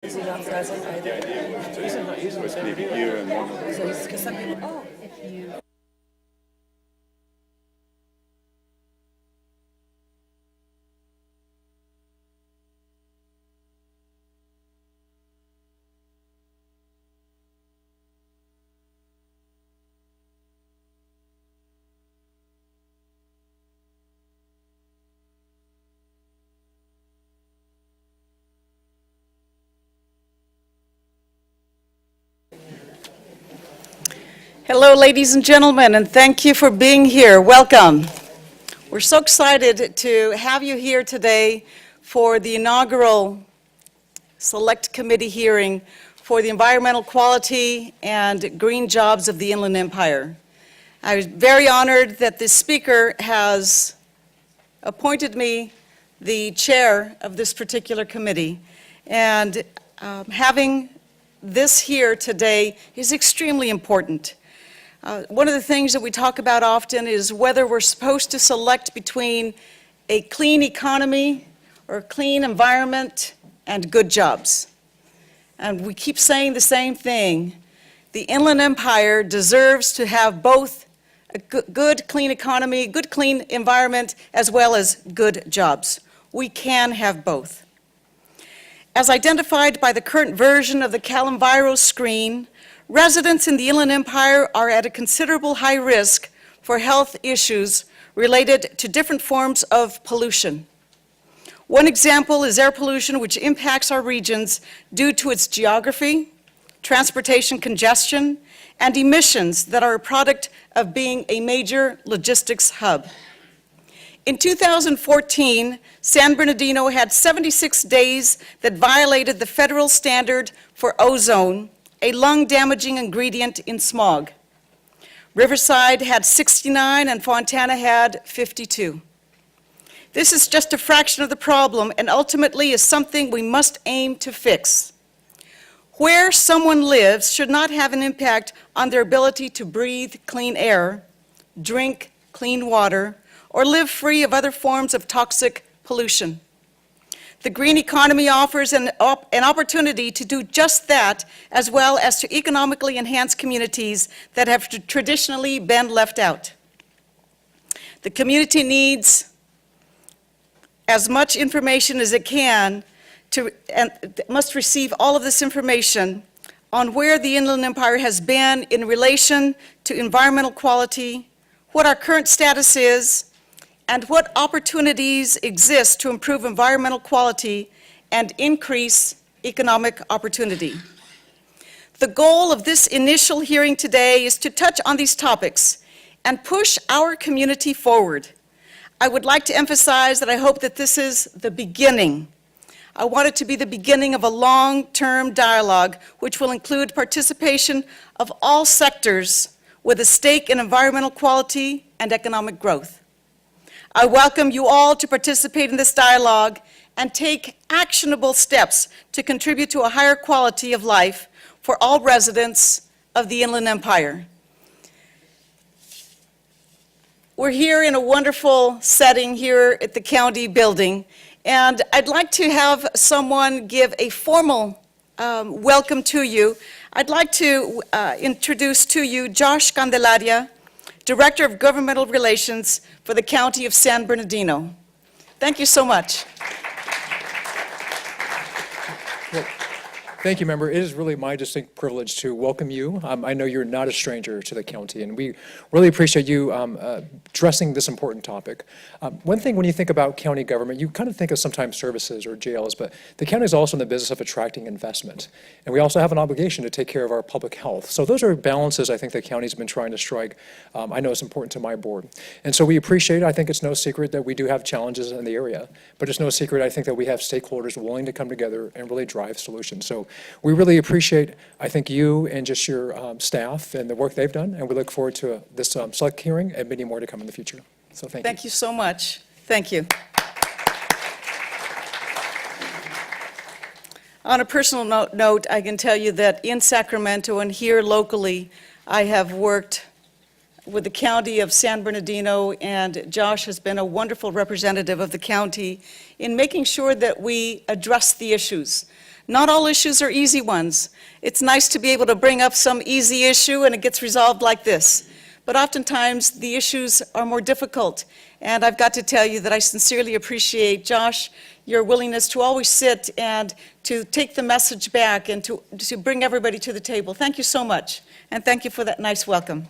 Is he not present either? He's supposed to be here and one of So he's, because some people, oh, if you. Hello, ladies and gentlemen, and thank you for being here. Welcome. We're so excited to have you here today for the inaugural Select Committee hearing for the environmental quality and green jobs of the Inland Empire. I was very honored that this speaker has appointed me the chair of this particular committee, and having this here today is extremely important. One of the things that we talk about often is whether we're supposed to select between a clean economy or a clean environment and good jobs. And we keep saying the same thing. The Inland Empire deserves to have both a good, clean economy, good, clean environment, as well as good jobs. We can have both. As identified by the current version of the CalEnviroscreen, residents in the Inland Empire are at a considerable high risk for health issues related to different forms of pollution. One example is air pollution, which impacts our regions due to its geography, transportation congestion, and emissions that are a product of being a major logistics hub. In 2014, San Bernardino had 76 days that violated the federal standard for ozone, a lung-damaging ingredient in smog. Riverside had 69 and Fontana had 52. This is just a fraction of the problem and ultimately is something we must aim to fix. Where someone lives should not have an impact on their ability to breathe clean air, drink clean water, or live free of other forms of toxic pollution. The green economy offers an opportunity to do just that, as well as to economically enhance communities that have traditionally been left out. The community needs as much information as it can and must receive all of this information on where the Inland Empire has been in relation to environmental quality, what our current status is, and what opportunities exist to improve environmental quality and increase economic opportunity. The goal of this initial hearing today is to touch on these topics and push our community forward. I would like to emphasize that I hope that this is the beginning. I want it to be the beginning of a long-term dialogue which will include participation of all sectors with a stake in environmental quality and economic growth. I welcome you all to participate in this dialogue and take actionable steps to contribute to a higher quality of life for all residents of the Inland Empire. We're here in a wonderful setting here at the county building, and I'd like to have someone give a formal welcome to you. I'd like to introduce to you Josh Candelaria, Director of Governmental Relations for the County of San Bernardino. Thank you so much. Well, thank you, member. It is really my distinct privilege to welcome you. I know you're not a stranger to the county, and we really appreciate you addressing this important topic. One thing when you think about county government, you kind of think of sometimes services or jails, but the county is also in the business of attracting investment. And we also have an obligation to take care of our public health. So those are balances I think the county's been trying to strike. I know it's important to my board. And so we appreciate it. I think it's no secret that we do have challenges in the area, but it's no secret I think that we have stakeholders willing to come together and really drive solutions. So we really appreciate, I think, you and just your staff and the work they've done, and we look forward to this select hearing and many more to come in the future. So thank you. Thank you so much. Thank you. On a personal note, I can tell you that in Sacramento and here locally, I have worked with the county of San Bernardino, and Josh has been a wonderful representative of the county in making sure that we address the issues, Not all issues are easy ones. It's nice to be able to bring up some easy issue and it gets resolved like this. But oftentimes, the issues are more difficult. And I've got to tell you that I sincerely appreciate, Josh, your willingness to always sit and to take the message back and to bring everybody to the table. Thank you so much. And thank you for that nice welcome.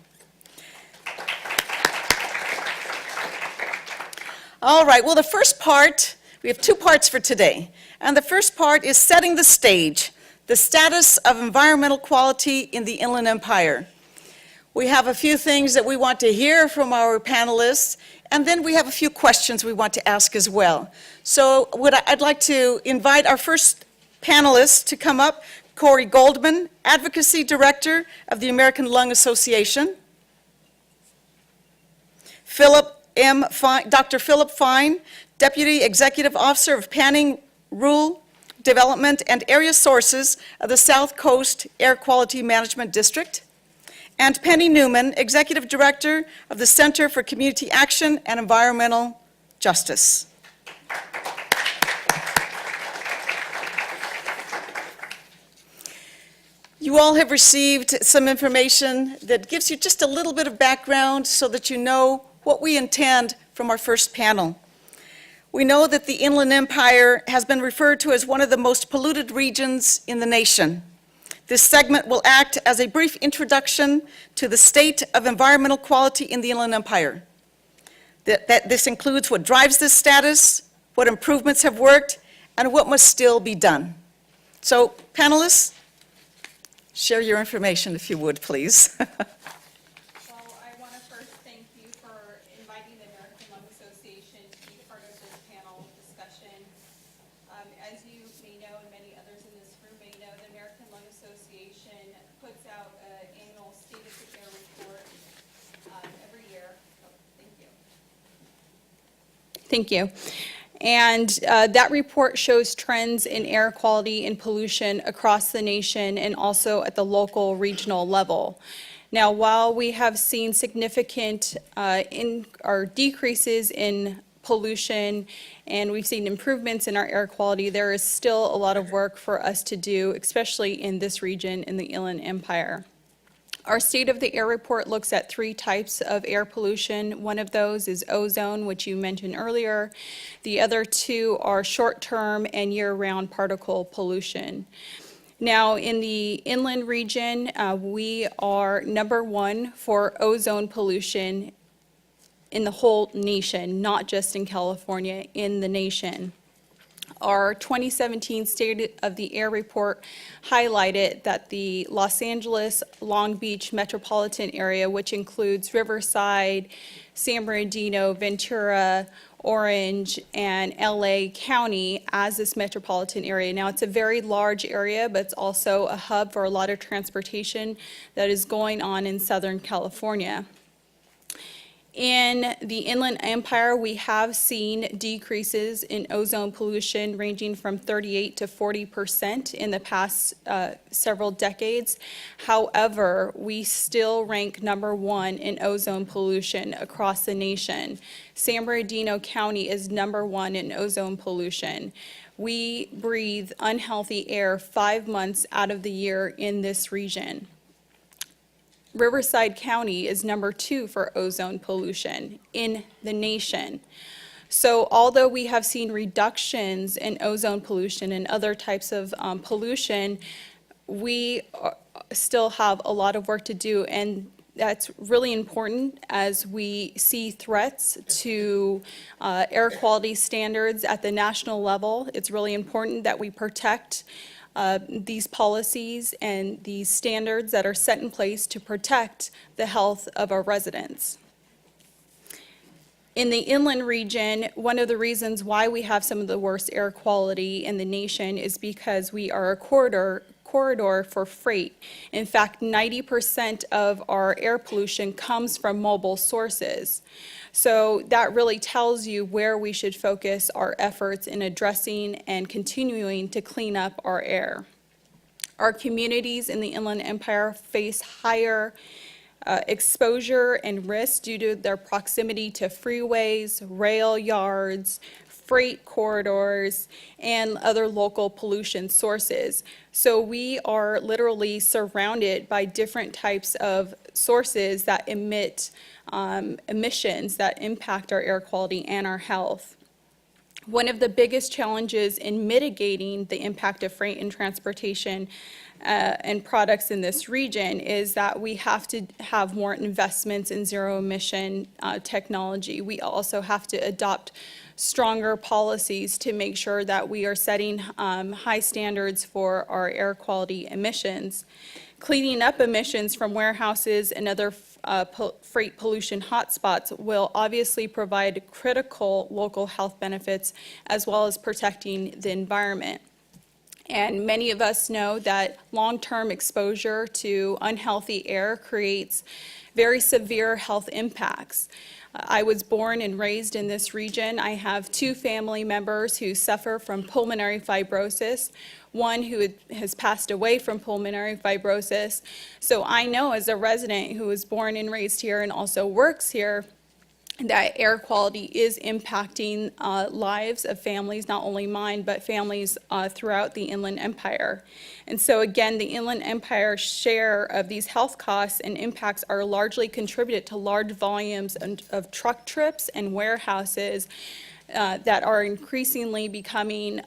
All right, well, the first part, we have two parts for today. And the first part is setting the stage, the status of environmental quality in the Inland Empire. We have a few things that we want to hear from our panelists, and then we have a few questions we want to ask as well. So I'd like to invite our first panelist to come up, Corey Goldman, Advocacy Director of the American Lung Association. Dr. Phillip Fine, Deputy Executive Officer of Planning, Rural Development, and Area Sources of the South Coast Air Quality Management District. And Penny Newman, Executive Director of the Center for Community Action and Environmental Justice. You all have received some information that gives you just a little bit of background so that you know what we intend from our first panel. We know that the Inland Empire has been referred to as one of the most polluted regions in the nation. This segment will act as a brief introduction to the state of environmental quality in the Inland Empire. This includes what drives this status, what improvements have worked, and what must still be done. So, panelists, share your information if you would, please. Well, I want to first thank you for inviting the American Lung Association to be part of this panel discussion. As you may know, and many others in this room may know, the American Lung Association puts out an annual State of the Air report every year. Oh, thank you. Thank you. And that report shows trends in air quality and pollution across the nation and also at the local, regional level. Now, while we have seen significant decreases in pollution and we've seen improvements in our air quality, there is still a lot of work for us to do, especially in this region in the Inland Empire. Our State of the Air report looks at 3 types of air pollution. One of those is ozone, which you mentioned earlier. The other 2 are short-term and year-round particle pollution. Now, in the inland region, we are number 1 for ozone pollution in the whole nation, not just in California, in the nation. Our 2017 State of the Air report highlighted that the Los Angeles, Long Beach metropolitan area, which includes Riverside, San Bernardino, Ventura, Orange, and LA County as this metropolitan area. Now, it's a very large area, but it's also a hub for a lot of transportation that is going on in Southern California. In the Inland Empire, we have seen decreases in ozone pollution ranging from 38% to 40% in the past several decades. However, we still rank number 1 in ozone pollution across the nation. San Bernardino County is number 1 in ozone pollution. We breathe unhealthy air 5 months out of the year in this region. Riverside County is number 2 for ozone pollution in the nation. So although we have seen reductions in ozone pollution and other types of pollution, we still have a lot of work to do, and that's really important as we see threats to air quality standards at the national level. It's really important that we protect these policies and these standards that are set in place to protect the health of our residents. In the inland region, one of the reasons why we have some of the worst air quality in the nation is because we are a corridor for freight. In fact, 90% of our air pollution comes from mobile sources. So that really tells you where we should focus our efforts in addressing and continuing to clean up our air. Our communities in the Inland Empire face higher exposure and risk due to their proximity to freeways, rail yards, freight corridors, and other local pollution sources. So we are literally surrounded by different types of sources that emit emissions that impact our air quality and our health. One of the biggest challenges in mitigating the impact of freight and transportation and products in this region is that we have to have more investments in zero-emission technology. We also have to adopt stronger policies to make sure that we are setting high standards for our air quality emissions. Cleaning up emissions from warehouses and other freight pollution hotspots will obviously provide critical local health benefits as well as protecting the environment. And many of us know that long-term exposure to unhealthy air creates very severe health impacts. I was born and raised in this region. I have 2 family members who suffer from pulmonary fibrosis, one who has passed away from pulmonary fibrosis. So I know as a resident who was born and raised here and also works here, that air quality is impacting lives of families, not only mine, but families throughout the Inland Empire. And so again, the Inland Empire's share of these health costs and impacts are largely contributed to large volumes of truck trips and warehouses that are increasingly becoming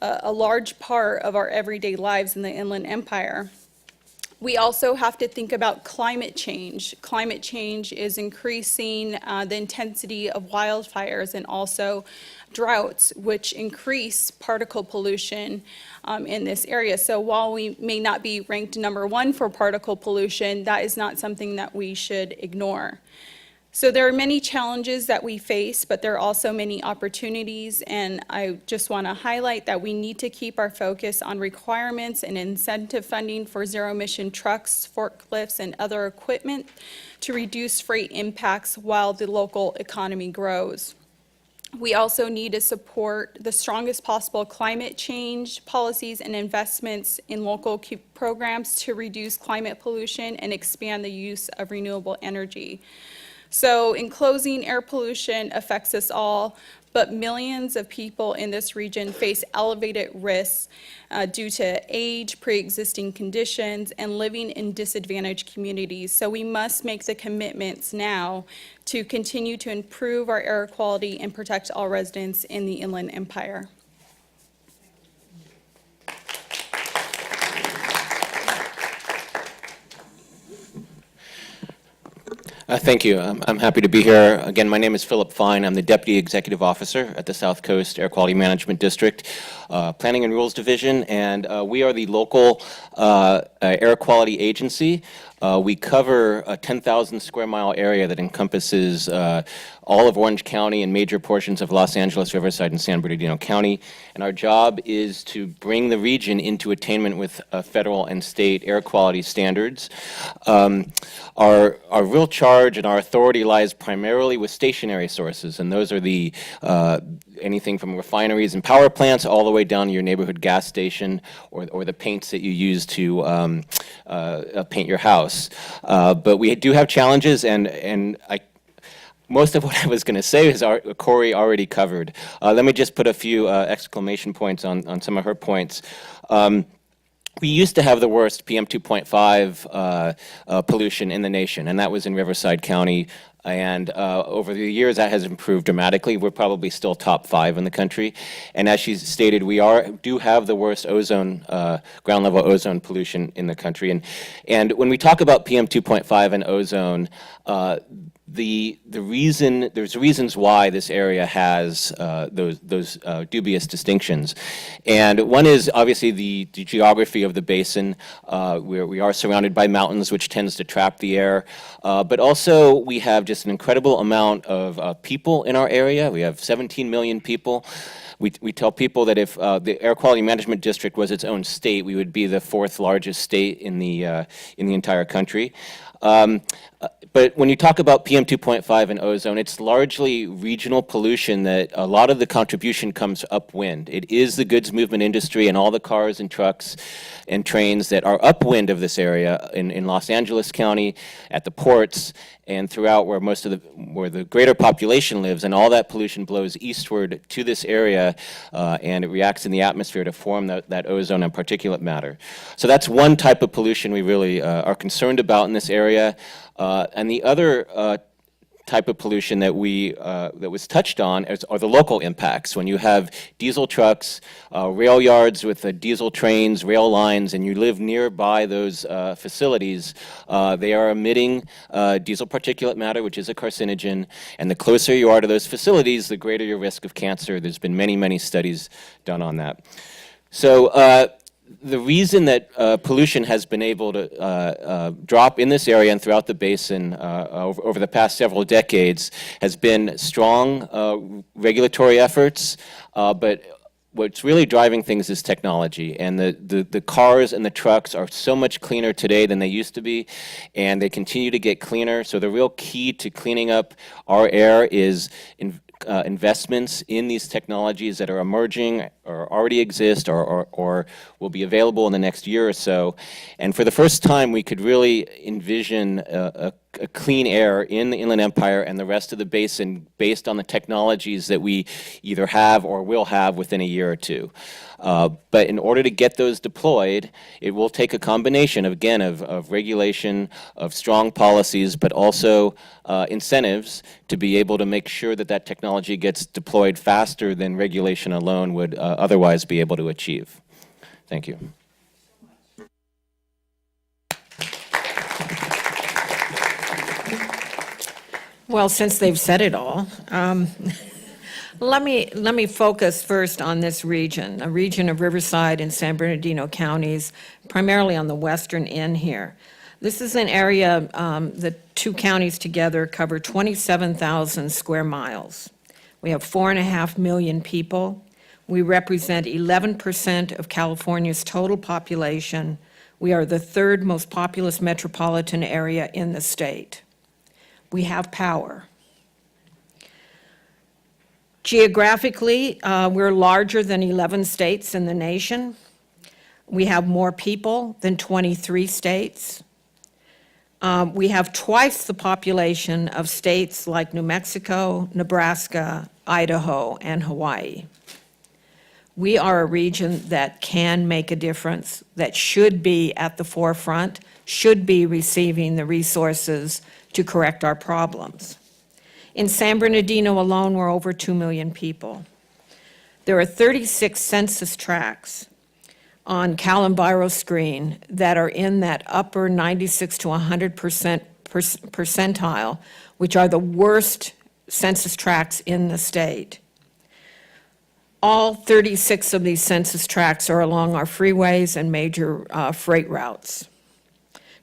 a large part of our everyday lives in the Inland Empire. We also have to think about climate change. Climate change is increasing the intensity of wildfires and also droughts, which increase particle pollution in this area. So while we may not be ranked #1 for particle pollution, that is not something that we should ignore. So there are many challenges that we face, but there are also many opportunities, and I just want to highlight that we need to keep our focus on requirements and incentive funding for zero-emission trucks, forklifts, and other equipment to reduce freight impacts while the local economy grows. We also need to support the strongest possible climate change policies and investments in local programs to reduce climate pollution and expand the use of renewable energy. So in closing, air pollution affects us all, but millions of people in this region face elevated risks due to age, pre-existing conditions, and living in disadvantaged communities. So we must make the commitments now to continue to improve our air quality and protect all residents in the Inland Empire. Thank you. I'm happy to be here. Again, my name is Phillip Fine. I'm the Deputy Executive Officer at the South Coast Air Quality Management District, Planning and Rules Division, and we are the local air quality agency. We cover a 10,000 square mile area that encompasses all of Orange County and major portions of Los Angeles, Riverside, and San Bernardino County. And our job is to bring the region into attainment with federal and state air quality standards. Our real charge and our authority lies primarily with stationary sources, and those are the anything from refineries and power plants all the way down to your neighborhood gas station or the paints that you use to paint your house. But we do have challenges, and most of what I was going to say is Corey already covered. Let me just put a few exclamation points on some of her points. We used to have the worst PM 2.5 pollution in the nation, and that was in Riverside County. And over the years, that has improved dramatically. We're probably still top 5 in the country. And as she stated, we do have the worst ozone, ground level ozone pollution in the country. And when we talk about PM 2.5 and ozone, there's reasons why this area has those dubious distinctions. And one is obviously the geography of the basin, where we are surrounded by mountains, which tends to trap the air. But also we have just an incredible amount of people in our area. We have 17 million people. We tell people that if the Air Quality Management District was its own state, we would be the 4th largest state in the entire country. But when you talk about PM 2.5 and ozone, it's largely regional pollution that a lot of the contribution comes upwind. It is the goods movement industry and all the cars and trucks and trains that are upwind of this area in Los Angeles County, at the ports, and throughout where the greater population lives, and all that pollution blows eastward to this area, and it reacts in the atmosphere to form that ozone and particulate matter. So that's one type of pollution we really are concerned about in this area. And the other type of pollution that that was touched on are the local impacts. When you have diesel trucks, rail yards with diesel trains, rail lines, and you live nearby those facilities, they are emitting diesel particulate matter, which is a carcinogen. And the closer you are to those facilities, the greater your risk of cancer. There's been many, many studies done on that. So the reason that pollution has been able to drop in this area and throughout the basin over the past several decades has been strong regulatory efforts, but what's really driving things is technology, and the cars and the trucks are so much cleaner today than they used to be, and they continue to get cleaner. So the real key to cleaning up our air is investments in these technologies that are emerging or already exist or will be available in the next year or so. And for the first time, we could really envision a clean air in the Inland Empire and the rest of the basin based on the technologies that we either have or will have within a year or two. But in order to get those deployed, it will take a combination, again, of regulation, of strong policies, but also incentives to be able to make sure that that technology gets deployed faster than regulation alone would otherwise be able to achieve. Thank you. Well, since they've said it all, let me focus first on this region, a region of Riverside and San Bernardino counties, primarily on the western end here. This is an area, the two counties together cover 27,000 square miles. We have 4.5 million people. We represent 11% of California's total population. We are the third most populous metropolitan area in the state. We have power. Geographically, we're larger than 11 states in the nation. We have more people than 23 states. We have twice the population of states like New Mexico, Nebraska, Idaho, and Hawaii. We are a region that can make a difference, that should be at the forefront, should be receiving the resources to correct our problems. In San Bernardino alone, we're over 2 million people. There are 36 census tracts on CalEnviroscreen that are in that upper 96 to 100% percentile, which are the worst census tracts in the state. All 36 of these census tracts are along our freeways and major freight routes.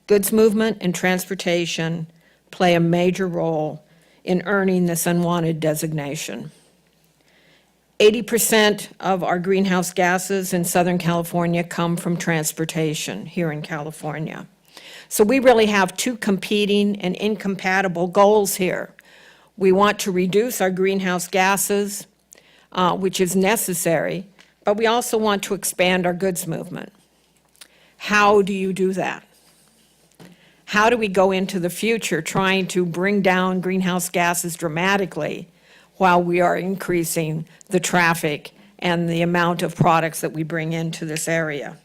Goods movement and transportation play a major role in earning this unwanted designation. 80% of our greenhouse gases in Southern California come from transportation here in California. So we really have two competing and incompatible goals here. We want to reduce our greenhouse gases, which is necessary, but we also want to expand our goods movement. How do you do that? How do we go into the future trying to bring down greenhouse gases dramatically while we are increasing the traffic and the amount of products that we bring into this area?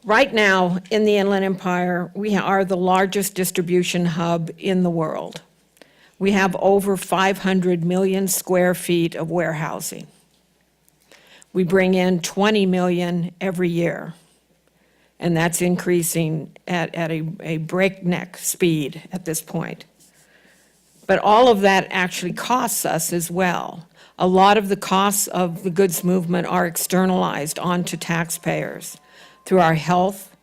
Right now, in the Inland Empire, we are the largest distribution hub in the world. We have over 500 million square feet of warehousing. We bring in 20 million every year, and that's increasing at a breakneck speed at this point. But all of that actually costs us as well. A lot of the costs of the goods movement are externalized onto taxpayers through our health,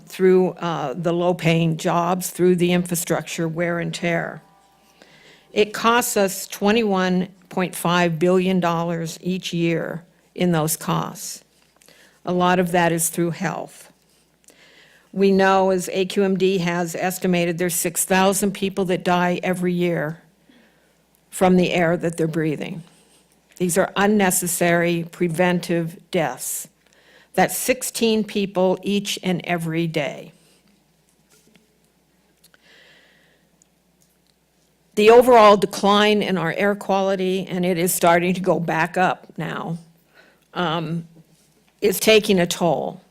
through the low-paying jobs, through the infrastructure wear and tear. It costs us $21.5 billion each year in those costs. A lot of that is through health. We know, as AQMD has estimated, there's 6,000 people that die every year from the air that they're breathing. These are unnecessary preventive deaths. That's 16 people each and every day. The overall decline in our air quality, and it is starting to go back up now, is taking a toll.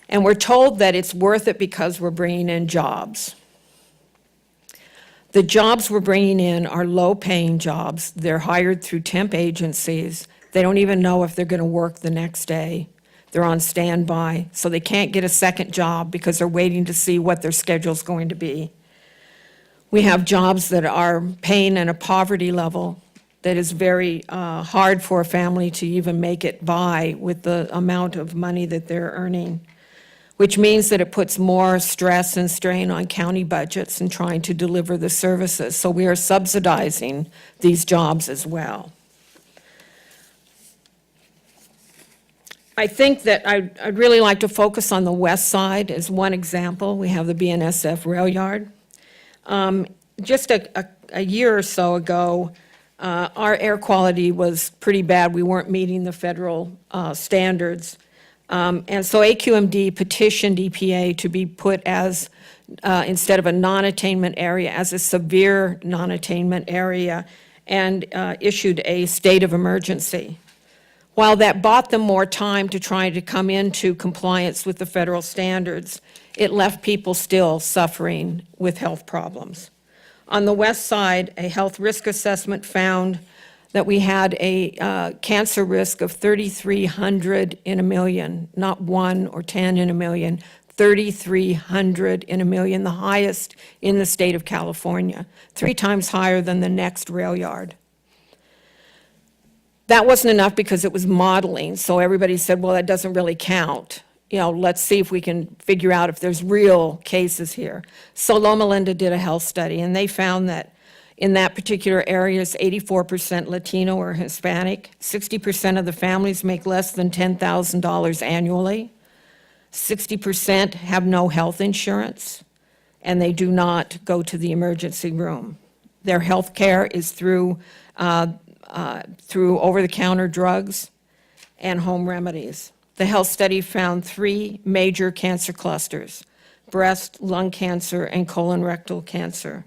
And we're told that it's worth it because we're bringing in jobs. The jobs we're bringing in are low-paying jobs. They're hired through temp agencies. They don't even know if they're going to work the next day. They're on standby, so they can't get a second job because they're waiting to see what their schedule's going to be. We have jobs that are paying at a poverty level that is very hard for a family to even make it by with the amount of money that they're earning, which means that it puts more stress and strain on county budgets in trying to deliver the services. So we are subsidizing these jobs as well. I think that I'd really like to focus on the west side as one example. We have the BNSF rail yard. Just a year or so ago, our air quality was pretty bad. We weren't meeting the federal standards. And so AQMD petitioned EPA to be put as, instead of a non-attainment area, as a severe non-attainment area, and issued a state of emergency. While that bought them more time to try to come into compliance with the federal standards, it left people still suffering with health problems. On the west side, a health risk assessment found that we had a cancer risk of 3,300 in a million, not 1 or 10 in a million, 3,300 in a million, the highest in the state of California, 3 times higher than the next rail yard. That wasn't enough because it was modeling, so everybody said, well, that doesn't really count. You know, let's see if we can figure out if there's real cases here. So Loma Linda did a health study, and they found that in that particular area, it's 84% Latino or Hispanic. 60% of the families make less than $10,000 annually. 60% have no health insurance, and they do not go to the emergency room. Their health care is through over-the-counter drugs and home remedies. The health study found 3 major cancer clusters: breast, lung cancer, and colorectal cancer.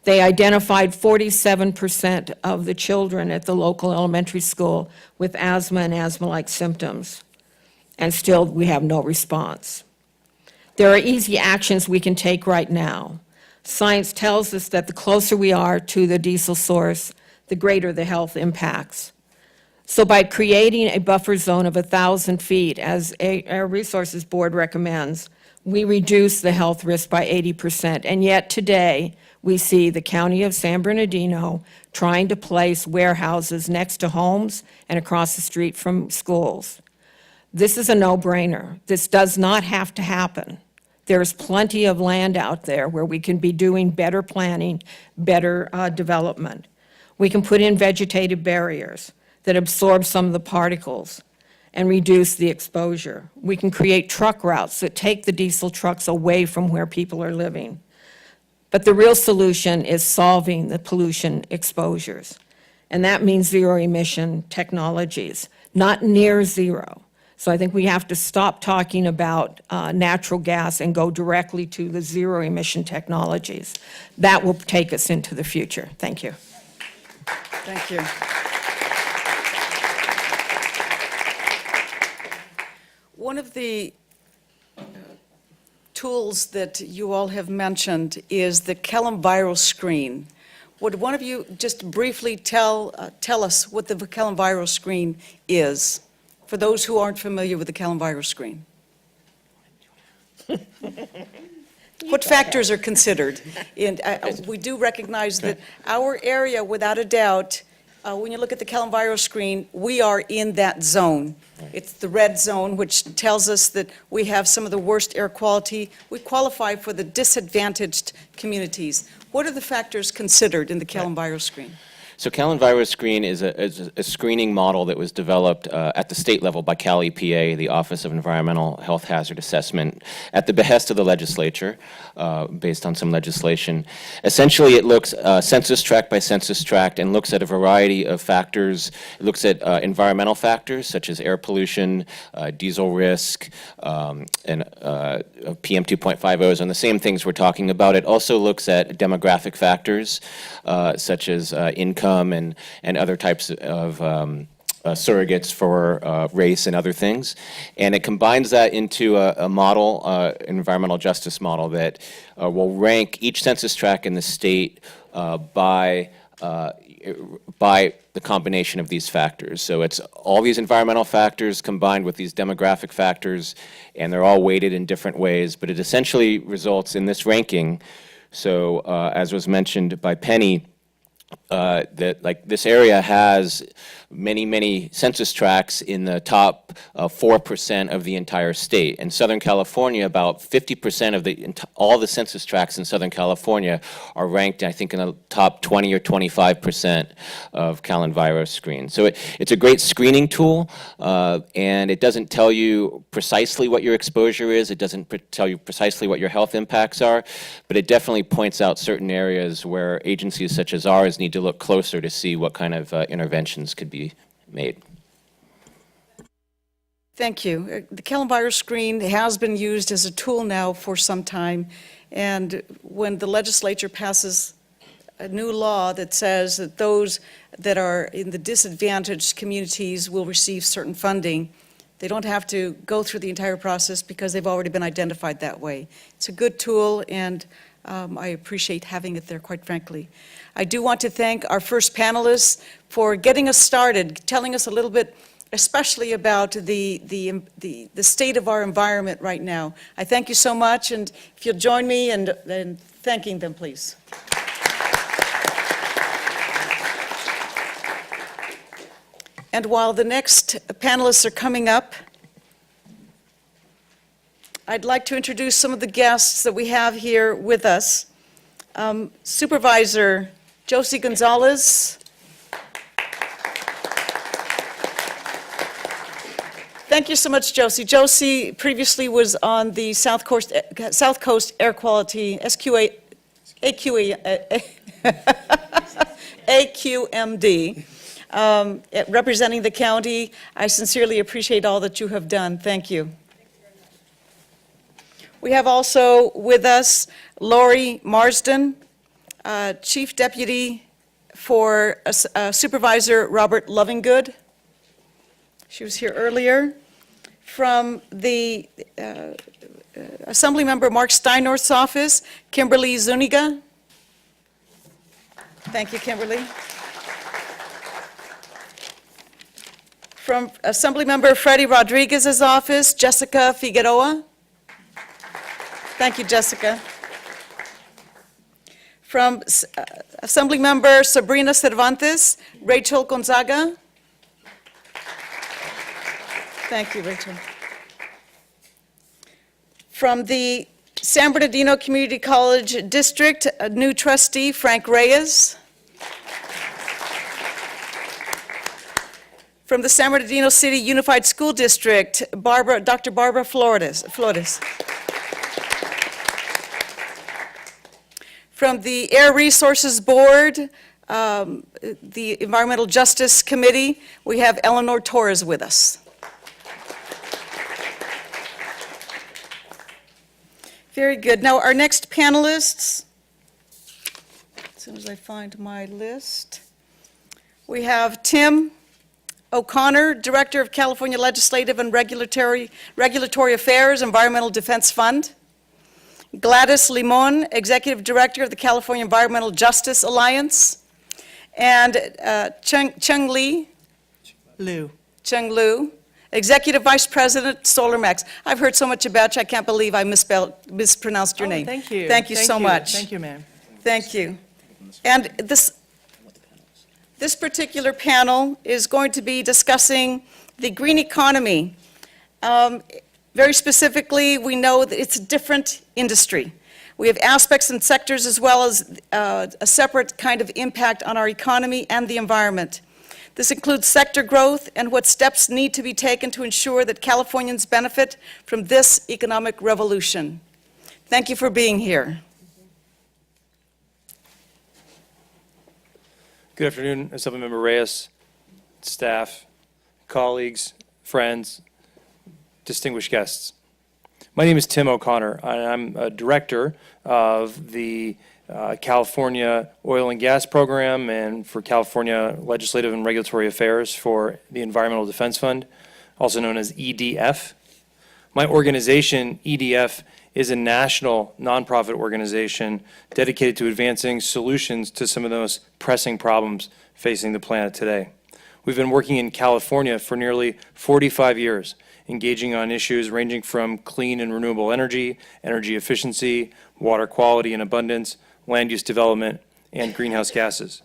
They identified 47% of the children at the local elementary school with asthma and asthma-like symptoms, and still we have no response. There are easy actions we can take right now. Science tells us that the closer we are to the diesel source, the greater the health impacts. So by creating a buffer zone of 1,000 feet, as Air Resources Board recommends, we reduce the health risk by 80%. And yet today, we see the county of San Bernardino trying to place warehouses next to homes and across the street from schools. This is a no-brainer. This does not have to happen. There's plenty of land out there where we can be doing better planning, better development. We can put in vegetative barriers that absorb some of the particles and reduce the exposure. We can create truck routes that take the diesel trucks away from where people are living. But the real solution is solving the pollution exposures. And that means zero-emission technologies, not near zero. So I think we have to stop talking about natural gas and go directly to the zero-emission technologies. That will take us into the future. Thank you. Thank you. One of the tools that you all have mentioned is the CalEnviroscreen. Would one of you just briefly tell us what the CalEnviroscreen is, for those who aren't familiar with the CalEnviroscreen? What factors are considered? And we do recognize that our area, without a doubt, when you look at the CalEnviroscreen, we are in that zone. It's the red zone, which tells us that we have some of the worst air quality. We qualify for the disadvantaged communities. What are the factors considered in the CalEnviroscreen? So CalEnviroscreen is a screening model that was developed at the state level by CalEPA, the Office of Environmental Health Hazard Assessment, at the behest of the legislature, based on some legislation. Essentially, it looks census tract by census tract and looks at a variety of factors. It looks at environmental factors such as air pollution, diesel risk, and PM 2.50s, and the same things we're talking about. It also looks at demographic factors such as income and other types of surrogates for race and other things. And it combines that into a model, environmental justice model, that will rank each census tract in the state by the combination of these factors. So it's all these environmental factors combined with these demographic factors, and they're all weighted in different ways, but it essentially results in this ranking. So as was mentioned by Penny, that like this area has many census tracts in the top 4% of the entire state. In Southern California, about 50% of all the census tracts in Southern California are ranked, I think, in the top 20 or 25% of CalEnviroscreen. So it's a great screening tool, and it doesn't tell you precisely what your exposure is. It doesn't tell you precisely what your health impacts are, but it definitely points out certain areas where agencies such as ours need to look closer to see what kind of interventions could be made. Thank you. The CalEnviroscreen has been used as a tool now for some time, and when the legislature passes a new law that says that those that are in the disadvantaged communities will receive certain funding, they don't have to go through the entire process because they've already been identified that way. It's a good tool, and I appreciate having it there, quite frankly. I do want to thank our first panelists for getting us started, telling us a little bit, especially about the state of our environment right now. I thank you so much, and if you'll join me in thanking them, please. And while the next panelists are coming up, I'd like to introduce some of the guests that we have here with us. Supervisor Josie Gonzalez. Thank you so much, Josie. Josie previously was on the South Coast Air Quality, AQMD, representing the county. I sincerely appreciate all that you have done. Thank you. We have also with us Lori Marsden, Chief Deputy for Supervisor Robert Lovingood. She was here earlier. From the Assemblymember Mark Steinorth's office, Kimberly Zuniga. Thank you, Kimberly. From Assemblymember Freddie Rodriguez's office, Jessica Figueroa. Thank you, Jessica. From Assemblymember Sabrina Cervantes, Rachel Gonzaga. Thank you, Rachel. From the San Bernardino Community College District, a new trustee, Frank Reyes. From the San Bernardino City Unified School District, Dr. Barbara Flores. From the Air Resources Board, the Environmental Justice Committee, we have Eleanor Torres with us. Very good. Now, our next panelists, as soon as I find my list, we have Tim O'Connor, Director of California Legislative and Regulatory Affairs, Environmental Defense Fund. Gladys Limon, Executive Director of the California Environmental Justice Alliance. And Chung Lu, Executive Vice President, SolarMax. I've heard so much about you, I can't believe I mispronounced your name. Thank you. Thank you so much. Thank you, ma'am. Thank you. And this particular panel is going to be discussing the green economy. Very specifically, we know that it's a different industry. We have aspects and sectors as well as a separate kind of impact on our economy and the environment. This includes sector growth and what steps need to be taken to ensure that Californians benefit from this economic revolution. Thank you for being here. Good afternoon, Assemblymember Reyes, staff, colleagues, friends, distinguished guests. My name is Tim O'Connor, and I'm a director of the California Oil and Gas Program and for California Legislative and Regulatory Affairs for the Environmental Defense Fund, also known as EDF. My organization, EDF, is a national nonprofit organization dedicated to advancing solutions to some of the most pressing problems facing the planet today. We've been working in California for nearly 45 years, engaging on issues ranging from clean and renewable energy, energy efficiency, water quality and abundance, land use development, and greenhouse gases.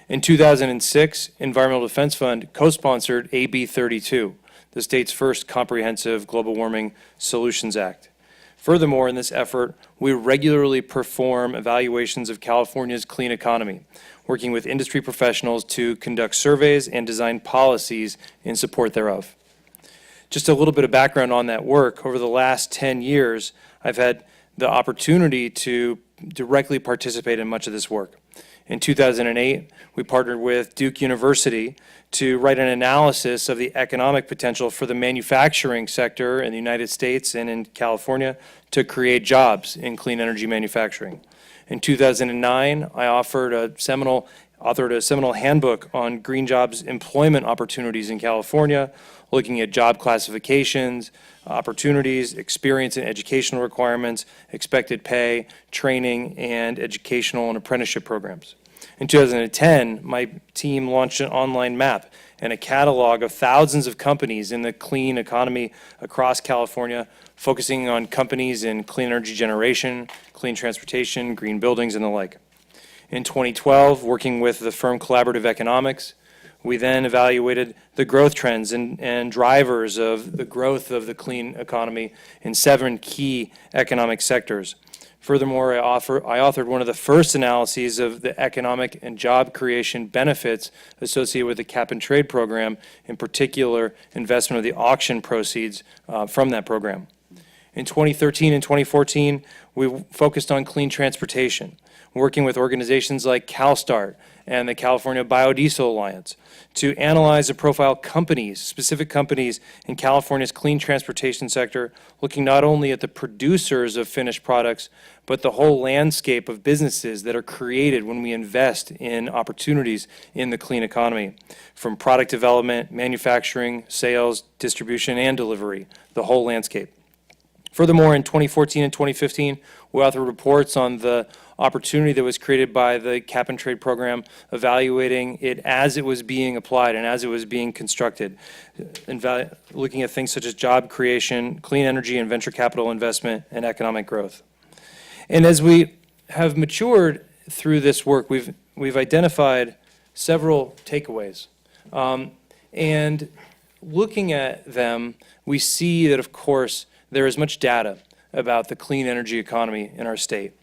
In 2006, Environmental Defense Fund co-sponsored AB 32, the state's first comprehensive global warming solutions act. Furthermore, in this effort, we regularly perform evaluations of California's clean economy, working with industry professionals to conduct surveys and design policies in support thereof. Just a little bit of background on that work. Over the last 10 years, I've had the opportunity to directly participate in much of this work. In 2008, we partnered with Duke University to write an analysis of the economic potential for the manufacturing sector in the United States and in California to create jobs in clean energy manufacturing. In 2009, I authored a seminal handbook on green jobs employment opportunities in California, looking at job classifications, opportunities, experience and educational requirements, expected pay, training, and educational and apprenticeship programs. In 2010, my team launched an online map and a catalog of thousands of companies in the clean economy across California, focusing on companies in clean energy generation, clean transportation, green buildings, and the like. In 2012, working with the firm Collaborative Economics, we then evaluated the growth trends and drivers of the growth of the clean economy in 7 key economic sectors. Furthermore, I authored one of the first analyses of the economic and job creation benefits associated with the cap and trade program, in particular investment of the auction proceeds from that program. In 2013 and 2014, we focused on clean transportation, working with organizations like CalSTART and the California Biodiesel Alliance to analyze and profile companies, specific companies in California's clean transportation sector, looking not only at the producers of finished products, but the whole landscape of businesses that are created when we invest in opportunities in the clean economy, from product development, manufacturing, sales, distribution, and delivery, the whole landscape. Furthermore, in 2014 and 2015, we authored reports on the opportunity that was created by the cap and trade program, evaluating it as it was being applied and as it was being constructed, looking at things such as job creation, clean energy and venture capital investment, and economic growth. And as we have matured through this work, we've identified several takeaways. And looking at them, we see that, of course, there is much data about the clean energy economy in our state.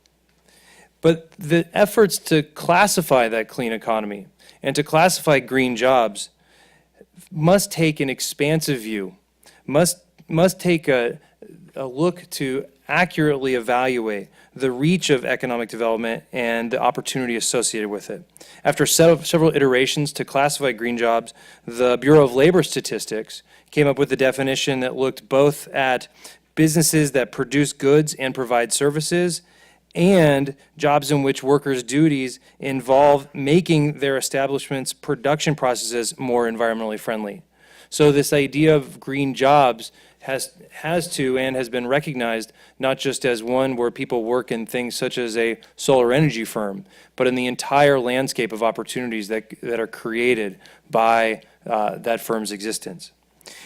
But the efforts to classify that clean economy and to classify green jobs must take an expansive view, must take a look to accurately evaluate the reach of economic development and the opportunity associated with it. After several iterations to classify green jobs, the Bureau of Labor Statistics came up with a definition that looked both at businesses that produce goods and provide services, and jobs in which workers' duties involve making their establishment's production processes more environmentally friendly. So this idea of green jobs has to and has been recognized not just as one where people work in things such as a solar energy firm, but in the entire landscape of opportunities that are created by that firm's existence.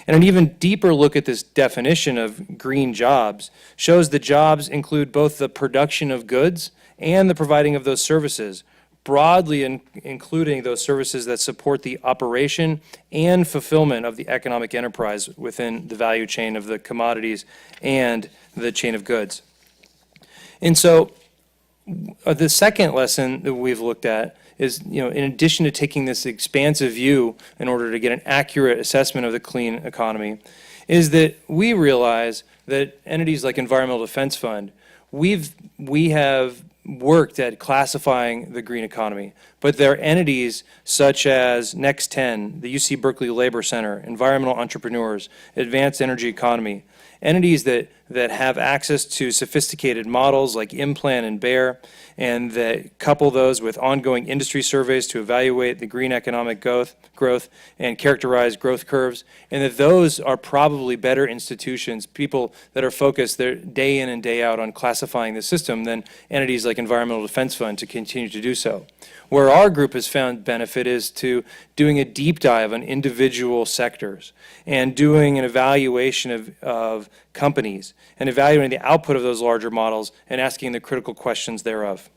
And an even deeper look at this definition of green jobs shows that jobs include both the production of goods and the providing of those services, broadly including those services that support the operation and fulfillment of the economic enterprise within the value chain of the commodities and the chain of goods. And so The second lesson that we've looked at is, in addition to taking this expansive view in order to get an accurate assessment of the clean economy, is that we realize that entities like Environmental Defense Fund, we have worked at classifying the green economy, but there are entities such as Next 10, the UC Berkeley Labor Center, Environmental Entrepreneurs, Advanced Energy Economy, entities that have access to sophisticated models like Implan and Bear, and that couple those with ongoing industry surveys to evaluate the green economic growth and characterize growth curves, and that those are probably better institutions, people that are focused their day in and day out on classifying the system than entities like Environmental Defense Fund to continue to do so. Where our group has found benefit is to doing a deep dive on individual sectors and doing an evaluation of companies and evaluating the output of those larger models and asking the critical questions thereof.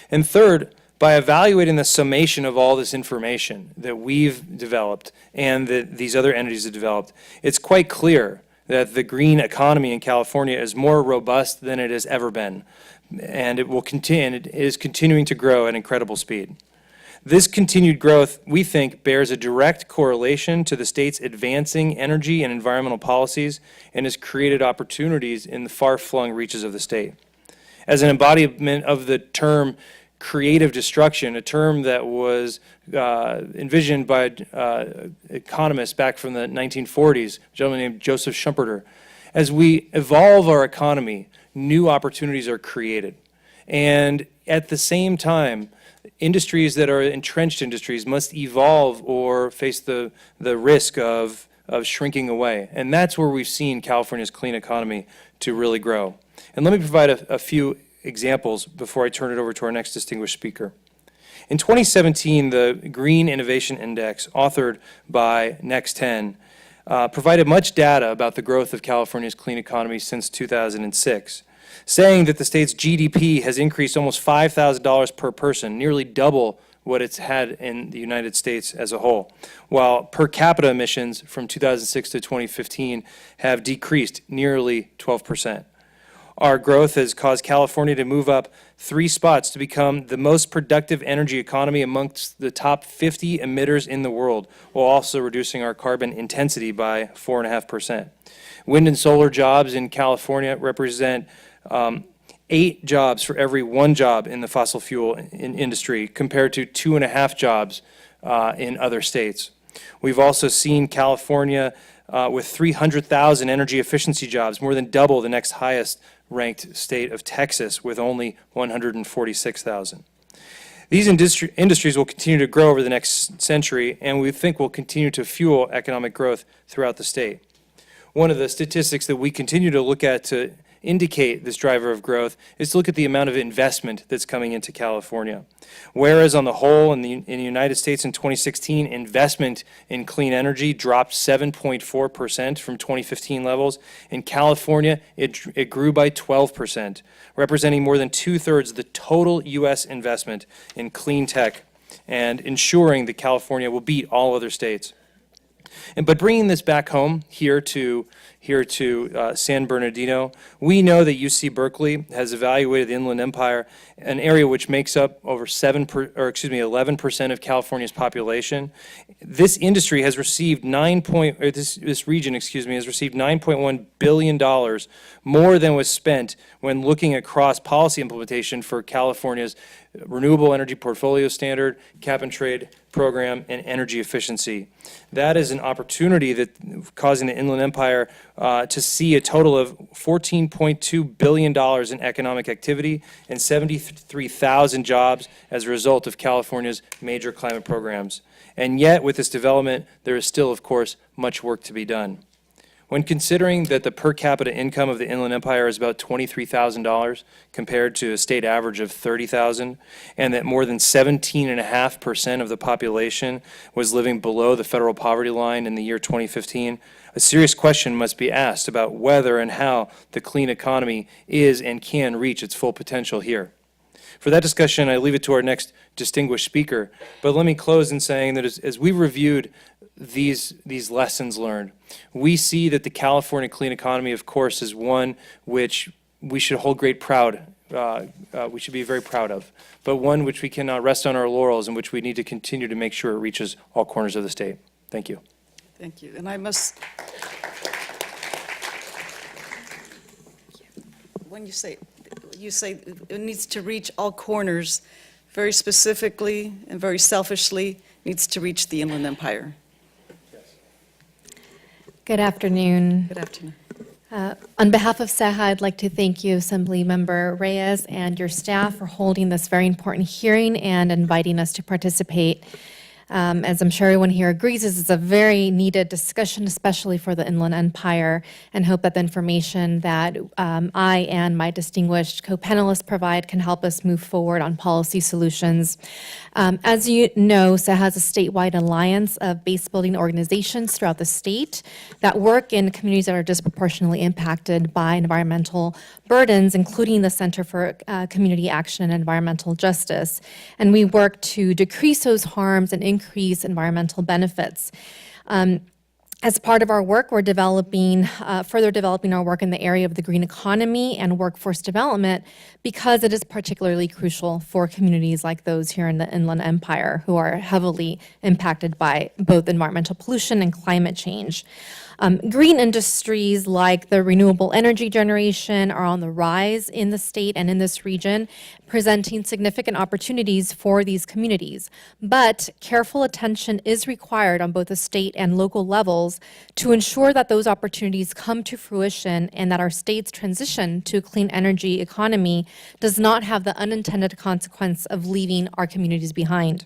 And third, by evaluating the summation of all this information that we've developed and that these other entities have developed, it's quite clear that the green economy in California is more robust than it has ever been. And it will continue, it is continuing to grow at incredible speed. This continued growth, we think, bears a direct correlation to the state's advancing energy and environmental policies and has created opportunities in the far-flung reaches of the state. As an embodiment of the term creative destruction, a term that was envisioned by economists back from the 1940s, a gentleman named Joseph Schumpeter, as we evolve our economy, new opportunities are created. And at the same time, industries that are entrenched industries must evolve or face the risk of shrinking away. And that's where we've seen California's clean economy to really grow. And let me provide a few examples before I turn it over to our next distinguished speaker. In 2017, the Green Innovation Index, authored by Next 10, provided much data about the growth of California's clean economy since 2006, saying that the state's GDP has increased almost $5,000 per person, nearly double what it's had in the United States as a whole, while per capita emissions from 2006 to 2015 have decreased nearly 12%. Our growth has caused California to move up 3 spots to become the most productive energy economy amongst the top 50 emitters in the world, while also reducing our carbon intensity by 4.5%. Wind and solar jobs in California represent 8 jobs for every 1 job in the fossil fuel industry, compared to 2.5 jobs in other states. We've also seen California with 300,000 energy efficiency jobs, more than double the next highest ranked state of Texas with only 146,000. These industries will continue to grow over the next century, and we think will continue to fuel economic growth throughout the state. One of the statistics that we continue to look at to indicate this driver of growth is to look at the amount of investment that's coming into California. Whereas on the whole in the United States in 2016, investment in clean energy dropped 7.4% from 2015 levels, in California it grew by 12%, representing more than 2/3 of the total U.S. investment in clean tech and ensuring that California will beat all other states. But bringing this back home here to San Bernardino, we know that UC Berkeley has evaluated the Inland Empire, an area which makes up over 11% of California's population. This industry has received this region has received $9.1 billion more than was spent when looking across policy implementation for California's Renewable Energy Portfolio Standard, Cap and Trade Program, and energy efficiency. That is an opportunity that causing the Inland Empire to see a total of $14.2 billion in economic activity and 73,000 jobs as a result of California's major climate programs. And yet, with this development, there is still, of course, much work to be done. When considering that the per capita income of the Inland Empire is about $23,000 compared to a state average of $30,000, and that more than 17.5% of the population was living below the federal poverty line in the year 2015, a serious question must be asked about whether and how the clean economy is and can reach its full potential here. For that discussion, I leave it to our next distinguished speaker, but let me close in saying that as we reviewed these lessons learned, we see that the California clean economy, of course, is one which we should hold we should be very proud of, but one which we cannot rest on our laurels and which we need to continue to make sure it reaches all corners of the state. Thank you. Thank you. And I must, when you say it needs to reach all corners, very specifically and very selfishly, needs to reach the Inland Empire. Good afternoon. Good afternoon. On behalf of SEHA, I'd like to thank you, Assemblymember Reyes, and your staff for holding this very important hearing and inviting us to participate. As I'm sure everyone here agrees, this is a very needed discussion, especially for the Inland Empire, and hope that the information that I and my distinguished co-panelists provide can help us move forward on policy solutions. As you know, SEHA has a statewide alliance of base-building organizations throughout the state that work in communities that are disproportionately impacted by environmental burdens, including the Center for Community Action and Environmental Justice. And we work to decrease those harms and increase environmental benefits. As part of our work, we're further developing our work in the area of the green economy and workforce development because it is particularly crucial for communities like those here in the Inland Empire who are heavily impacted by both environmental pollution and climate change. Green industries like the renewable energy generation are on the rise in the state and in this region, presenting significant opportunities for these communities. But careful attention is required on both the state and local levels to ensure that those opportunities come to fruition and that our state's transition to a clean energy economy does not have the unintended consequence of leaving our communities behind.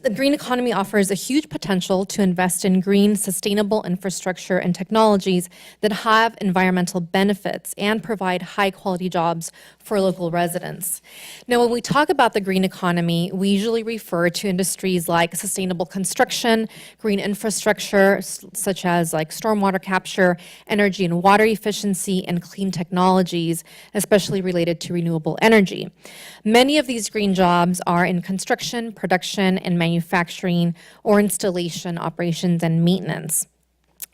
The green economy offers a huge potential to invest in green, sustainable infrastructure and technologies that have environmental benefits and provide high-quality jobs for local residents. Now, when we talk about the green economy, we usually refer to industries like sustainable construction, green infrastructure, such as like stormwater capture, energy and water efficiency, and clean technologies, especially related to renewable energy. Many of these green jobs are in construction, production, and manufacturing or installation, operations, and maintenance.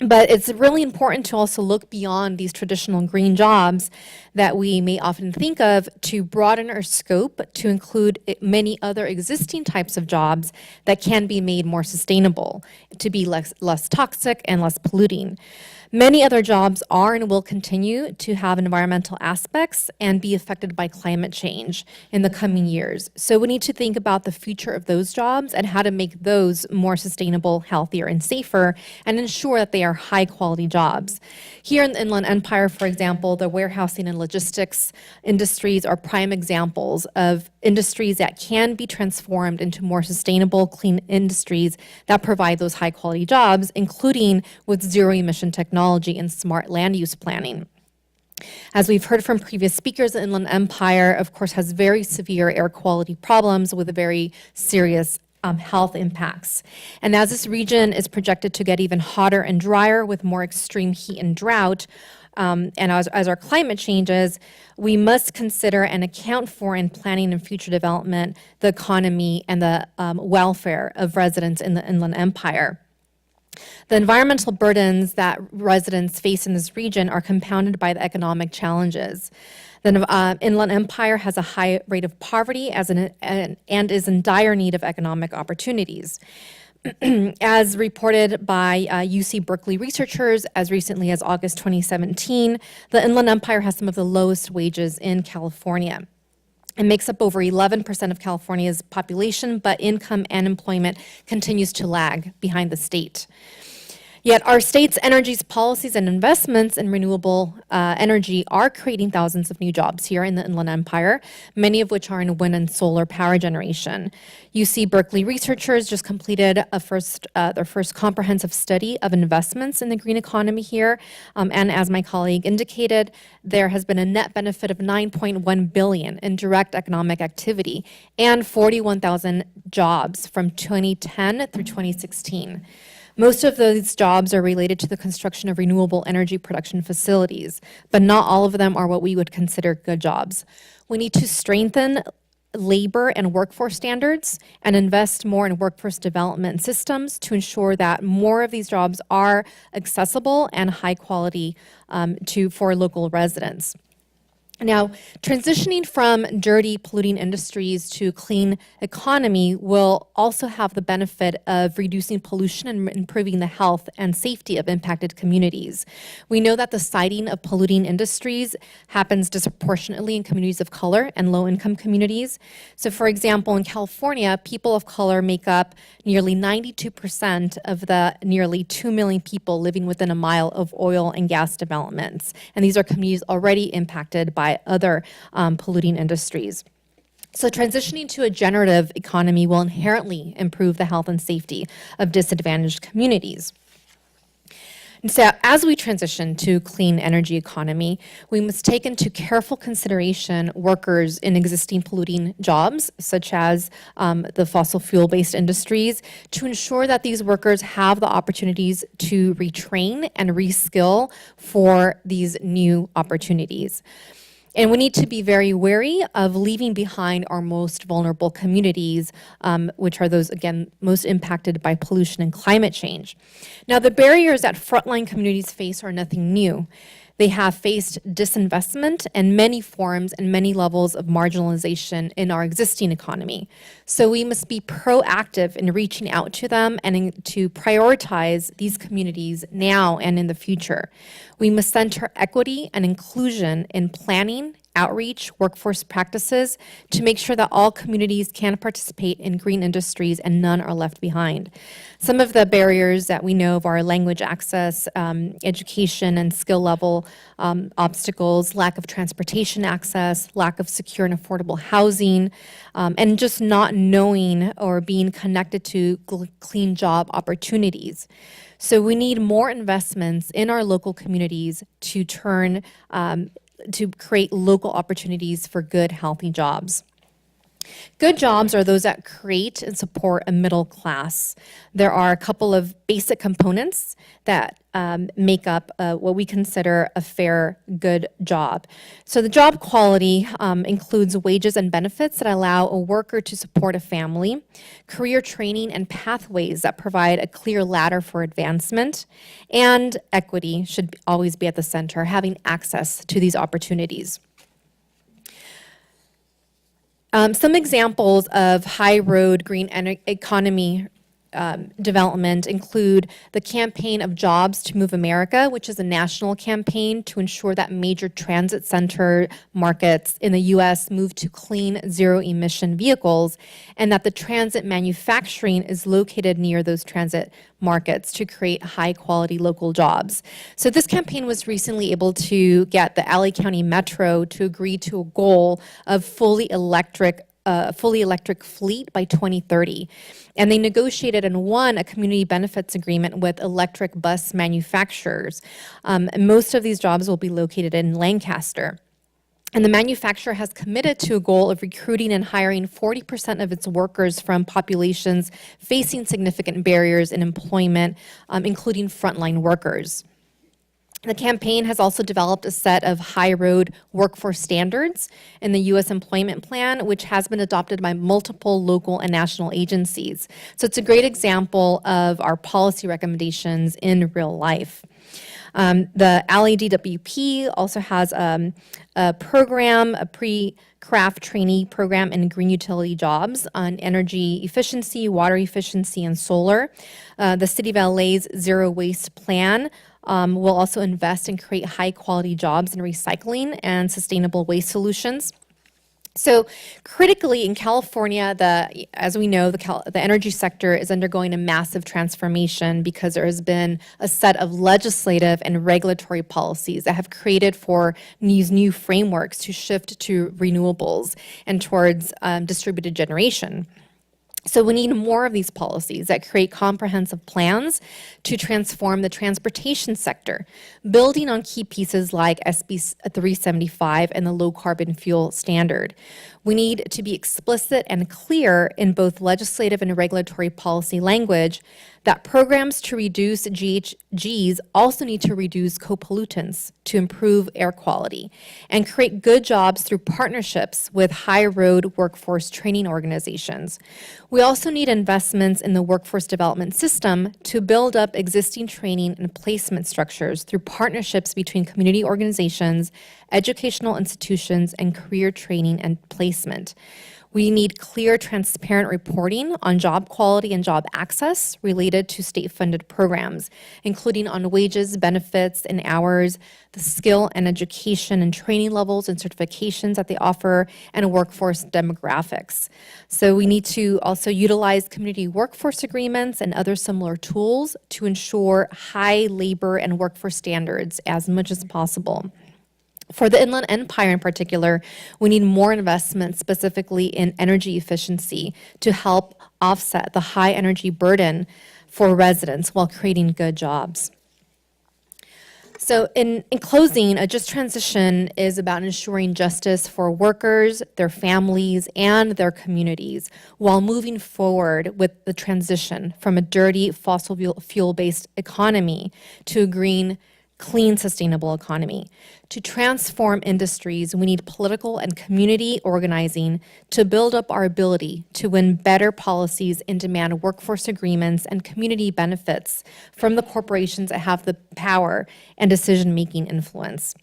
But it's really important to also look beyond these traditional green jobs that we may often think of to broaden our scope to include many other existing types of jobs that can be made more sustainable, to be less toxic and less polluting. Many other jobs are and will continue to have environmental aspects and be affected by climate change in the coming years. So we need to think about the future of those jobs and how to make those more sustainable, healthier, and safer, and ensure that they are high-quality jobs. Here in the Inland Empire, for example, the warehousing and logistics industries are prime examples of industries that can be transformed into more sustainable, clean industries that provide those high-quality jobs, including with zero-emission technology and smart land use planning. As we've heard from previous speakers, the Inland Empire, of course, has very severe air quality problems with very serious health impacts. And as this region is projected to get even hotter and drier with more extreme heat and drought, and as our climate changes, we must consider and account for in planning and future development the economy and the welfare of residents in the Inland Empire. The environmental burdens that residents face in this region are compounded by the economic challenges. The Inland Empire has a high rate of poverty and is in dire need of economic opportunities. As reported by UC Berkeley researchers as recently as August 2017, the Inland Empire has some of the lowest wages in California. It makes up over 11% of California's population, but income and employment continues to lag behind the state. Yet our state's energy policies and investments in renewable energy are creating thousands of new jobs here in the Inland Empire, many of which are in wind and solar power generation. UC Berkeley researchers just completed their first comprehensive study of investments in the green economy here, and as my colleague indicated, there has been a net benefit of $9.1 billion in direct economic activity and 41,000 jobs from 2010 through 2016. Most of those jobs are related to the construction of renewable energy production facilities, but not all of them are what we would consider good jobs. We need to strengthen labor and workforce standards and invest more in workforce development systems to ensure that more of these jobs are accessible and high quality for local residents. Now, transitioning from dirty, polluting industries to clean economy will also have the benefit of reducing pollution and improving the health and safety of impacted communities. We know that the siting of polluting industries happens disproportionately in communities of color and low-income communities. So, for example, in California, people of color make up nearly 92% of the nearly 2 million people living within a mile of oil and gas developments. And these are communities already impacted by other polluting industries. So transitioning to a generative economy will inherently improve the health and safety of disadvantaged communities. And so as we transition to clean energy economy, we must take into careful consideration workers in existing polluting jobs, such as the fossil fuel-based industries, to ensure that these workers have the opportunities to retrain and reskill for these new opportunities. And we need to be very wary of leaving behind our most vulnerable communities, which are those, again, most impacted by pollution and climate change. Now, the barriers that frontline communities face are nothing new. They have faced disinvestment and many forms and many levels of marginalization in our existing economy. So we must be proactive in reaching out to them and to prioritize these communities now and in the future. We must center equity and inclusion in planning, outreach, workforce practices to make sure that all communities can participate in green industries and none are left behind. Some of the barriers that we know of are language access, education and skill level obstacles, lack of transportation access, lack of secure and affordable housing, and just not knowing or being connected to clean job opportunities. So we need more investments in our local communities to to create local opportunities for good, healthy jobs. Good jobs are those that create and support a middle class. There are a couple of basic components that make up what we consider a fair, good job. So the job quality includes wages and benefits that allow a worker to support a family, career training and pathways that provide a clear ladder for advancement, and equity should always be at the center, having access to these opportunities. Some examples of high road green economy development include the Campaign of Jobs to Move America, which is a national campaign to ensure that major transit center markets in the U.S. move to clean, zero-emission vehicles, and that the transit manufacturing is located near those transit markets to create high-quality local jobs. So this campaign was recently able to get the LA County Metro to agree to a goal of fully electric fleet by 2030. And they negotiated and won a community benefits agreement with electric bus manufacturers. Most of these jobs will be located in Lancaster. And the manufacturer has committed to a goal of recruiting and hiring 40% of its workers from populations facing significant barriers in employment, including frontline workers. The campaign has also developed a set of high road workforce standards in the U.S. Employment Plan, which has been adopted by multiple local and national agencies. So it's a great example of our policy recommendations in real life. The LADWP also has a program, a pre-craft trainee program in green utility jobs on energy efficiency, water efficiency, and solar. The City of LA's Zero Waste Plan will also invest and create high-quality jobs in recycling and sustainable waste solutions. So critically in California, as we know, the energy sector is undergoing a massive transformation because there has been a set of legislative and regulatory policies that have created for these new frameworks to shift to renewables and towards distributed generation. So we need more of these policies that create comprehensive plans to transform the transportation sector, building on key pieces like SB 375 and the low carbon fuel standard. We need to be explicit and clear in both legislative and regulatory policy language that programs to reduce GHGs also need to reduce co-pollutants to improve air quality and create good jobs through partnerships with high-road workforce training organizations. We also need investments in the workforce development system to build up existing training and placement structures through partnerships between community organizations, educational institutions, and career training and placement. We need clear, transparent reporting on job quality and job access related to state-funded programs, including on wages, benefits, and hours, the skill and education and training levels and certifications that they offer, and workforce demographics. So we need to also utilize community workforce agreements and other similar tools to ensure high labor and workforce standards as much as possible. For the Inland Empire in particular, we need more investment specifically in energy efficiency to help offset the high energy burden for residents while creating good jobs. So in closing, a just transition is about ensuring justice for workers, their families, and their communities while moving forward with the transition from a dirty fossil fuel-based economy to a green, clean, sustainable economy. To transform industries, we need political and community organizing to build up our ability to win better policies and demand workforce agreements and community benefits from the corporations that have the power and decision-making influence.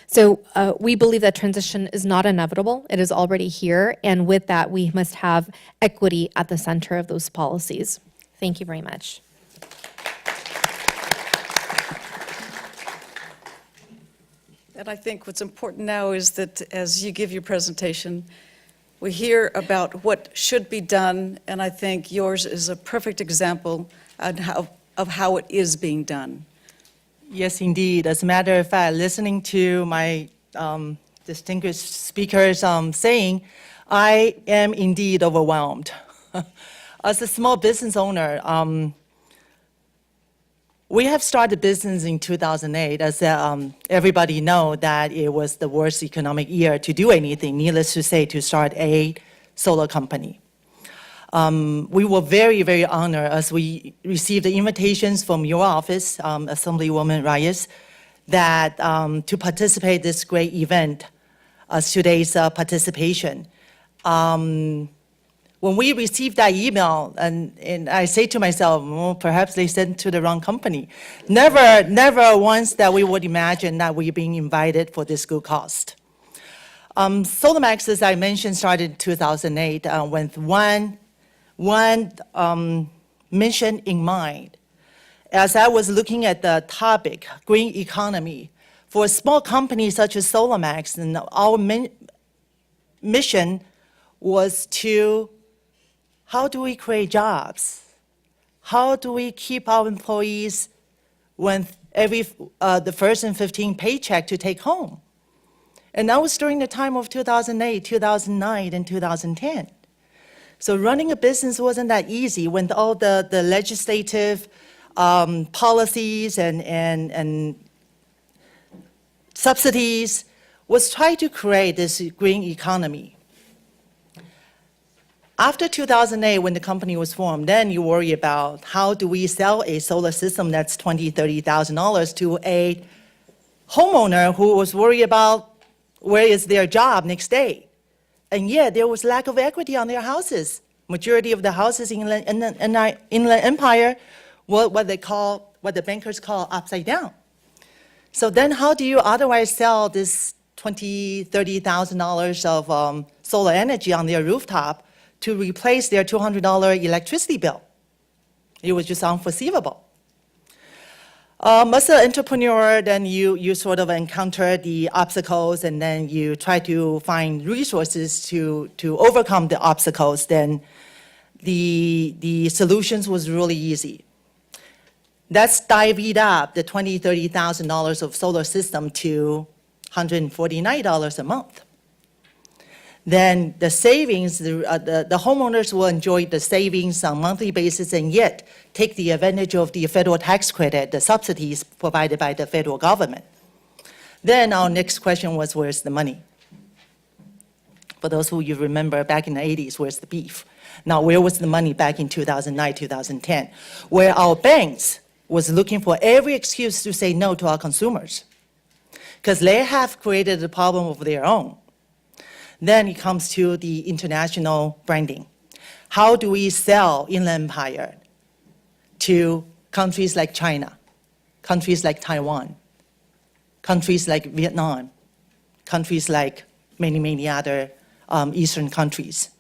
So we believe that transition is not inevitable. It is already here, and with that, we must have equity at the center of those policies. Thank you very much. And I think what's important now is that as you give your presentation, we hear about what should be done, and I think yours is a perfect example of how it is being done. Yes, indeed. As a matter of fact, listening to my distinguished speakers saying, I am indeed overwhelmed. As a small business owner, we have started business in 2008. As everybody know that it was the worst economic year to do anything, needless to say, to start a solar company. We were very, very honored as we received the invitations from your office, Assemblywoman Reyes, that to participate in this great event as today's participation. When we received that email, and I say to myself, well, perhaps they sent to the wrong company. Never once that we would imagine that we're being invited for this good cause. SolarMax, as I mentioned, started in 2008 with one mission in mind. As I was looking at the topic, green economy, for a small company such as SolarMax, and our mission was to, how do we create jobs? How do we keep our employees with the first and 15th paycheck to take home? And that was during the time of 2008, 2009, and 2010. So running a business wasn't that easy when all the legislative policies and subsidies was trying to create this green economy. After 2008, when the company was formed, then you worry about how do we sell a solar system that's $20,000, $30,000 to a homeowner who was worried about where is their job next day. And yet there was lack of equity on their houses. Majority of the houses in the Inland Empire were what the bankers call upside down. So then how do you otherwise sell this $20,000, $30,000 of solar energy on their rooftop to replace their $200 electricity bill? It was just unforeseeable. As an entrepreneur, then you sort of encounter the obstacles, and then you try to find resources to overcome the obstacles. Then the solutions was really easy. Let's divvy up the $20,000, $30,000 of solar system to $149 a month. Then the savings, the homeowners will enjoy the savings on a monthly basis and yet take the advantage of the federal tax credit, the subsidies provided by the federal government. Then our next question was, where's the money? For those who you remember back in the 80s, where's the beef? Now, where was the money back in 2009, 2010? Where our banks was looking for every excuse to say no to our consumers, because they have created a problem of their own. Then it comes to the international branding. How do we sell Inland Empire to countries like China, countries like Taiwan, countries like Vietnam, countries like many, many other Eastern countries?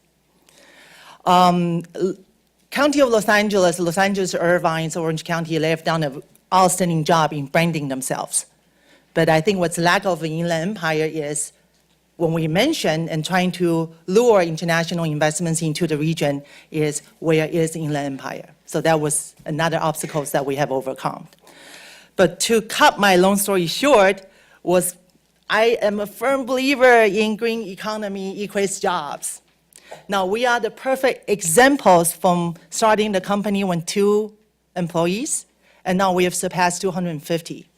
County of Los Angeles, Irvine, Orange County, they have done an outstanding job in branding themselves. But I think what's lack of in Inland Empire is when we mention and trying to lure international investments into the region is where is Inland Empire? So that was another obstacle that we have overcome. But to cut my long story short was I am a firm believer in green economy equates jobs. Now, we are the perfect examples from starting the company with 2 employees, and now we have surpassed 250.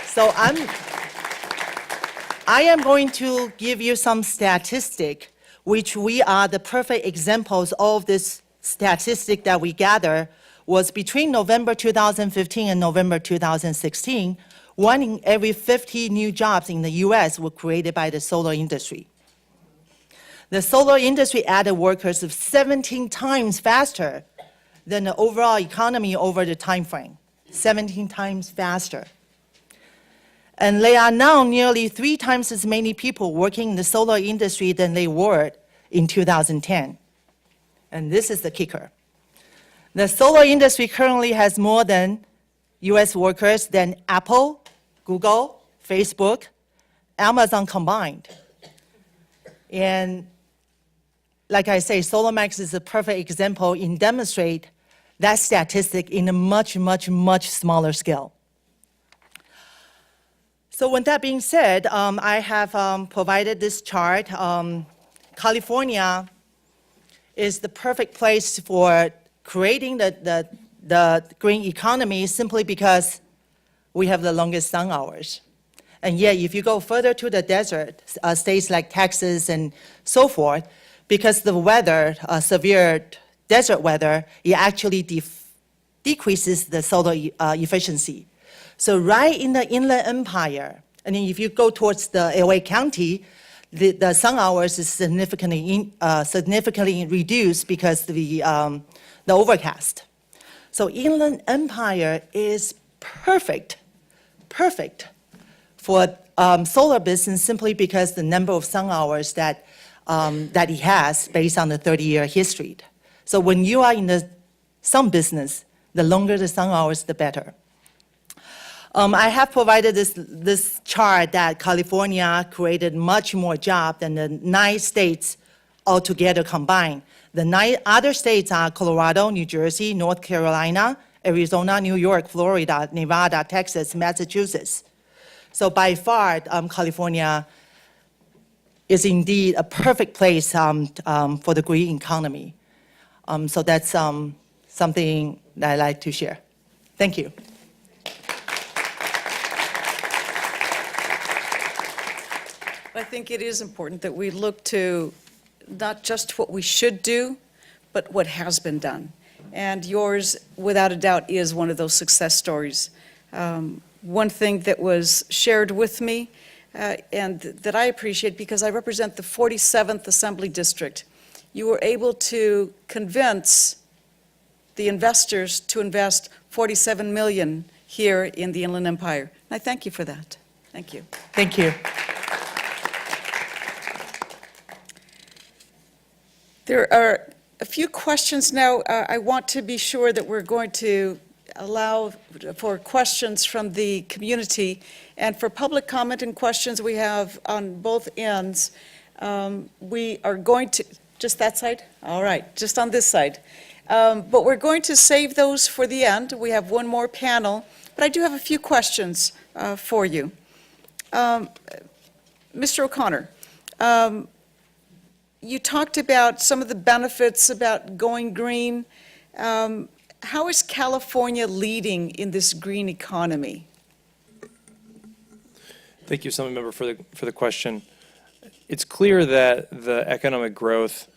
So I am going to give you some statistic, which we are the perfect examples of this statistic that we gather was between November 2015 and November 2016, 1 in every 50 new jobs in the US were created by the solar industry. The solar industry added workers of 17 times faster than the overall economy over the time frame, 17 times faster. And there are now nearly 3 times as many people working in the solar industry than they were in 2010. And this is the kicker. The solar industry currently has more than US workers than Apple, Google, Facebook, Amazon combined. And like I say, SolarMax is a perfect example in demonstrate that statistic in a much, much, much smaller scale. So with that being said, I have provided this chart. California is the perfect place for creating the green economy simply because we have the longest sun hours. And yet, if you go further to the desert, states like Texas and so forth, because the weather, severe desert weather, it actually decreases the solar efficiency. So right in the Inland Empire, and then if you go towards the LA County, the sun hours is significantly reduced because of the overcast. So Inland Empire is perfect for solar business simply because the number of sun hours that it has based on the 30-year history. So when you are in the sun business, the longer the sun hours, the better. I have provided this chart that California created much more jobs than the 9 states altogether combined. The 9 other states are Colorado, New Jersey, North Carolina, Arizona, New York, Florida, Nevada, Texas, Massachusetts. So by far, California is indeed a perfect place for the green economy. So that's something that I'd like to share. Thank you. I think it is important that we look to not just what we should do, but what has been done. And yours, without a doubt, is one of those success stories. One thing that was shared with me, and that I appreciate because I represent the 47th Assembly District, you were able to convince the investors to invest $47 million here in the Inland Empire. And I thank you for that. Thank you. Thank you. There are a few questions now. I want to be sure that we're going to allow for questions from the community. And for public comment and questions we have on both ends, we are going to, just that side? All right, just on this side. But we're going to save those for the end. We have one more panel, but I do have a few questions for you. Mr. O'Connor, you talked about some of the benefits about going green. How is California leading in this green economy? Thank you, Assemblymember, for the question. It's clear that the economic growth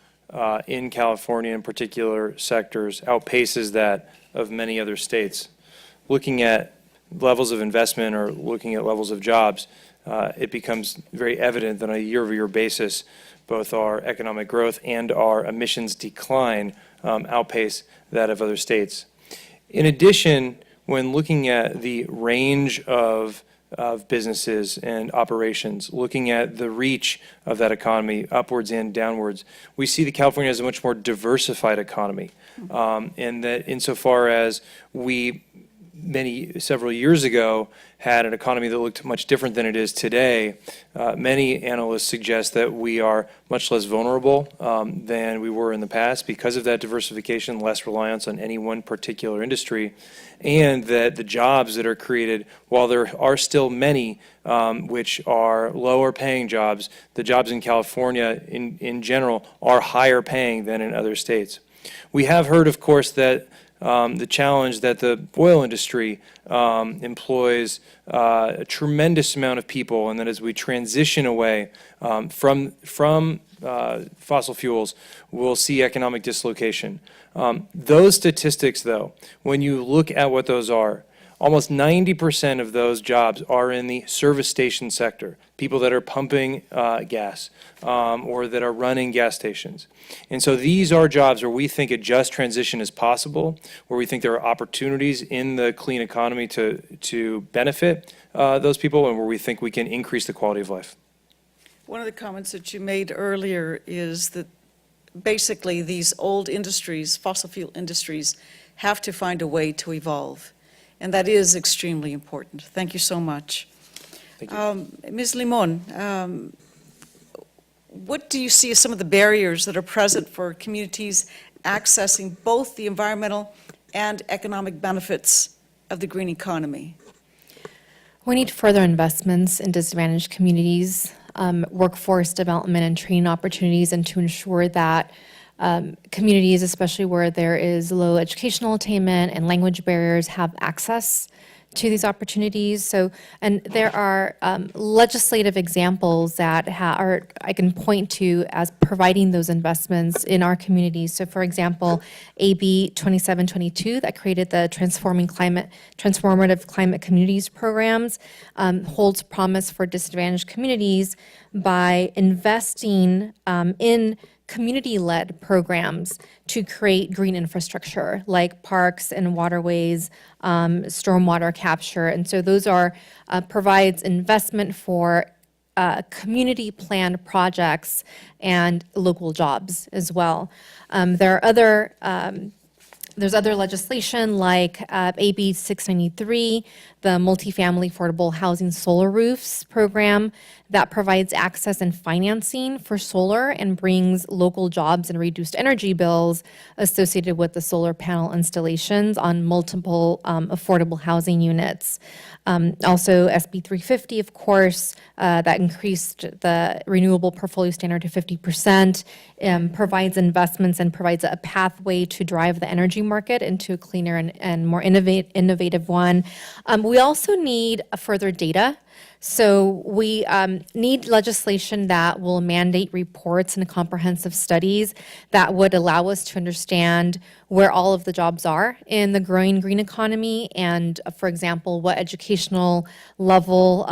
in California in particular sectors outpaces that of many other states. Looking at levels of investment or looking at levels of jobs, it becomes very evident that on a year-over-year basis, both our economic growth and our emissions decline outpace that of other states. In addition, when looking at the range of businesses and operations, looking at the reach of that economy upwards and downwards, we see that California has a much more diversified economy. And that insofar as we several years ago had an economy that looked much different than it is today, many analysts suggest that we are much less vulnerable than we were in the past because of that diversification, less reliance on any one particular industry, and that the jobs that are created, while there are still many which are lower paying jobs, the jobs in California in general are higher paying than in other states. We have heard, of course, that the challenge that the oil industry employs a tremendous amount of people, and that as we transition away from fossil fuels, we'll see economic dislocation. Those statistics, though, when you look at what those are, almost 90% of those jobs are in the service station sector, people that are pumping gas or that are running gas stations. And so these are jobs where we think a just transition is possible, where we think there are opportunities in the clean economy to benefit those people, and where we think we can increase the quality of life. One of the comments that you made earlier is that basically these old industries, fossil fuel industries, have to find a way to evolve. And that is extremely important. Thank you so much. Thank you. Ms. Limon, what do you see as some of the barriers that are present for communities accessing both the environmental and economic benefits of the green economy? We need further investments in disadvantaged communities, workforce development and training opportunities, and to ensure that communities, especially where there is low educational attainment and language barriers, have access to these opportunities. So, and there are legislative examples that I can point to as providing those investments in our communities. So, for example, AB 2722 that created the Transformative Climate Communities programs holds promise for disadvantaged communities by investing in community-led programs to create green infrastructure like parks and waterways, stormwater capture. And so those are provides investment for community planned projects and local jobs as well. There's other legislation like AB 693, the Multifamily Affordable Housing Solar Roofs program that provides access and financing for solar and brings local jobs and reduced energy bills associated with the solar panel installations on multiple affordable housing units. Also, SB 350, of course, that increased the renewable portfolio standard to 50%, provides investments and provides a pathway to drive the energy market into a cleaner and more innovative one. We also need further data. So we need legislation that will mandate reports and comprehensive studies that would allow us to understand where all of the jobs are in the growing green economy and, for example, what educational level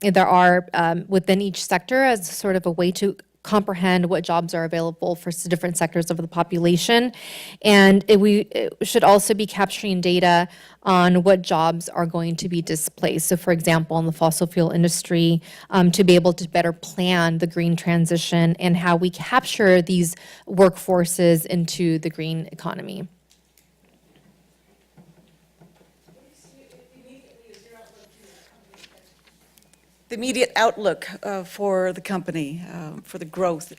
there are within each sector as sort of a way to comprehend what jobs are available for different sectors of the population. And we should also be capturing data on what jobs are going to be displaced. So for example, in the fossil fuel industry, to be able to better plan the green transition and how we capture these workforces into the green economy. The immediate outlook for the company, for the growth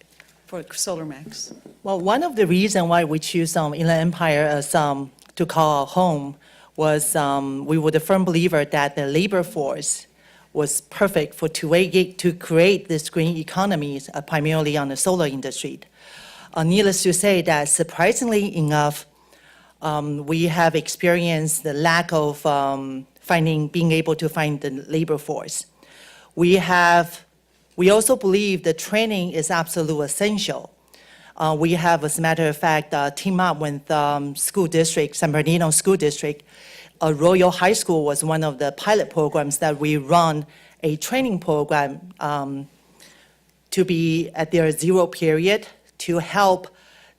for SolarMax? Well, one of the reasons why we choose Inland Empire as to call our home was we were the firm believer that the labor force was perfect to create this green economy, primarily on the solar industry. Needless to say that surprisingly enough, we have experienced the lack of being able to find the labor force. We We also believe that training is absolutely essential. We have, as a matter of fact, team up with school district, San Bernardino School District. Royal High School was one of the pilot programs that we run a training program to be at their zero period to help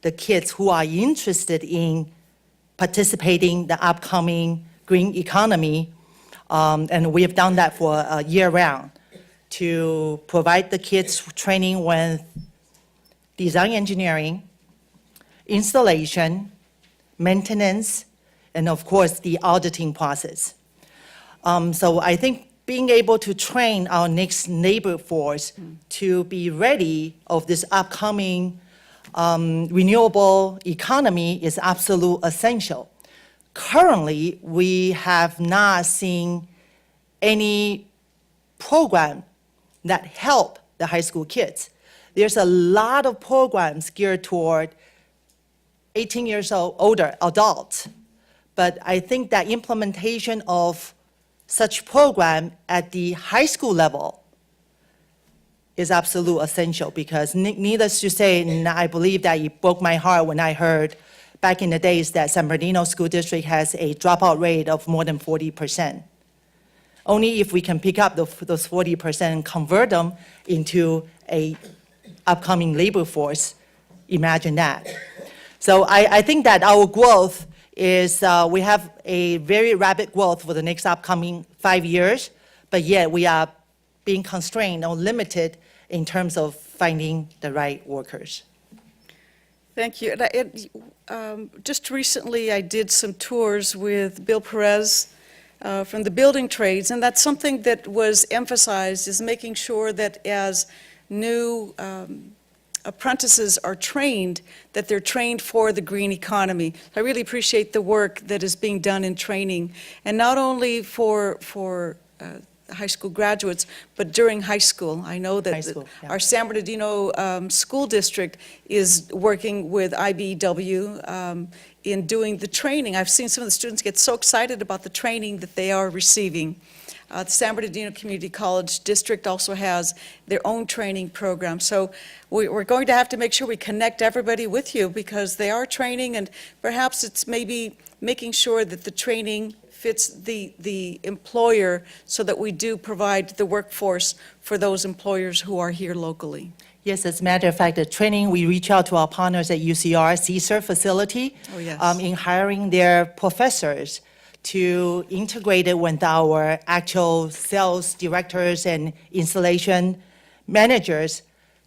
the kids who are interested in participating in the upcoming green economy. And we have done that for year-round to provide the kids training with design engineering, installation, maintenance, and of course, the auditing process. So I think being able to train our next labor force to be ready of this upcoming renewable economy is absolute essential. Currently, we have not seen any program that help the high school kids. There's a lot of programs geared toward 18 years old, older adults. But I think that implementation of such program at the high school level is absolute essential because needless to say, I believe that it broke my heart when I heard back in the days that San Bernardino School District has a dropout rate of more than 40%. Only if we can pick up those 40% and convert them into a upcoming labor force, imagine that. So I think that our growth is, we have a very rapid growth for the next upcoming 5 years, but yet we are being constrained or limited in terms of finding the right workers. Thank you. Just recently, I did some tours with Bill Perez from the building trades, and that's something that was emphasized, is making sure that as new apprentices are trained, that they're trained for the green economy. I really appreciate the work that is being done in training, and not only for high school graduates, but during high school. I know that Yeah. our San Bernardino School District is working with IBEW in doing the training. I've seen some of the students get so excited about the training that they are receiving. The San Bernardino Community College District also has their own training program. So we're going to have to make sure we connect everybody with you because they are training, and perhaps it's maybe making sure that the training fits the employer so that we do provide the workforce for those employers who are here locally. Yes, as a matter of fact, the training, we reach out to our partners at UCR, CSER facility, Oh, yes. in hiring their professors to integrate it with our actual sales directors and installation managers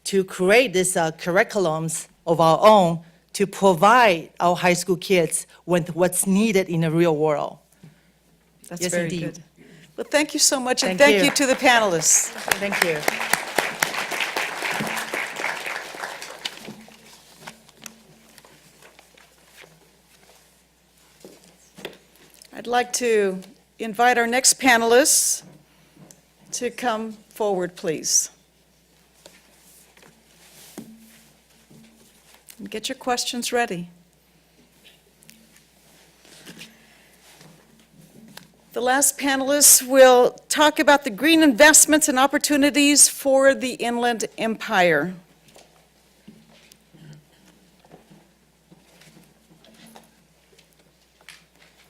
to create these curriculums of our own to provide our high school kids with what's needed in the real world. That's Yes, very indeed. good. Well, thank you so much, and Thank thank you. you to the panelists. Thank you. I'd like to invite our next panelists to come forward, please. And get your questions ready. The last panelists will talk about the green investments and opportunities for the Inland Empire.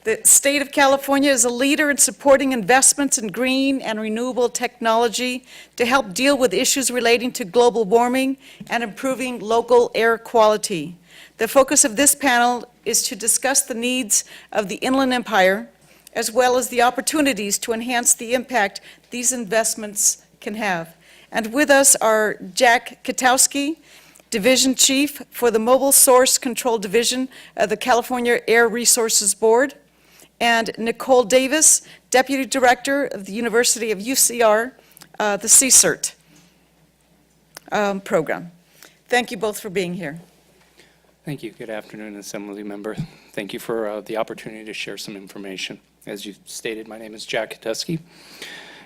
The state of California is a leader in supporting investments in green and renewable technology to help deal with issues relating to global warming and improving local air quality. The focus of this panel is to discuss the needs of the Inland Empire, as well as the opportunities to enhance the impact these investments can have. And with us are Jack Katowski, Division Chief for the Mobile Source Control Division of the California Air Resources Board, and Nicole Davis, Deputy Director of the University of UCR, the CSERT program. Thank you both for being here. Thank you. Good afternoon, Assembly Member. Thank you for the opportunity to share some information. As you stated, my name is Jack Katowski,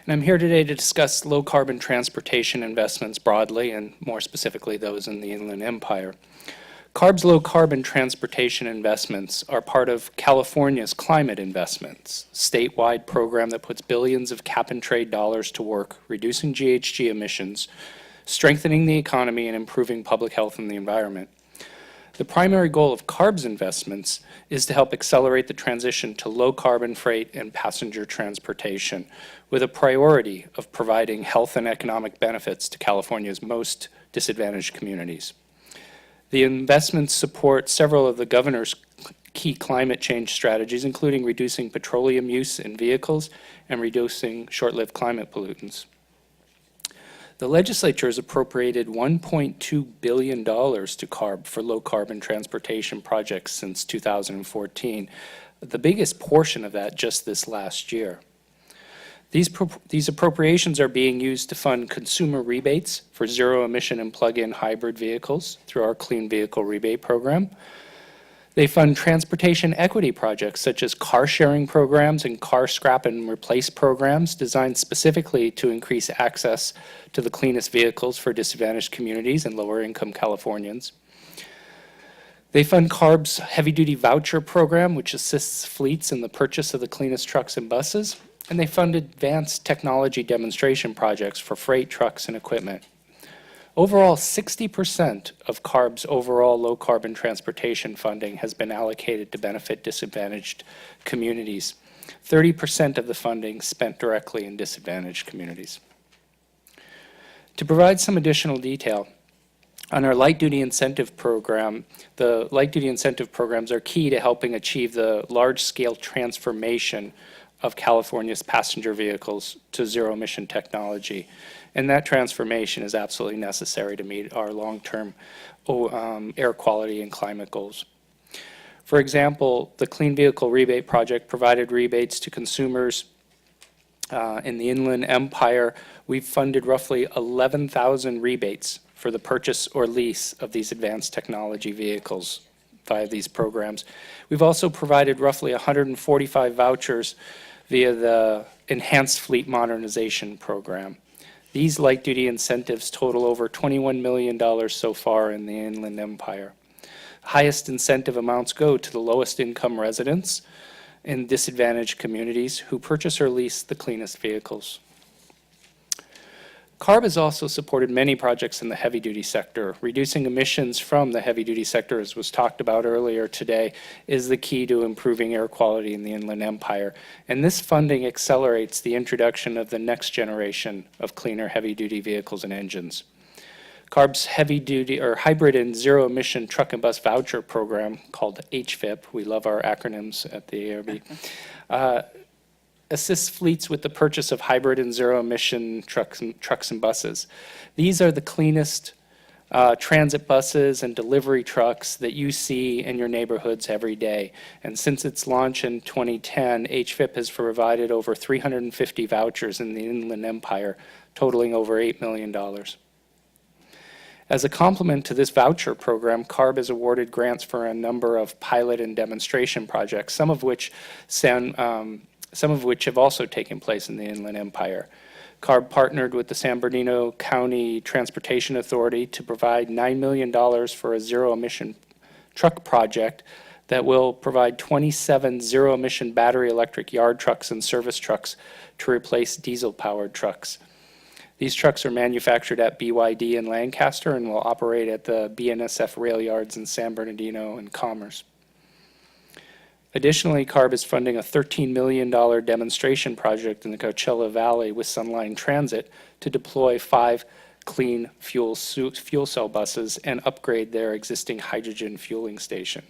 and I'm here today to discuss low-carbon transportation investments broadly, and more specifically those in the Inland Empire. CARB's low-carbon transportation investments are part of California's climate investments, statewide program that puts billions of cap-and-trade dollars to work reducing GHG emissions strengthening the economy and improving public health and the environment. The primary goal of CARB's investments is to help accelerate the transition to low-carbon freight and passenger transportation, with a priority of providing health and economic benefits to California's most disadvantaged communities. The investments support several of the governor's key climate change strategies, including reducing petroleum use in vehicles and reducing short-lived climate pollutants. The legislature has appropriated $1.2 billion to CARB for low-carbon transportation projects since 2014, the biggest portion of that just this last year. These appropriations are being used to fund consumer rebates for zero-emission and plug-in hybrid vehicles through our Clean Vehicle Rebate Program. They fund transportation equity projects such as car-sharing programs and car scrap and replace programs designed specifically to increase access to the cleanest vehicles for disadvantaged communities and lower-income Californians. They fund CARB's heavy-duty voucher program, which assists fleets in the purchase of the cleanest trucks and buses. And they fund advanced technology demonstration projects for freight trucks and equipment. Overall, 60% of CARB's overall low-carbon transportation funding has been allocated to benefit disadvantaged communities. 30% of the funding spent directly in disadvantaged communities. To provide some additional detail, on our light-duty incentive program, the light-duty incentive programs are key to helping achieve the large-scale transformation of California's passenger vehicles to zero-emission technology. And that transformation is absolutely necessary to meet our long-term air quality and climate goals. For example, the Clean Vehicle Rebate Project provided rebates to consumers in the Inland Empire. We've funded roughly 11,000 rebates for the purchase or lease of these advanced technology vehicles via these programs. We've also provided roughly 145 vouchers via the Enhanced Fleet Modernization Program. These light-duty incentives total over $21 million so far in the Inland Empire. Highest incentive amounts go to the lowest income residents in disadvantaged communities who purchase or lease the cleanest vehicles. CARB has also supported many projects in the heavy-duty sector. Reducing emissions from the heavy-duty sector, as was talked about earlier today, is the key to improving air quality in the Inland Empire. And this funding accelerates the introduction of the next generation of cleaner heavy-duty vehicles and engines. CARB's heavy-duty or hybrid and zero-emission truck and bus voucher program, called HVIP, we love our acronyms at the ARB, assists fleets with the purchase of hybrid and zero-emission trucks and buses. These are the cleanest transit buses and delivery trucks that you see in your neighborhoods every day. And since its launch in 2010, HVIP has provided over 350 vouchers in the Inland Empire, totaling over $8 million. As a complement to this voucher program, CARB has awarded grants for a number of pilot and demonstration projects, some of which have also taken place in the Inland Empire. CARB partnered with the San Bernardino County Transportation Authority to provide $9 million for a zero-emission truck project that will provide 27 zero-emission battery electric yard trucks and service trucks to replace diesel-powered trucks. These trucks are manufactured at BYD in Lancaster and will operate at the BNSF rail yards in San Bernardino and Commerce. Additionally, CARB is funding a $13 million demonstration project in the Coachella Valley with Sunline Transit to deploy 5 clean fuel cell buses and upgrade their existing hydrogen fueling station.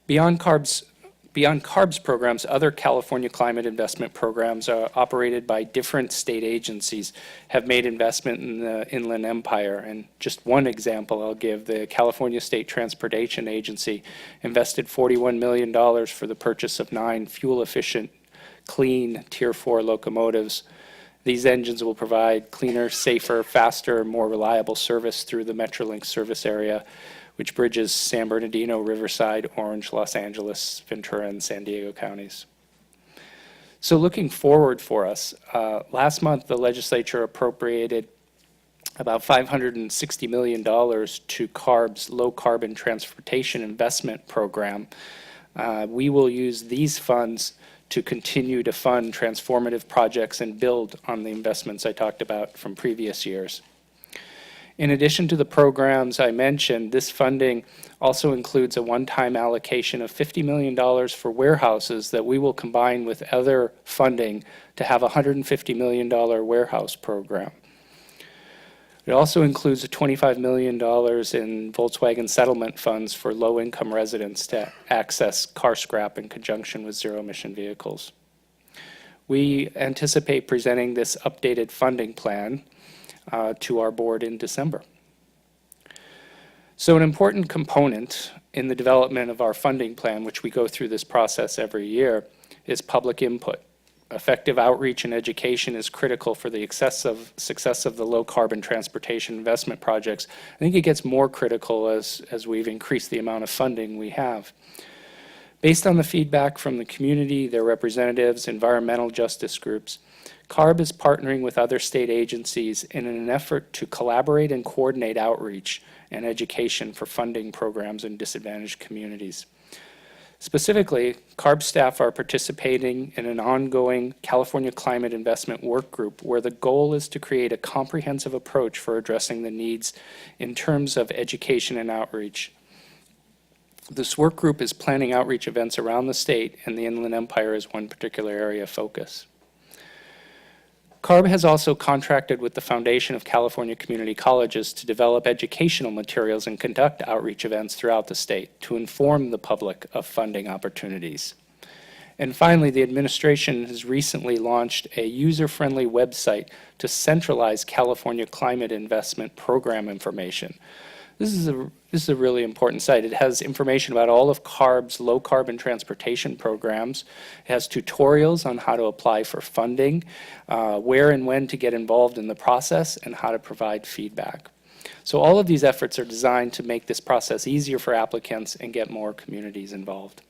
Beyond CARB's programs, other California climate investment programs operated by different state agencies have made investment in the Inland Empire. And just one example I'll give, the California State Transportation Agency invested $41 million for the purchase of 9 fuel-efficient, clean Tier 4 locomotives. These engines will provide cleaner, safer, faster, more reliable service through the Metrolink service area, which bridges San Bernardino, Riverside, Orange, Los Angeles, Ventura, and San Diego counties. So looking forward for us, last month the legislature appropriated about $560 million to CARB's low-carbon transportation investment program. We will use these funds to continue to fund transformative projects and build on the investments I talked about from previous years. In addition to the programs I mentioned, this funding also includes a one-time allocation of $50 million for warehouses that we will combine with other funding to have a $150 million warehouse program. It also includes $25 million in Volkswagen settlement funds for low-income residents to access car scrap in conjunction with zero-emission vehicles. We anticipate presenting this updated funding plan to our board in December. So an important component in the development of our funding plan, which we go through this process every year, is public input. Effective outreach and education is critical for the success of the low-carbon transportation investment projects. I think it gets more critical as we've increased the amount of funding we have. Based on the feedback from the community, their representatives, environmental justice groups, CARB is partnering with other state agencies in an effort to collaborate and coordinate outreach and education for funding programs in disadvantaged communities. Specifically, CARB staff are participating in an ongoing California Climate Investment Work Group where the goal is to create a comprehensive approach for addressing the needs in terms of education and outreach. This work group is planning outreach events around the state, and the Inland Empire is one particular area of focus. CARB has also contracted with the Foundation of California Community Colleges to develop educational materials and conduct outreach events throughout the state to inform the public of funding opportunities. And finally, the administration has recently launched a user-friendly website to centralize California climate investment program information. This is a really important site. It has information about all of CARB's low-carbon transportation programs. It has tutorials on how to apply for funding, where and when to get involved in the process, and how to provide feedback. So all of these efforts are designed to make this process easier for applicants and get more communities involved.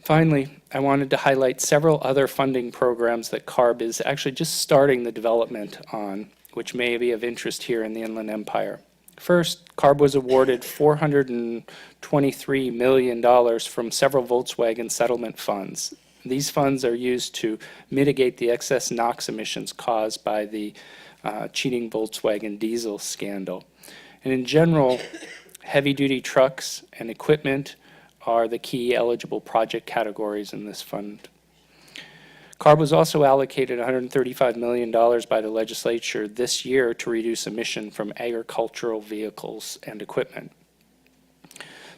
Finally, I wanted to highlight several other funding programs that CARB is actually just starting the development on, which may be of interest here in the Inland Empire. First, CARB was awarded $423 million from several Volkswagen settlement funds. These funds are used to mitigate the excess NOx emissions caused by the cheating Volkswagen diesel scandal. And in general, heavy-duty trucks and equipment are the key eligible project categories in this fund. CARB was also allocated $135 million by the legislature this year to reduce emission from agricultural vehicles and equipment.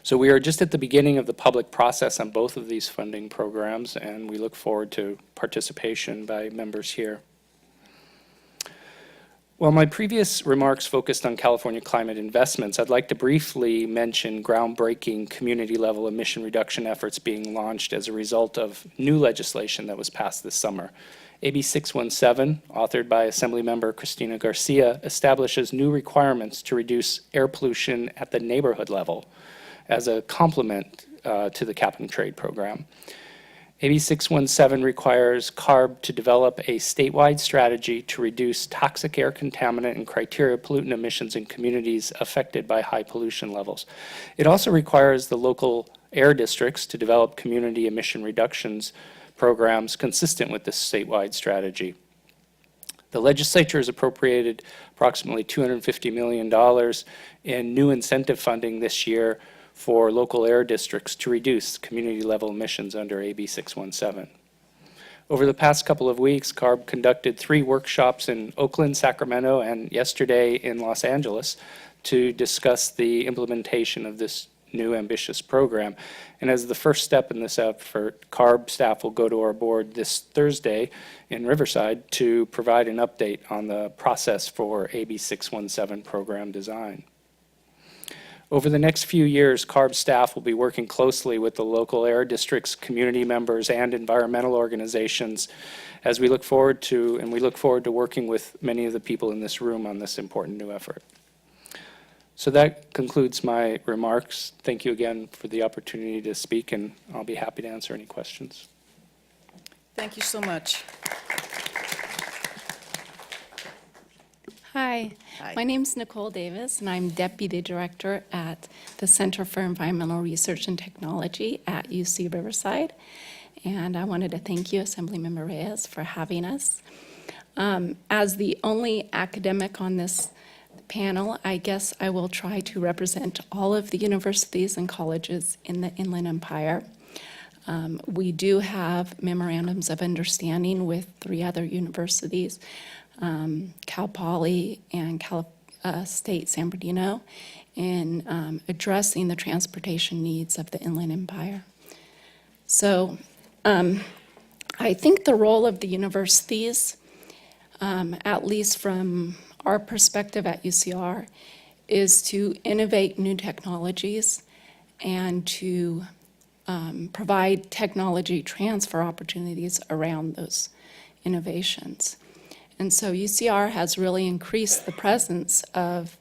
So we are just at the beginning of the public process on both of these funding programs, and we look forward to participation by members here. While my previous remarks focused on California climate investments, I'd like to briefly mention groundbreaking community-level emission reduction efforts being launched as a result of new legislation that was passed this summer. AB 617, authored by Assemblymember Cristina Garcia, establishes new requirements to reduce air pollution at the neighborhood level as a complement to the cap-and-trade program. AB 617 requires CARB to develop a statewide strategy to reduce toxic air contaminant and criteria pollutant emissions in communities affected by high pollution levels. It also requires the local air districts to develop community emission reductions programs consistent with this statewide strategy. The legislature has appropriated approximately $250 million in new incentive funding this year for local air districts to reduce community-level emissions under AB 617. Over the past couple of weeks, CARB conducted 3 workshops in Oakland, Sacramento, and yesterday in Los Angeles to discuss the implementation of this new ambitious program. And as the first step in this effort, CARB staff will go to our board this Thursday in Riverside to provide an update on the process for AB 617 program design. Over the next few years, CARB staff will be working closely with the local air districts, community members, and environmental organizations as we look forward to, working with many of the people in this room on this important new effort. So that concludes my remarks. Thank you again for the opportunity to speak, and I'll be happy to answer any questions. Thank you so much. Hi. Hi. My name's Nicole Davis, and I'm Deputy Director at the Center for Environmental Research and Technology at UC Riverside. And I wanted to thank you, Assemblymember Reyes, for having us. As the only academic on this panel, I guess I will try to represent all of the universities and colleges in the Inland Empire. We do have memorandums of understanding with 3 other universities, Cal Poly and Cal State San Bernardino, in addressing the transportation needs of the Inland Empire. So I think the role of the universities, at least from our perspective at UCR, is to innovate new technologies and to provide technology transfer opportunities around those innovations. And so UCR has really increased the presence of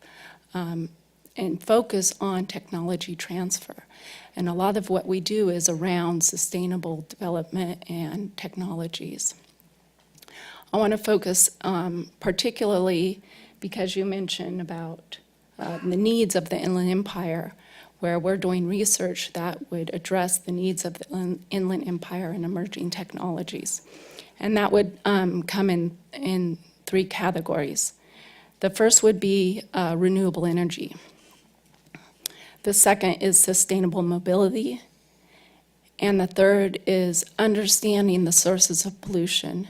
and focus on technology transfer. And a lot of what we do is around sustainable development and technologies. I want to focus particularly, because you mentioned about the needs of the Inland Empire, where we're doing research that would address the needs of the Inland Empire and emerging technologies. And that would come in 3 categories. The first would be renewable energy. The second is sustainable mobility. And the third is understanding the sources of pollution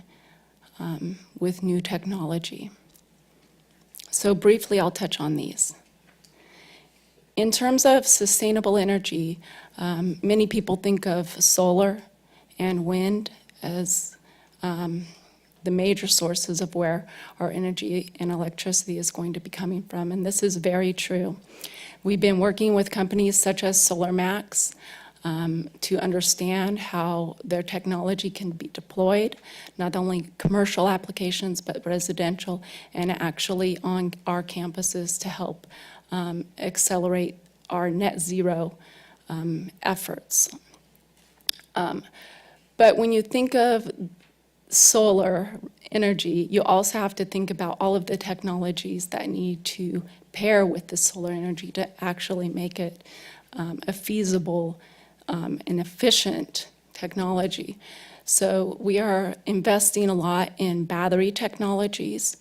with new technology. So briefly, I'll touch on these. In terms of sustainable energy, many people think of solar and wind as the major sources of where our energy and electricity is going to be coming from, and this is very true. We've been working with companies such as SolarMax to understand how their technology can be deployed, not only commercial applications, but residential, and actually on our campuses to help accelerate our net zero efforts. But when you think of solar energy, you also have to think about all of the technologies that need to pair with the solar energy to actually make it a feasible and efficient technology. So we are investing a lot in battery technologies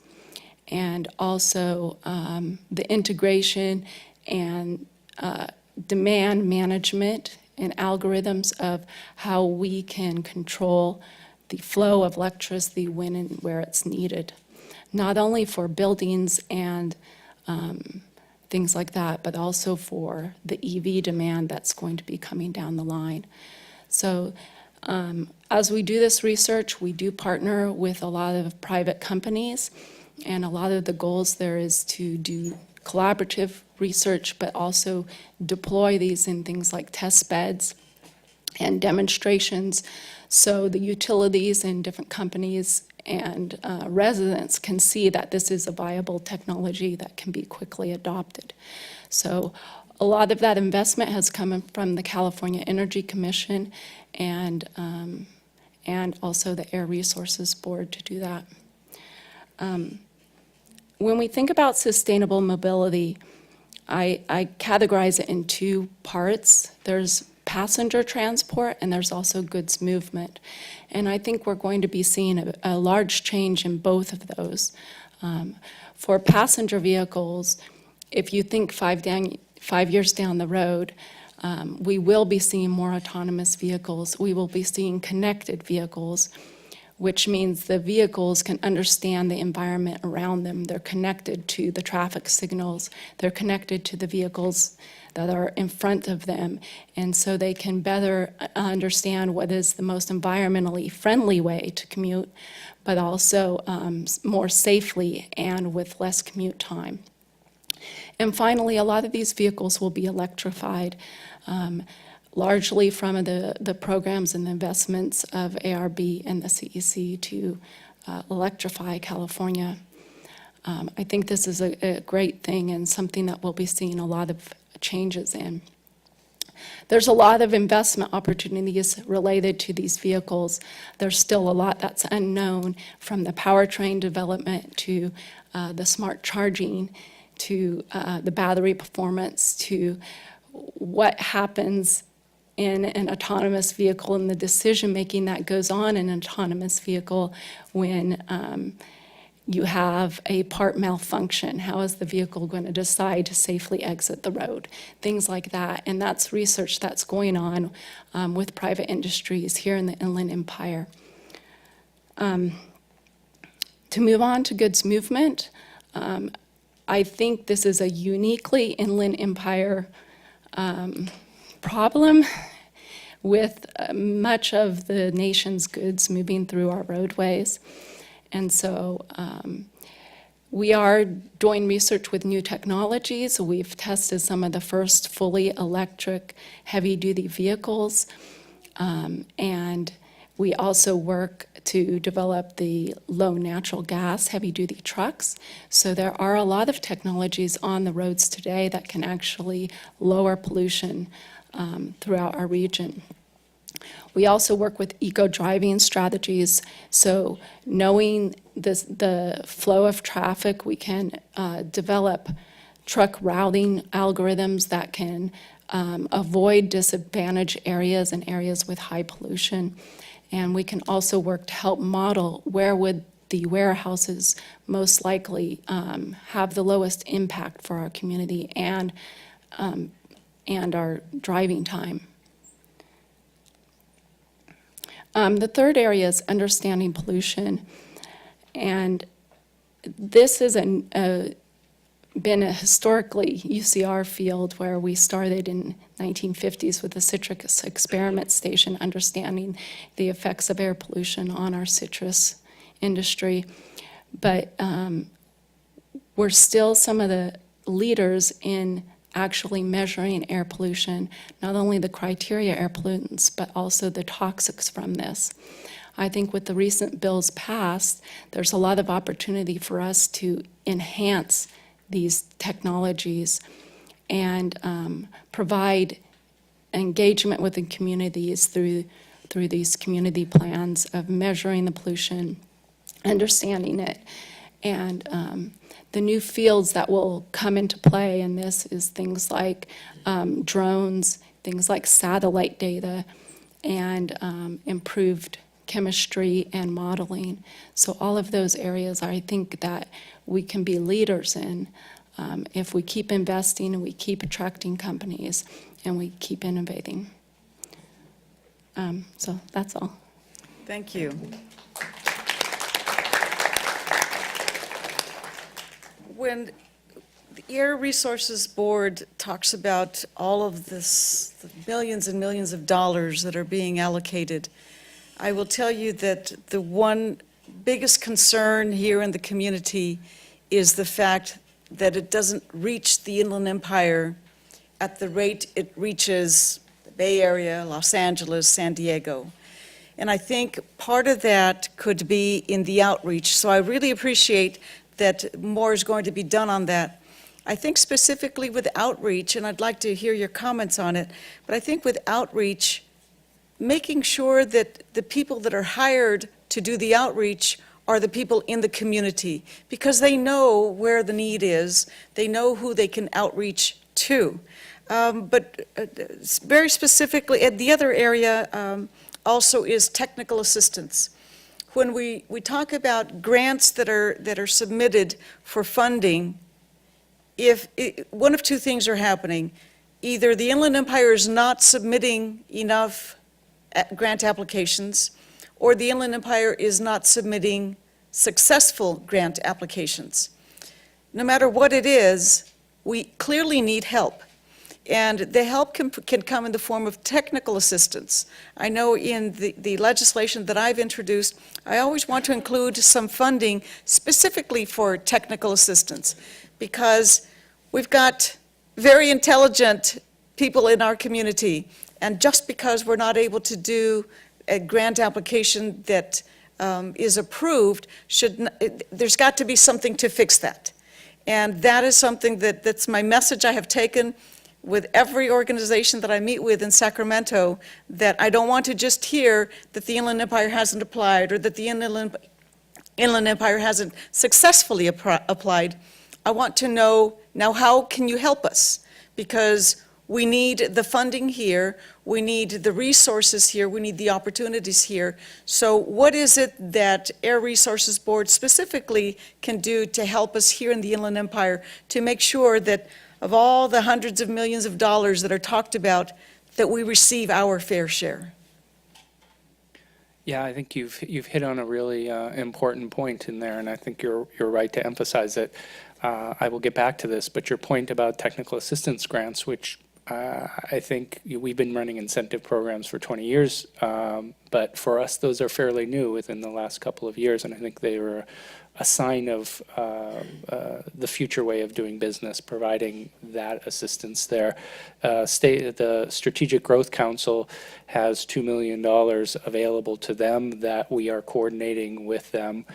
and also the integration and demand management and algorithms of how we can control the flow of electricity when and where it's needed, not only for buildings and things like that, but also for the EV demand that's going to be coming down the line. So as we do this research, we do partner with a lot of private companies, and a lot of the goals there is to do collaborative research, but also deploy these in things like test beds and demonstrations, so the utilities and different companies and residents can see that this is a viable technology that can be quickly adopted. So a lot of that investment has come from the California Energy Commission and also the Air Resources Board to do that. When we think about sustainable mobility, I categorize it in 2 parts. There's passenger transport, and there's also goods movement. And I think we're going to be seeing a large change in both of those. For passenger vehicles, if you think 5 years down the road, we will be seeing more autonomous vehicles. We will be seeing connected vehicles, which means the vehicles can understand the environment around them. They're connected to the traffic signals. They're connected to the vehicles that are in front of them, and so they can better understand what is the most environmentally friendly way to commute, but also more safely and with less commute time. And finally, a lot of these vehicles will be electrified, largely from the programs and the investments of ARB and the CEC to electrify California. I think this is a great thing and something that we'll be seeing a lot of changes in. There's a lot of investment opportunities related to these vehicles. There's still a lot that's unknown, from the powertrain development to the smart charging, to the battery performance, to what happens in an autonomous vehicle and the decision-making that goes on in an autonomous vehicle when you have a part malfunction. How is the vehicle going to decide to safely exit the road? Things like that. And that's research that's going on with private industries here in the Inland Empire. To move on to goods movement, I think this is a uniquely Inland Empire problem with much of the nation's goods moving through our roadways. And so we are doing research with new technologies. We've tested some of the first fully electric heavy-duty vehicles. And we also work to develop the low natural gas heavy-duty trucks. So there are a lot of technologies on the roads today that can actually lower pollution throughout our region. We also work with eco-driving strategies. So knowing the flow of traffic, we can develop truck routing algorithms that can avoid disadvantaged areas and areas with high pollution. And we can also work to help model where would the warehouses most likely have the lowest impact for our community and our driving time. The third area is understanding pollution. And this has been a historically UCR field where we started in 1950s with the citrus experiment station, understanding the effects of air pollution on our citrus industry. But we're still some of the leaders in actually measuring air pollution, not only the criteria air pollutants, but also the toxics from this. I think with the recent bills passed, there's a lot of opportunity for us to enhance these technologies and provide engagement with the communities through these community plans of measuring the pollution, understanding it, and the new fields that will come into play in this is things like drones, things like satellite data, and improved chemistry and modeling. So all of those areas I think that we can be leaders in if we keep investing and we keep attracting companies and we keep innovating. So that's all. Thank you. When the Air Resources Board talks about all of this, the millions and millions of dollars that are being allocated, I will tell you that the one biggest concern here in the community is the fact that it doesn't reach the Inland Empire at the rate it reaches the Bay Area, Los Angeles, San Diego. And I think part of that could be in the outreach. So I really appreciate that more is going to be done on that. I think specifically with outreach, and I'd like to hear your comments on it, but I think with outreach, making sure that the people that are hired to do the outreach are the people in the community, because they know where the need is, they know who they can outreach to. But very specifically, and the other area also is technical assistance. When we talk about grants that are submitted for funding, one of two things are happening. Either the Inland Empire is not submitting enough grant applications, or the Inland Empire is not submitting successful grant applications. No matter what it is, we clearly need help. And the help can come in the form of technical assistance. I know in the legislation that I've introduced, I always want to include some funding specifically for technical assistance, because we've got very intelligent people in our community, and just because we're not able to do a grant application that is approved, there's got to be something to fix that. And that is something that's my message I have taken with every organization that I meet with in Sacramento that I don't want to just hear that the Inland Empire hasn't applied or that the Inland Empire hasn't successfully applied. I want to know, now how can you help us? Because we need the funding here, we need the resources here, we need the opportunities here. So what is it that Air Resources Board specifically can do to help us here in the Inland Empire to make sure that of all the hundreds of millions of dollars that are talked about, that we receive our fair share? Yeah, I think you've hit on a really important point in there, and I think you're right to emphasize it. I will get back to this, but your point about technical assistance grants, which I think we've been running incentive programs for 20 years, but for us, those are fairly new within the last couple of years, and I think they were a sign of the future way of doing business, providing that assistance there. The Strategic Growth Council has $2 million available to them that we are coordinating with them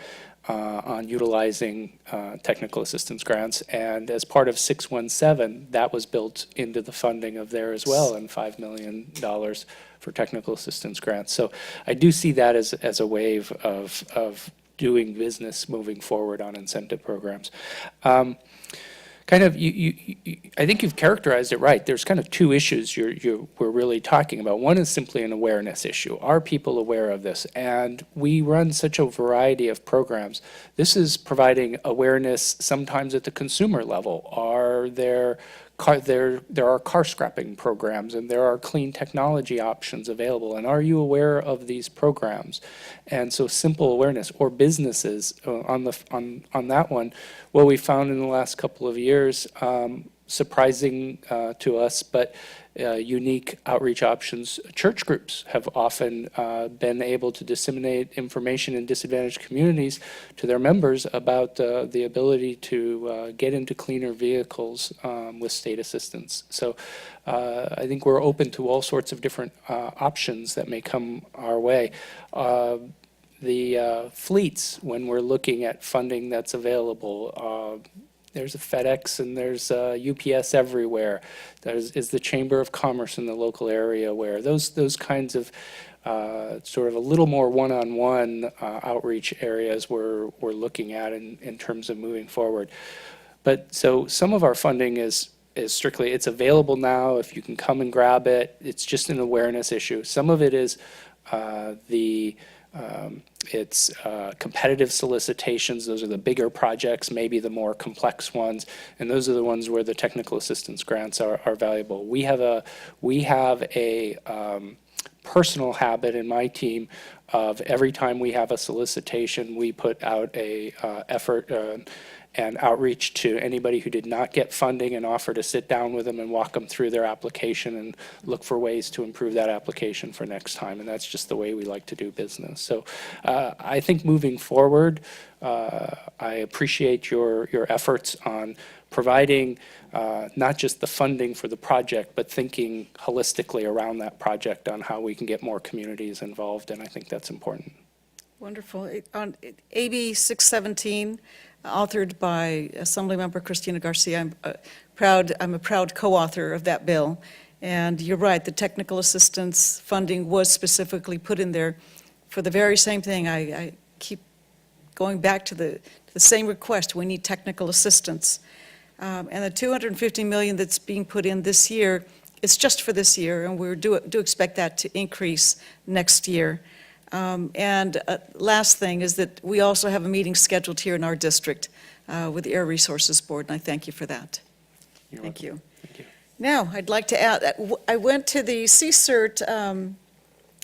on utilizing technical assistance grants. And as part of 617, that was built into the funding of there as well, and $5 million for technical assistance grants. So I do see that as a wave of doing business moving forward on incentive programs. I think you've characterized it right. There's kind of two issues we're really talking about. One is simply an awareness issue. Are people aware of this? And we run such a variety of programs. This is providing awareness sometimes at the consumer level. There are car scrapping programs, and there are clean technology options available. And are you aware of these programs? And so simple awareness, or businesses on that one. What we found in the last couple of years, surprising to us, but unique outreach options. Church groups have often been able to disseminate information in disadvantaged communities to their members about the ability to get into cleaner vehicles with state assistance. So I think we're open to all sorts of different options that may come our way. The fleets, when we're looking at funding that's available, there's a FedEx and there's UPS everywhere. Is the Chamber of Commerce in the local area aware? Those kinds of sort of a little more one-on-one outreach areas we're looking at in terms of moving forward. But so some of our funding is strictly, it's available now, if you can come and grab it. It's just an awareness issue. Some of it is it's competitive solicitations. Those are the bigger projects, maybe the more complex ones, and those are the ones where the technical assistance grants are valuable. We have a personal habit in my team of every time we have a solicitation, we put out a effort and outreach to anybody who did not get funding and offer to sit down with them and walk them through their application and look for ways to improve that application for next time. And that's just the way we like to do business. So I think moving forward, I appreciate your efforts on providing not just the funding for the project, but thinking holistically around that project on how we can get more communities involved, and I think that's important. Wonderful. On AB 617, authored by Assemblymember Christina Garcia, I'm a proud co-author of that bill. And you're right, the technical assistance funding was specifically put in there for the very same thing. I keep going back to the same request. We need technical assistance. And the $250 million that's being put in this year, it's just for this year, and we do expect that to increase next year. And last thing is that we also have a meeting scheduled here in our district with the Air Resources Board, and I thank you for that. Thank you. Thank you. Now, I'd like to add, I went to the CSERT,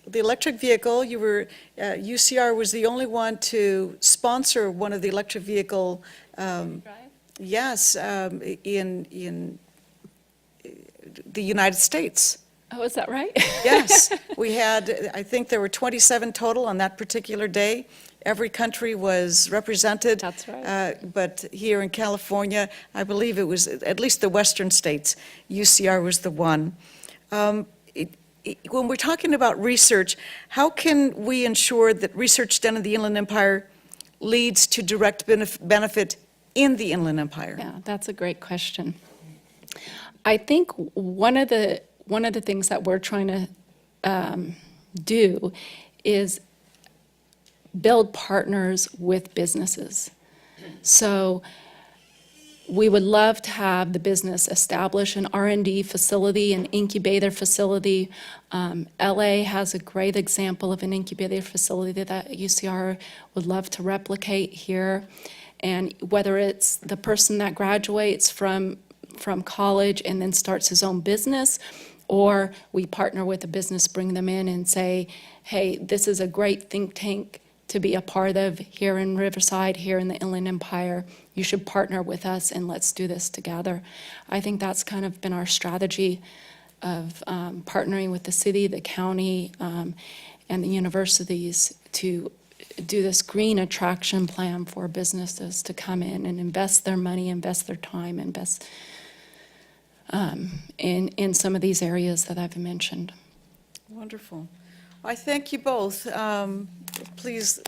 the electric vehicle. UCR was the only one to sponsor one of the electric vehicle, yes, in the United States. Oh, is that right? Yes, we had, I think there were 27 total on that particular day. Every country was represented. That's right. But here in California, I believe it was at least the western states, UCR was the one. When we're talking about research, how can we ensure that research done in the Inland Empire leads to direct benefit in the Inland Empire? Yeah, that's a great question. I think one of the things that we're trying to do is build partners with businesses. So we would love to have the business establish an R&D facility, an incubator facility. LA has a great example of an incubator facility that UCR would love to replicate here. And whether it's the person that graduates from college and then starts his own business, or we partner with a business, bring them in and say, hey, this is a great think tank to be a part of here in Riverside, here in the Inland Empire. You should partner with us and let's do this together. I think that's kind of been our strategy of partnering with the city, the county, and the universities to do this green attraction plan for businesses to come in and invest their money, invest their time, invest in some of these areas that I've mentioned. Wonderful. I thank you both. Please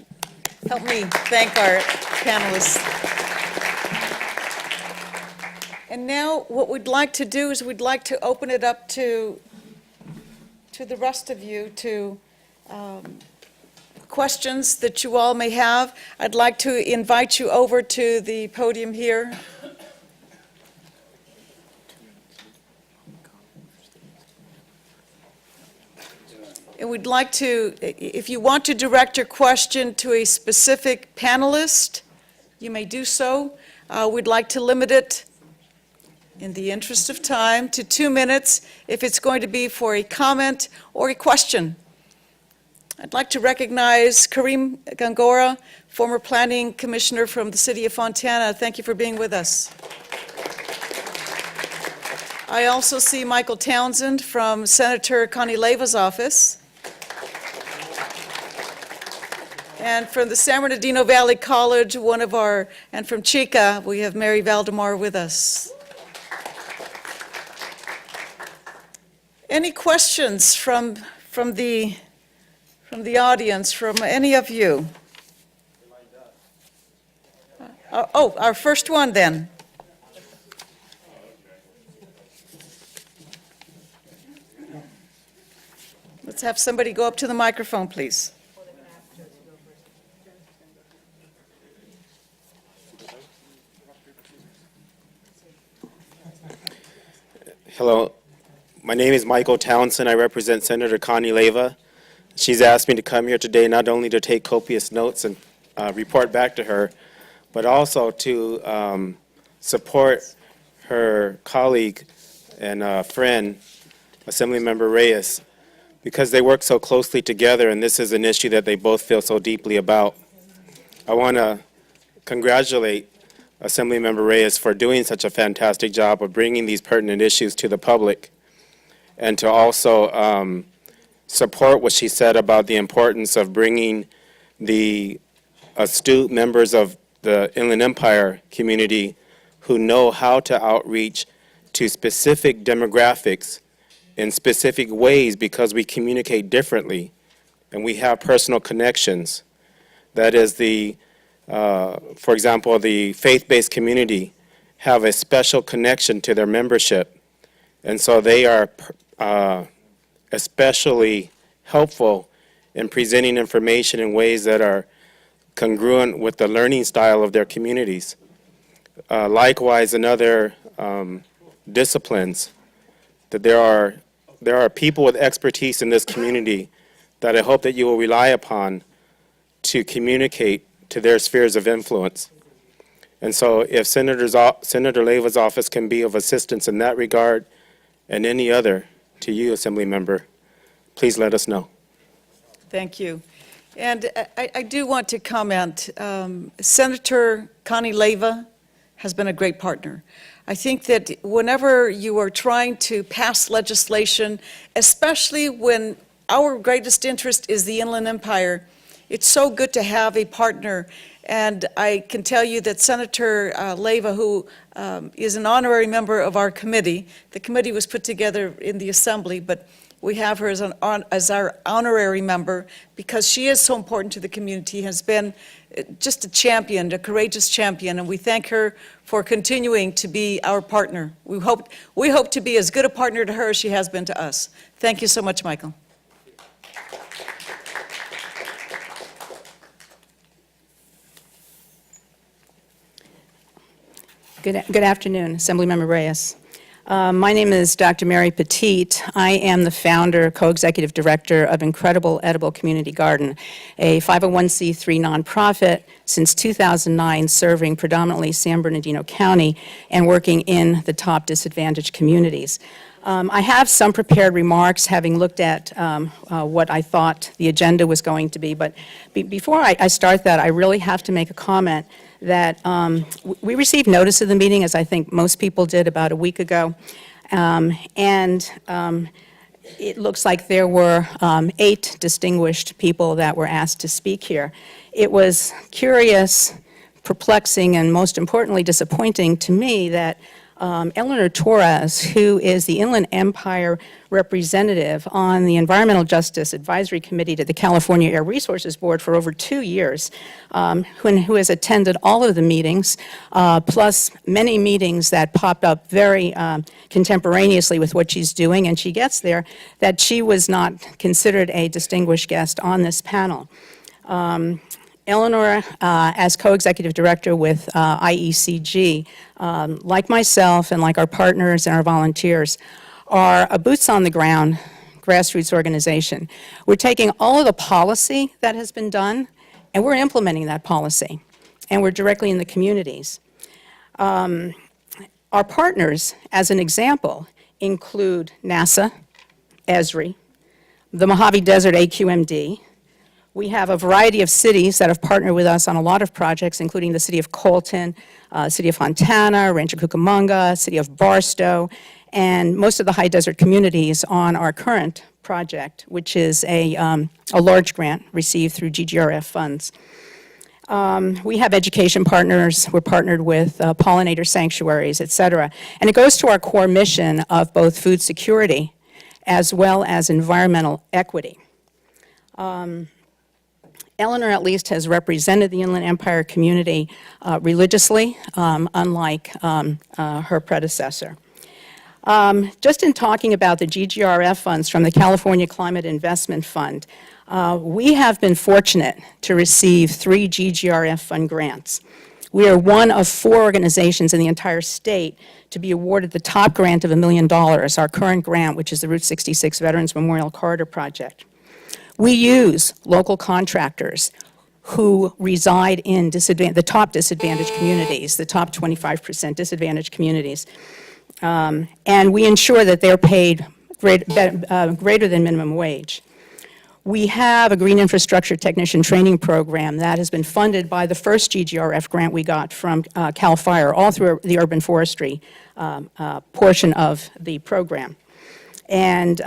help me thank our panelists. And now what we'd like to do is we'd like to open it up to the rest of you, to questions that you all may have. I'd like to invite you over to the podium here. And we'd like to, if you want to direct your question to a specific panelist, you may do so. We'd like to limit it, in the interest of time, to 2 minutes if it's going to be for a comment or a question. I'd like to recognize Kareem Gangora, former planning commissioner from the city of Fontana. Thank you for being with us. I also see Michael Townsend from Senator Connie Leva's office. And from the San Bernardino Valley College, and from Chica, we have Mary Valdemar with us. Any questions from the audience, from any of you? Our first one then. Let's have somebody go up to the microphone, please. Hello, my name is Michael Townsend. I represent Senator Connie Leva. She's asked me to come here today not only to take copious notes and report back to her, but also to support her colleague and friend, Assemblymember Reyes, because they work so closely together and this is an issue that they both feel so deeply about. I want to congratulate Assemblymember Reyes for doing such a fantastic job of bringing these pertinent issues to the public, and to also support what she said about the importance of bringing the astute members of the Inland Empire community who know how to outreach to specific demographics in specific ways, because we communicate differently and we have personal connections. That is for example, the faith-based community have a special connection to their membership, and so they are especially helpful in presenting information in ways that are congruent with the learning style of their communities. Likewise, in other disciplines, that there are people with expertise in this community that I hope that you will rely upon to communicate to their spheres of influence. And so if Senator Leva's office can be of assistance in that regard and any other to you, Assembly Member, please let us know. Thank you. And I do want to comment, Senator Connie Leva has been a great partner. I think that whenever you are trying to pass legislation, especially when our greatest interest is the Inland Empire, it's so good to have a partner. And I can tell you that Senator Leva, who is an honorary member of our committee, the committee was put together in the Assembly, but we have her as our honorary member because she is so important to the community, has been just a champion, a courageous champion, and we thank her for continuing to be our partner. We hope to be as good a partner to her as she has been to us. Thank you so much, Michael. Good afternoon, Assemblymember Reyes. My name is Dr. Mary Petit. I am the founder, co-executive director of Incredible Edible Community Garden, a 501c3 nonprofit since 2009 serving predominantly San Bernardino County and working in the top disadvantaged communities. I have some prepared remarks, having looked at what I thought the agenda was going to be, but before I start that, I really have to make a comment that we received notice of the meeting, as I think most people did, about a week ago, and it looks like there were 8 distinguished people that were asked to speak here. It was curious, perplexing, and most importantly disappointing to me that Eleanor Torres, who is the Inland Empire representative on the Environmental Justice Advisory Committee to the California Air Resources Board for over 2 years, who has attended all of the meetings, plus many meetings that popped up very contemporaneously with what she's doing, and she gets there, that she was not considered a distinguished guest on this panel. Eleanor, as co-executive director with IECG, like myself and like our partners and our volunteers, are a boots-on-the-ground grassroots organization. We're taking all of the policy that has been done, and we're implementing that policy, and we're directly in the communities. Our partners, as an example, include NASA, ESRI, the Mojave Desert AQMD. We have a variety of cities that have partnered with us on a lot of projects, including the city of Colton, city of Fontana, Rancho Cucamonga, city of Barstow, and most of the high desert communities on our current project, which is a large grant received through GGRF funds. We have education partners. We're partnered with pollinator sanctuaries, et cetera. And it goes to our core mission of both food security as well as environmental equity. Eleanor, at least, has represented the Inland Empire community religiously, unlike her predecessor. Just in talking about the GGRF funds from the California Climate Investment Fund, we have been fortunate to receive 3 GGRF fund grants. We are one of 4 organizations in the entire state to be awarded the top grant of $1 million, our current grant, which is the Route 66 Veterans Memorial Corridor Project. We use local contractors who reside in the top disadvantaged communities, the top 25% disadvantaged communities, and we ensure that they're paid greater than minimum wage. We have a green infrastructure technician training program that has been funded by the first GGRF grant we got from CAL FIRE, all through the urban forestry portion of the program. And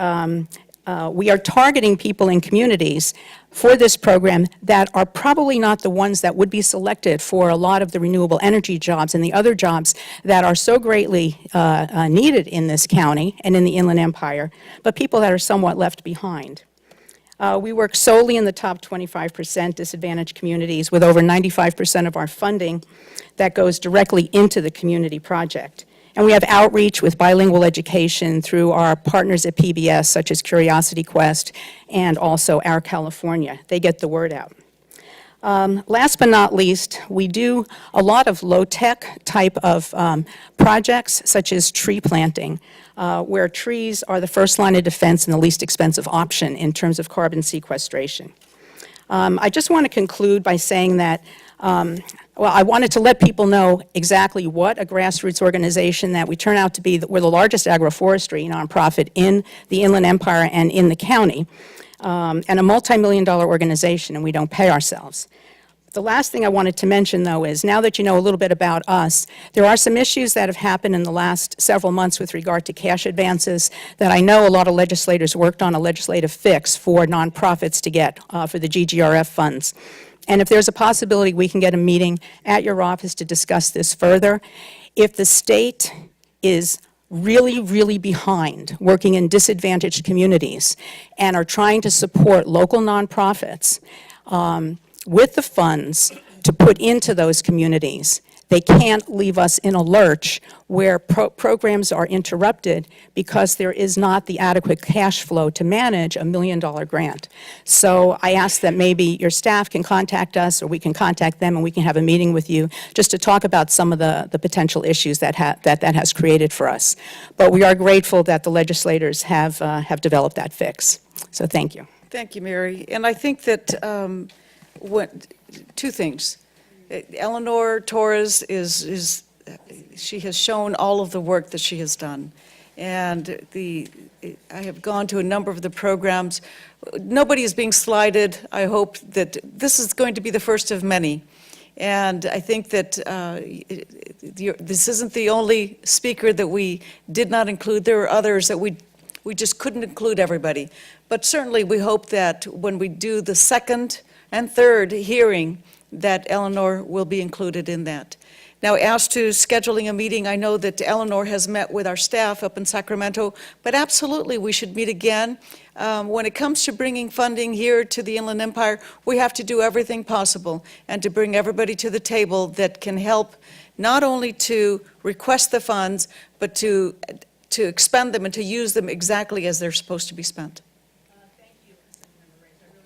we are targeting people in communities for this program that are probably not the ones that would be selected for a lot of the renewable energy jobs and the other jobs that are so greatly needed in this county and in the Inland Empire, but people that are somewhat left behind. We work solely in the top 25% disadvantaged communities with over 95% of our funding that goes directly into the community project. And we have outreach with bilingual education through our partners at PBS, such as Curiosity Quest and also Our California. They get the word out. Last but not least, we do a lot of low-tech type of projects, such as tree planting, where trees are the first line of defense and the least expensive option in terms of carbon sequestration. I just want to conclude by saying that well, I wanted to let people know exactly what a grassroots organization that we turn out to be. We're the largest agroforestry nonprofit in the Inland Empire and in the county, and a multi-million-dollar organization, and we don't pay ourselves. The last thing I wanted to mention, though, is now that you know a little bit about us, there are some issues that have happened in the last several months with regard to cash advances that I know a lot of legislators worked on a legislative fix for nonprofits to get for the GGRF funds. And if there's a possibility, we can get a meeting at your office to discuss this further. If the state is really, really behind, working in disadvantaged communities, and are trying to support local nonprofits with the funds to put into those communities. They can't leave us in a lurch where programs are interrupted because there is not the adequate cash flow to manage a $1 million grant. So I ask that maybe your staff can contact us, or we can contact them, and we can have a meeting with you just to talk about some of the potential issues that has created for us. But we are grateful that the legislators have developed that fix. So thank you. Thank you, Mary. And I think that two things. Eleanor Torres she has shown all of the work that she has done. And I have gone to a number of the programs. Nobody is being slighted. I hope that this is going to be the first of many. And I think that this isn't the only speaker that we did not include. There are others that we just couldn't include everybody. But certainly we hope that when we do the second and third hearing, that Eleanor will be included in that. Now, as to scheduling a meeting, I know that Eleanor has met with our staff up in Sacramento, but absolutely we should meet again. When it comes to bringing funding here to the Inland Empire, we have to do everything possible and to bring everybody to the table that can help not only to request the funds, but to expend them and to use them exactly as they're supposed to be spent.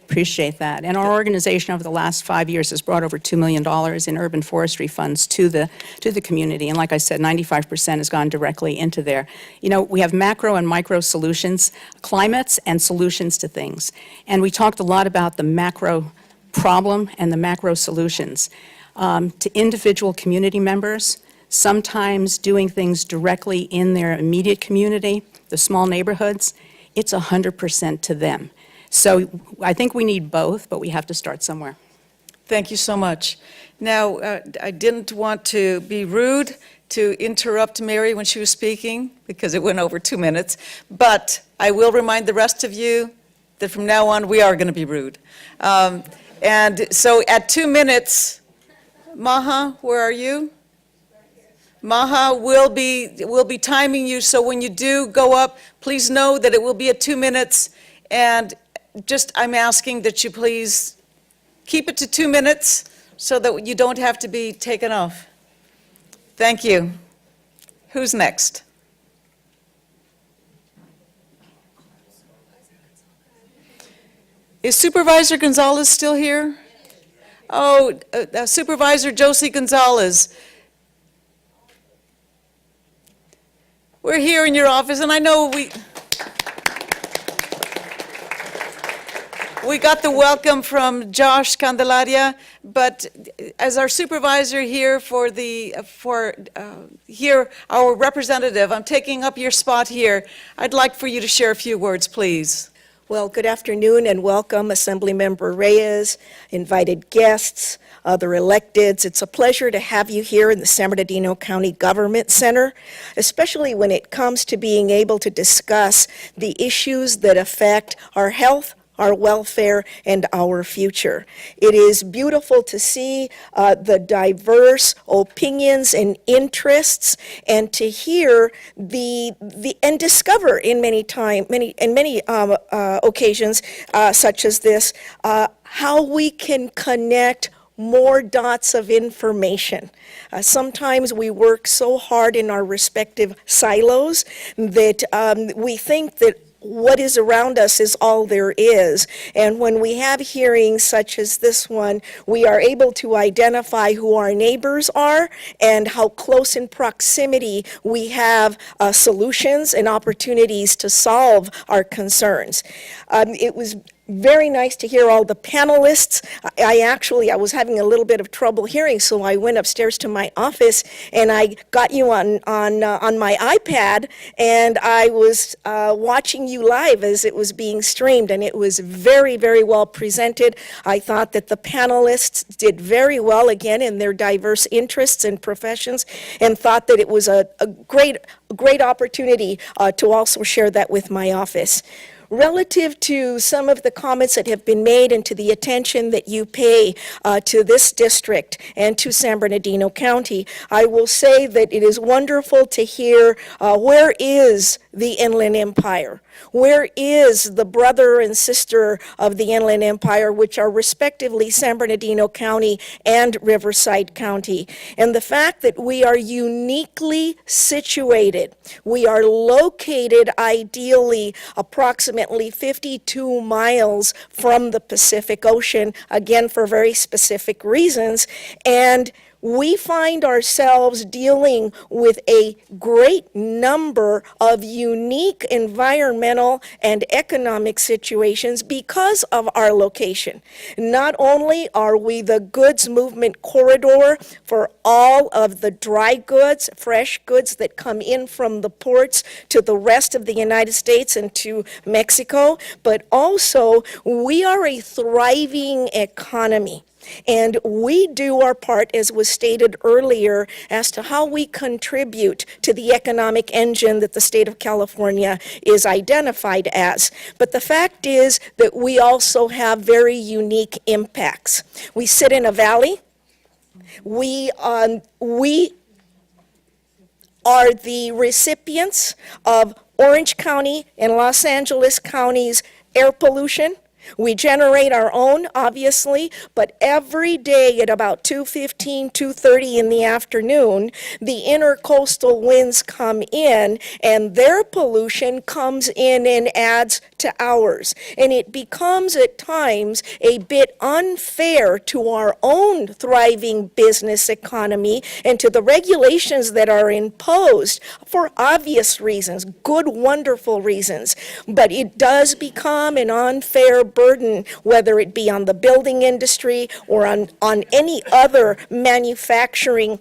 Appreciate that. And our organization over the last 5 years has brought over $2 million in urban forestry funds to the community. And like I said, 95% has gone directly into there. You know, we have macro and micro solutions, climates and solutions to things. And we talked a lot about the macro problem and the macro solutions. To individual community members, sometimes doing things directly in their immediate community, the small neighborhoods, it's 100% to them. So I think we need both, but we have to start somewhere. Thank you so much. Now, I didn't want to be rude to interrupt Mary when she was speaking, because it went over 2 minutes, but I will remind the rest of you that from now on, we are going to be rude. And so at 2 minutes, Maha, where are you? Maha will be timing you, so when you do go up, please know that it will be at 2 minutes, and I'm asking that you please keep it to 2 minutes so that you don't have to be taken off. Thank you. Who's next? Is Supervisor Gonzalez still here? Oh, Supervisor Josie Gonzalez. We're here in your office, and I know we got the welcome from Josh Candelaria, but as our supervisor here here, our representative, I'm taking up your spot here. I'd like for you to share a few words, please. Well, good afternoon and welcome, Assemblymember Reyes, invited guests, other electeds. It's a pleasure to have you here in the San Bernardino County Government Center, especially when it comes to being able to discuss the issues that affect our health, our welfare, and our future. It is beautiful to see the diverse opinions and interests, and to hear and discover in many occasions such as this how we can connect more dots of information. Sometimes we work so hard in our respective silos that we think that what is around us is all there is. And when we have hearings such as this one, we are able to identify who our neighbors are and how close in proximity we have solutions and opportunities to solve our concerns. It was very nice to hear all the panelists. I was having a little bit of trouble hearing, so I went upstairs to my office and I got you on my iPad, and I was watching you live as it was being streamed, and it was very, very well presented. I thought that the panelists did very well, again, in their diverse interests and professions, and thought that it was a great opportunity to also share that with my office. Relative to some of the comments that have been made and to the attention that you pay to this district and to San Bernardino County, I will say that it is wonderful to hear where is the Inland Empire? Where is the brother and sister of the Inland Empire, which are respectively San Bernardino County and Riverside County? And the fact that we are uniquely situated, we are located ideally approximately 52 miles from the Pacific Ocean, again for very specific reasons, and we find ourselves dealing with a great number of unique environmental and economic situations because of our location. Not only are we the goods movement corridor for all of the dry goods, fresh goods that come in from the ports to the rest of the United States and to Mexico, but also we are a thriving economy. And we do our part, as was stated earlier, as to how we contribute to the economic engine that the state of California is identified as. But the fact is that we also have very unique impacts. We sit in a valley. We are the recipients of Orange County and Los Angeles County's air pollution. We generate our own, obviously, but every day at about 2:15, 2:30 in the afternoon, the intercoastal winds come in, and their pollution comes in and adds to ours. And it becomes at times a bit unfair to our own thriving business economy and to the regulations that are imposed for obvious reasons, good, wonderful reasons. But it does become an unfair burden, whether it be on the building industry or on any other manufacturing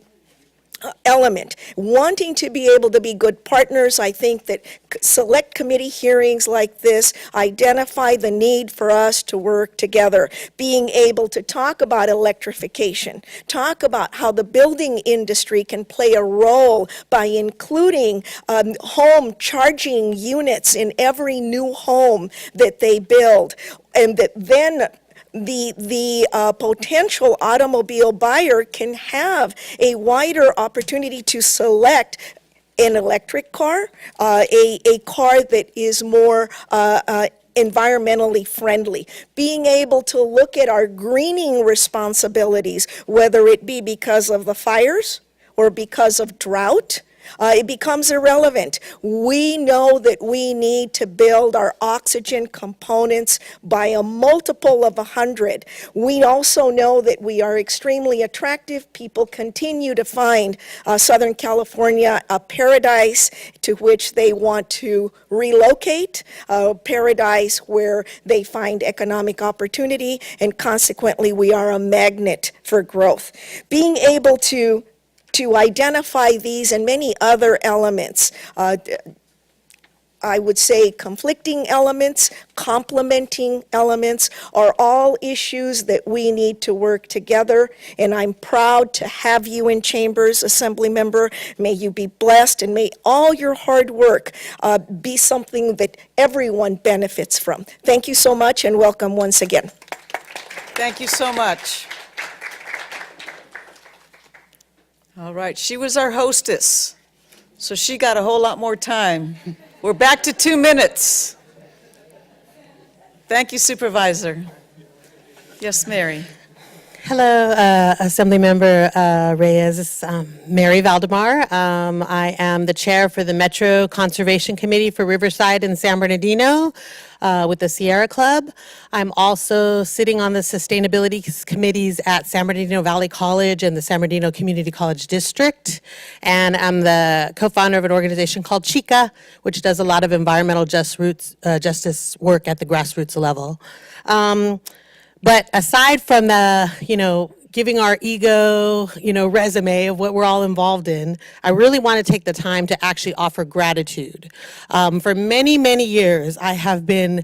element. Wanting to be able to be good partners, I think that select committee hearings like this identify the need for us to work together. Being able to talk about electrification, talk about how the building industry can play a role by including home charging units in every new home that they build, and that then the potential automobile buyer can have a wider opportunity to select an electric car, a car that is more environmentally friendly. Being able to look at our greening responsibilities, whether it be because of the fires or because of drought, it becomes irrelevant. We know that we need to build our oxygen components by a multiple of 100. We also know that we are extremely attractive. People continue to find Southern California a paradise to which they want to relocate, a paradise where they find economic opportunity, and consequently we are a magnet for growth. Being able to identify these and many other elements, I would say conflicting elements, complementing elements, are all issues that we need to work together. And I'm proud to have you in chambers, Assembly Member. May you be blessed, and may all your hard work be something that everyone benefits from. Thank you so much, and welcome once again. Thank you so much. All right, she was our hostess, so she got a whole lot more time. We're back to 2 minutes. Thank you, Supervisor. Yes, Mary. Hello, Assemblymember Reyes. Mary Valdemar. I am the chair for the Metro Conservation Committee for Riverside and San Bernardino with the Sierra Club. I'm also sitting on the sustainability committees at San Bernardino Valley College and the San Bernardino Community College District. And I'm the co-founder of an organization called Chica, which does a lot of environmental justice work at the grassroots level. But aside from the, giving our ego, resume of what we're all involved in, I really want to take the time to actually offer gratitude. For many, many years, I have been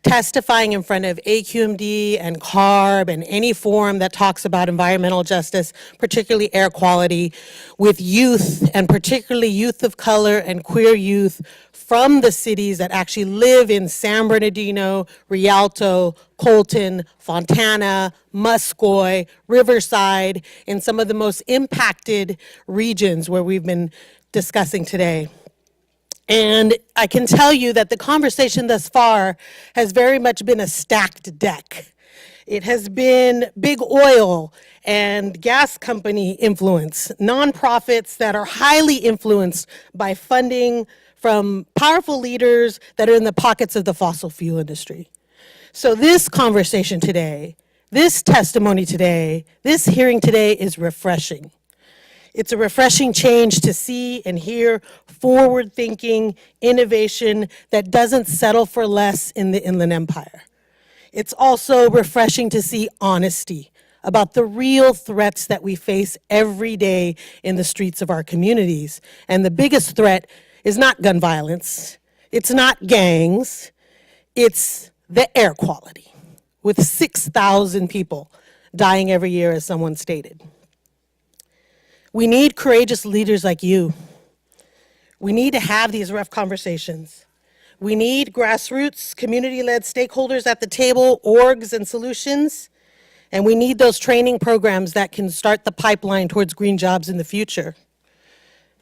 testifying in front of AQMD and CARB and any forum that talks about environmental justice, particularly air quality, with youth, and particularly youth of color and queer youth from the cities that actually live in San Bernardino, Rialto, Colton, Fontana, Muscoy, Riverside, in some of the most impacted regions where we've been discussing today. And I can tell you that the conversation thus far has very much been a stacked deck. It has been big oil and gas company influence, nonprofits that are highly influenced by funding from powerful leaders that are in the pockets of the fossil fuel industry. So this conversation today, this testimony today, this hearing today is refreshing. It's a refreshing change to see and hear forward-thinking innovation that doesn't settle for less in the Inland Empire. It's also refreshing to see honesty about the real threats that we face every day in the streets of our communities. And the biggest threat is not gun violence, it's not gangs, it's the air quality, with 6,000 people dying every year, as someone stated. We need courageous leaders like you. We need to have these rough conversations. We need grassroots, community-led stakeholders at the table, orgs and solutions, and we need those training programs that can start the pipeline towards green jobs in the future.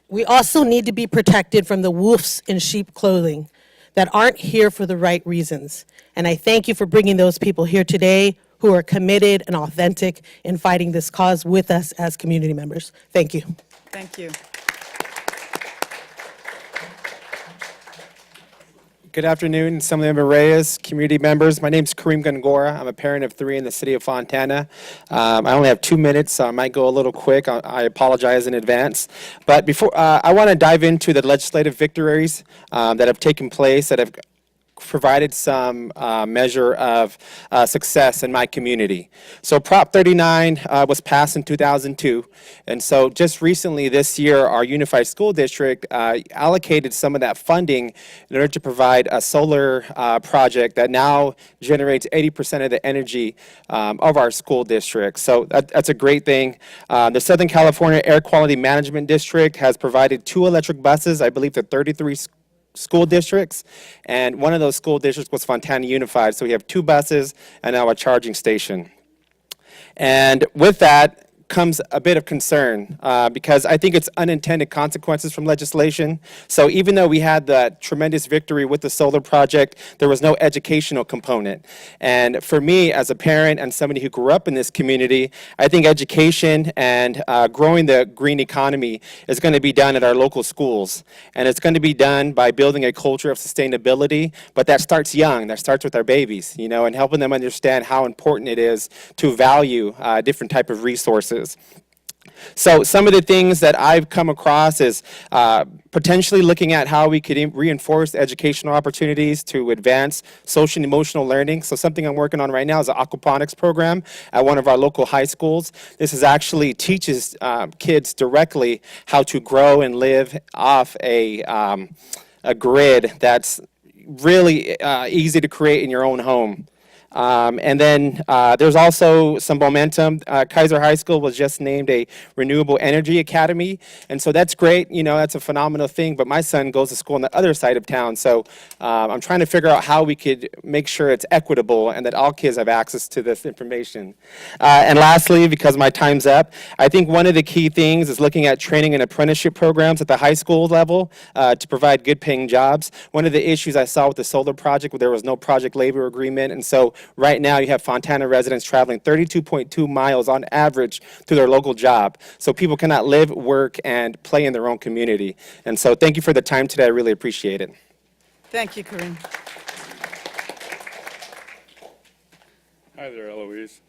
We also need to be protected from the wolves in sheep clothing that aren't here for the right reasons. And I thank you for bringing those people here today who are committed and authentic in fighting this cause with us as community members. Thank you. Thank you. Good afternoon, Assemblymember Reyes, community members. My name's Kareem Gangora. I'm a parent of 3 in the city of Fontana. I only have 2 minutes, so I might go a little quick. I apologize in advance. But before, I want to dive into the legislative victories that have taken place, that have provided some measure of success in my community. So Prop 39 was passed in 2002, and so just recently this year, our Unified School District allocated some of that funding in order to provide a solar project that now generates 80% of the energy of our school district. So that's a great thing. The Southern California Air Quality Management District has provided 2 electric buses, I believe, to 33 school districts, and one of those school districts was Fontana Unified. So we have 2 buses and now a charging station. And with that comes a bit of concern because I think it's unintended consequences from legislation. So even though we had that tremendous victory with the solar project, there was no educational component. And for me, as a parent and somebody who grew up in this community, I think education and growing the green economy is going to be done at our local schools. And it's going to be done by building a culture of sustainability, but that starts young, that starts with our babies, you know, and helping them understand how important it is to value different type of resources. So some of the things that I've come across is potentially looking at how we could reinforce educational opportunities to advance social and emotional learning. So something I'm working on right now is an aquaponics program at one of our local high schools. This is actually teaches kids directly how to grow and live off a grid that's really easy to create in your own home. And then there's also some momentum. Kaiser High School was just named a Renewable Energy Academy, and so that's great. You know, that's a phenomenal thing, but my son goes to school on the other side of town, so I'm trying to figure out how we could make sure it's equitable and that all kids have access to this information. And lastly, because my time's up, I think one of the key things is looking at training and apprenticeship programs at the high school level to provide good paying jobs. One of the issues I saw with the solar project, where there was no project labor agreement, and so right now you have Fontana residents traveling 32.2 miles on average to their local job. So people cannot live, work, and play in their own community. And so thank you for the time today. I really appreciate it. Thank you, Kareem. Hi there, Eloise.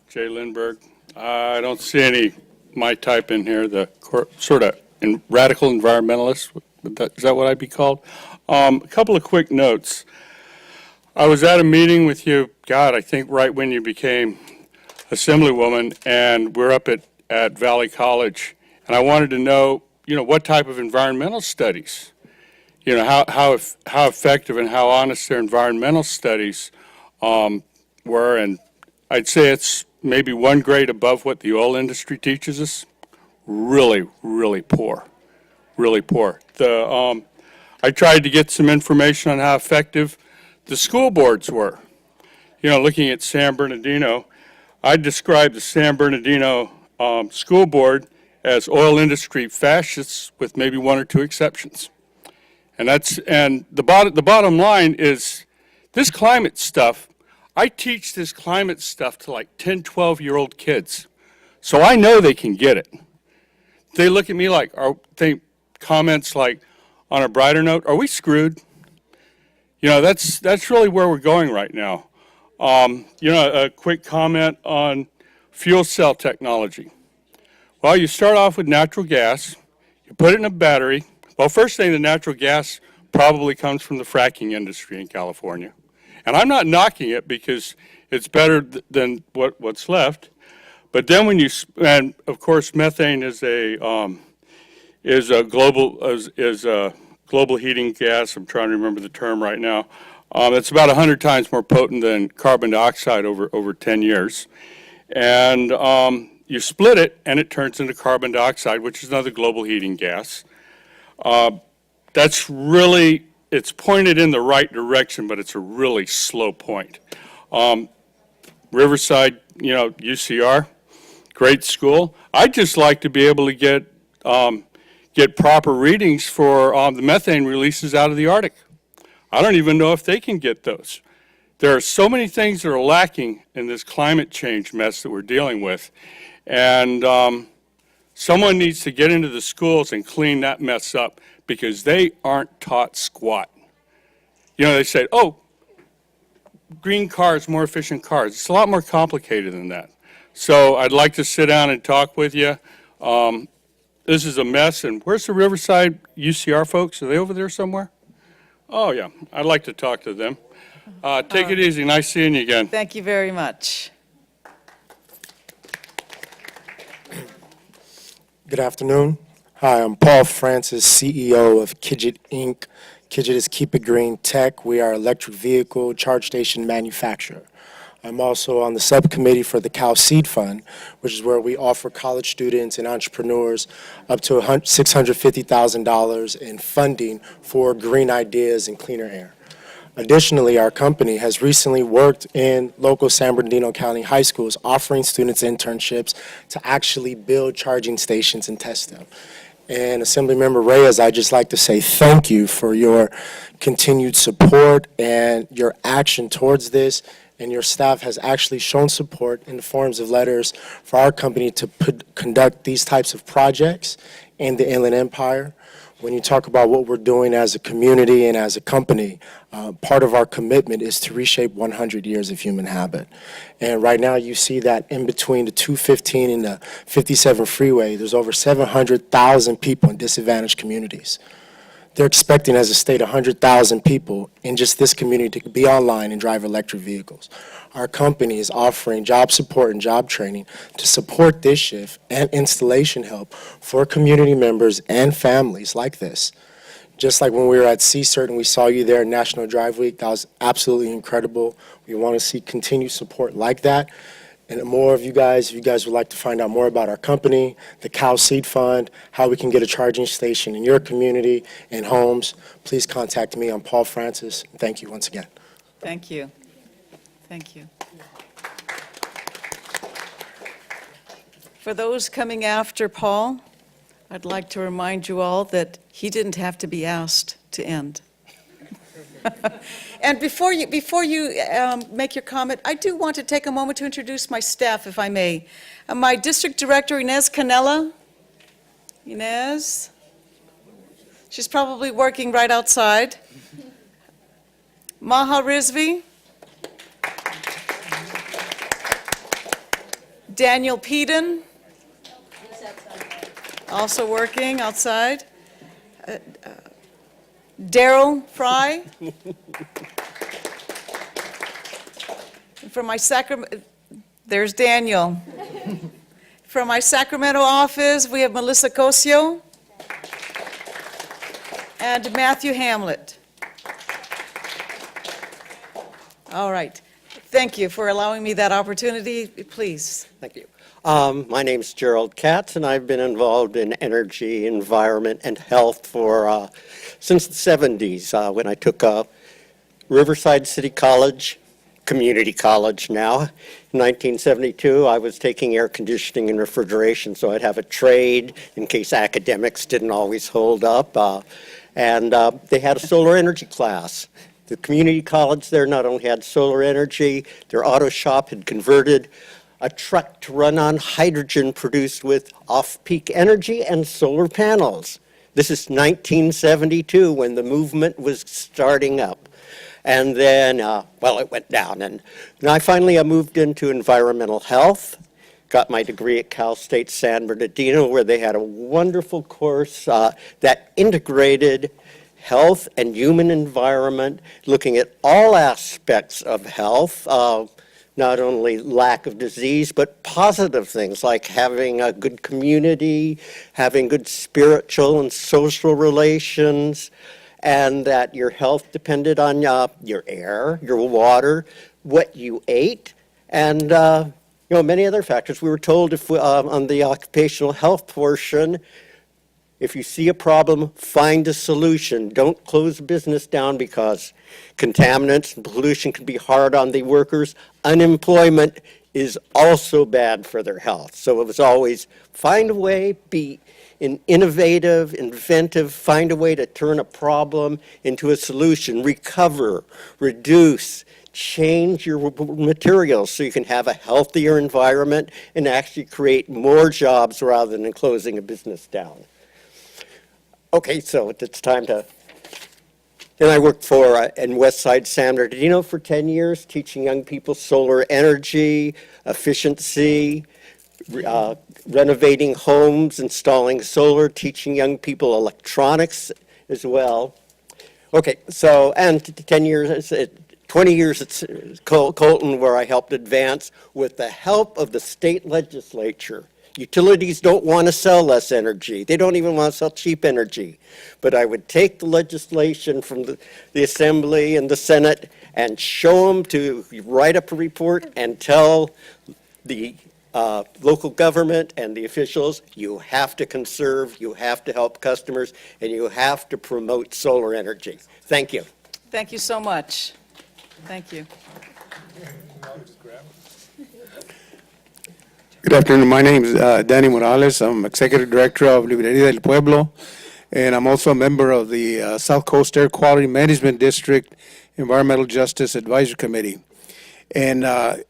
Jay Lindbergh. I don't see any my type in here, the sort of radical environmentalist. Is that what I'd be called? A couple of quick notes. I was at a meeting with you, God, I think right when you became Assemblywoman, and we're up at Valley College, and I wanted to know, you know, what type of environmental studies, you know, how effective and how honest their environmental studies were, and I'd say it's maybe one grade above what the oil industry teaches us. Really, really poor, really poor. I tried to get some information on how effective the school boards were. You know, looking at San Bernardino, I described the San Bernardino school board as oil industry fascists with maybe one or two exceptions. And the bottom line is this climate stuff. I teach this climate stuff to like 10, 12-year-old kids. So I know they can get it. They look at me like, think comments like, on a brighter note, are we screwed? You know, that's really where we're going right now. You know, a quick comment on fuel cell technology. Well, you start off with natural gas, you put it in a battery. Well, first thing, the natural gas probably comes from the fracking industry in California. And I'm not knocking it because it's better than what's left. But then when you, and of course, methane is a global heating gas. I'm trying to remember the term right now. It's about 100 times more potent than carbon dioxide over 10 years. And you split it, and it turns into carbon dioxide, which is another global heating gas. That's really, it's pointed in the right direction, but it's a really slow point. Riverside, you know, UCR, great school. I'd just like to be able to get proper readings for the methane releases out of the Arctic. I don't even know if they can get those. There are so many things that are lacking in this climate change mess that we're dealing with. And someone needs to get into the schools and clean that mess up because they aren't taught squat. You know, they say, oh, green cars, more efficient cars. It's a lot more complicated than that. So I'd like to sit down and talk with you. This is a mess. And where's the Riverside UCR folks? Are they over there somewhere? Oh, yeah. I'd like to talk to them. Take it easy. Nice seeing you again. Thank you very much. Good afternoon. Hi, I'm Paul Francis, CEO of Kidget Inc. Kidget is Keep It Green Tech. We are electric vehicle charge station manufacturer. I'm also on the subcommittee for the Cal Seed Fund, which is where we offer college students and entrepreneurs up to $650,000 in funding for green ideas and cleaner air. Additionally, our company has recently worked in local San Bernardino County high schools, offering students internships to actually build charging stations and test them. And Assemblymember Reyes, I'd just like to say thank you for your continued support and your action towards this. And your staff has actually shown support in the forms of letters for our company to conduct these types of projects in the Inland Empire. When you talk about what we're doing as a community and as a company, part of our commitment is to reshape 100 years of human habit. And right now you see that in between the 215 and the 57 freeway, there's over 700,000 people in disadvantaged communities. They're expecting as a state 100,000 people in just this community to be online and drive electric vehicles. Our company is offering job support and job training to support this shift and installation help for community members and families like this. Just like when we were at CSERT and we saw you there at National Drive Week, that was absolutely incredible. We want to see continued support like that. And more of you guys, if you guys would like to find out more about our company, the Cal Seed Fund, how we can get a charging station in your community and homes, please contact me. I'm Paul Francis. Thank you once again. Thank you. Thank you. For those coming after Paul, I'd like to remind you all that he didn't have to be asked to end. And before you make your comment, I do want to take a moment to introduce my staff, if I may. My District Director, Inez Canella. Inez. She's probably working right outside. Maha Rizvi. Daniel Peden. Also working outside. Daryl Fry. From my there's Daniel. From my Sacramento office, we have Melissa Cosio. and Matthew Hamlet. All right. Thank you for allowing me that opportunity. Please. Thank you. My name's Gerald Katz, and I've been involved in energy, environment, and health for since the 70s when I took Riverside City College, community college now. In 1972, I was taking air conditioning and refrigeration, so I'd have a trade in case academics didn't always hold up. And they had a solar energy class. The community college there not only had solar energy, their auto shop had converted a truck to run on hydrogen produced with off-peak energy and solar panels. This is 1972 when the movement was starting up. And then, well, it went down. And I finally moved into environmental health, got my degree at Cal State San Bernardino, where they had a wonderful course that integrated health and human environment, looking at all aspects of health, not only lack of disease, but positive things like having a good community, having good spiritual and social relations, and that your health depended on your air, your water, what you ate, and many other factors. We were told if on the occupational health portion, if you see a problem, find a solution. Don't close business down because contaminants and pollution can be hard on the workers. Unemployment is also bad for their health. So it was always find a way, be innovative, inventive, find a way to turn a problem into a solution, recover, reduce, change your materials so you can have a healthier environment and actually create more jobs rather than closing a business down. Okay, so it's time to, then I worked for in Westside San Bernardino for 10 years, teaching young people solar energy, efficiency, renovating homes, installing solar, teaching young people electronics as well. Okay, so, and 10 years, 20 years at Colton, where I helped advance with the help of the state legislature. Utilities don't want to sell less energy. They don't even want to sell cheap energy. But I would take the legislation from the Assembly and the Senate and show them to write up a report and tell the local government and the officials, you have to conserve, you have to help customers, and you have to promote solar energy. Thank you. Thank you so much. Thank you. Good afternoon. My name is Danny Morales. I'm Executive Director of Librería del Pueblo, and I'm also a member of the South Coast Air Quality Management District Environmental Justice Advisory Committee. And I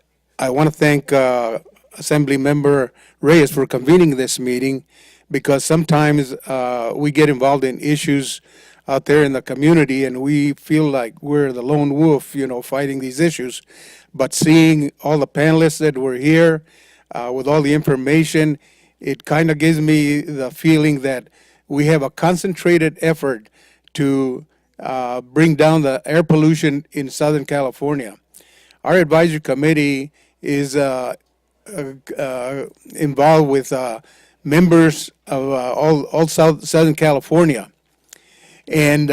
want to thank Assembly Member Reyes for convening this meeting, because sometimes we get involved in issues out there in the community and we feel like we're the lone wolf, fighting these issues. But seeing all the panelists that were here, with all the information, it kind of gives me the feeling that we have a concentrated effort to bring down the air pollution in Southern California. Our advisory committee is involved with members of all Southern California. And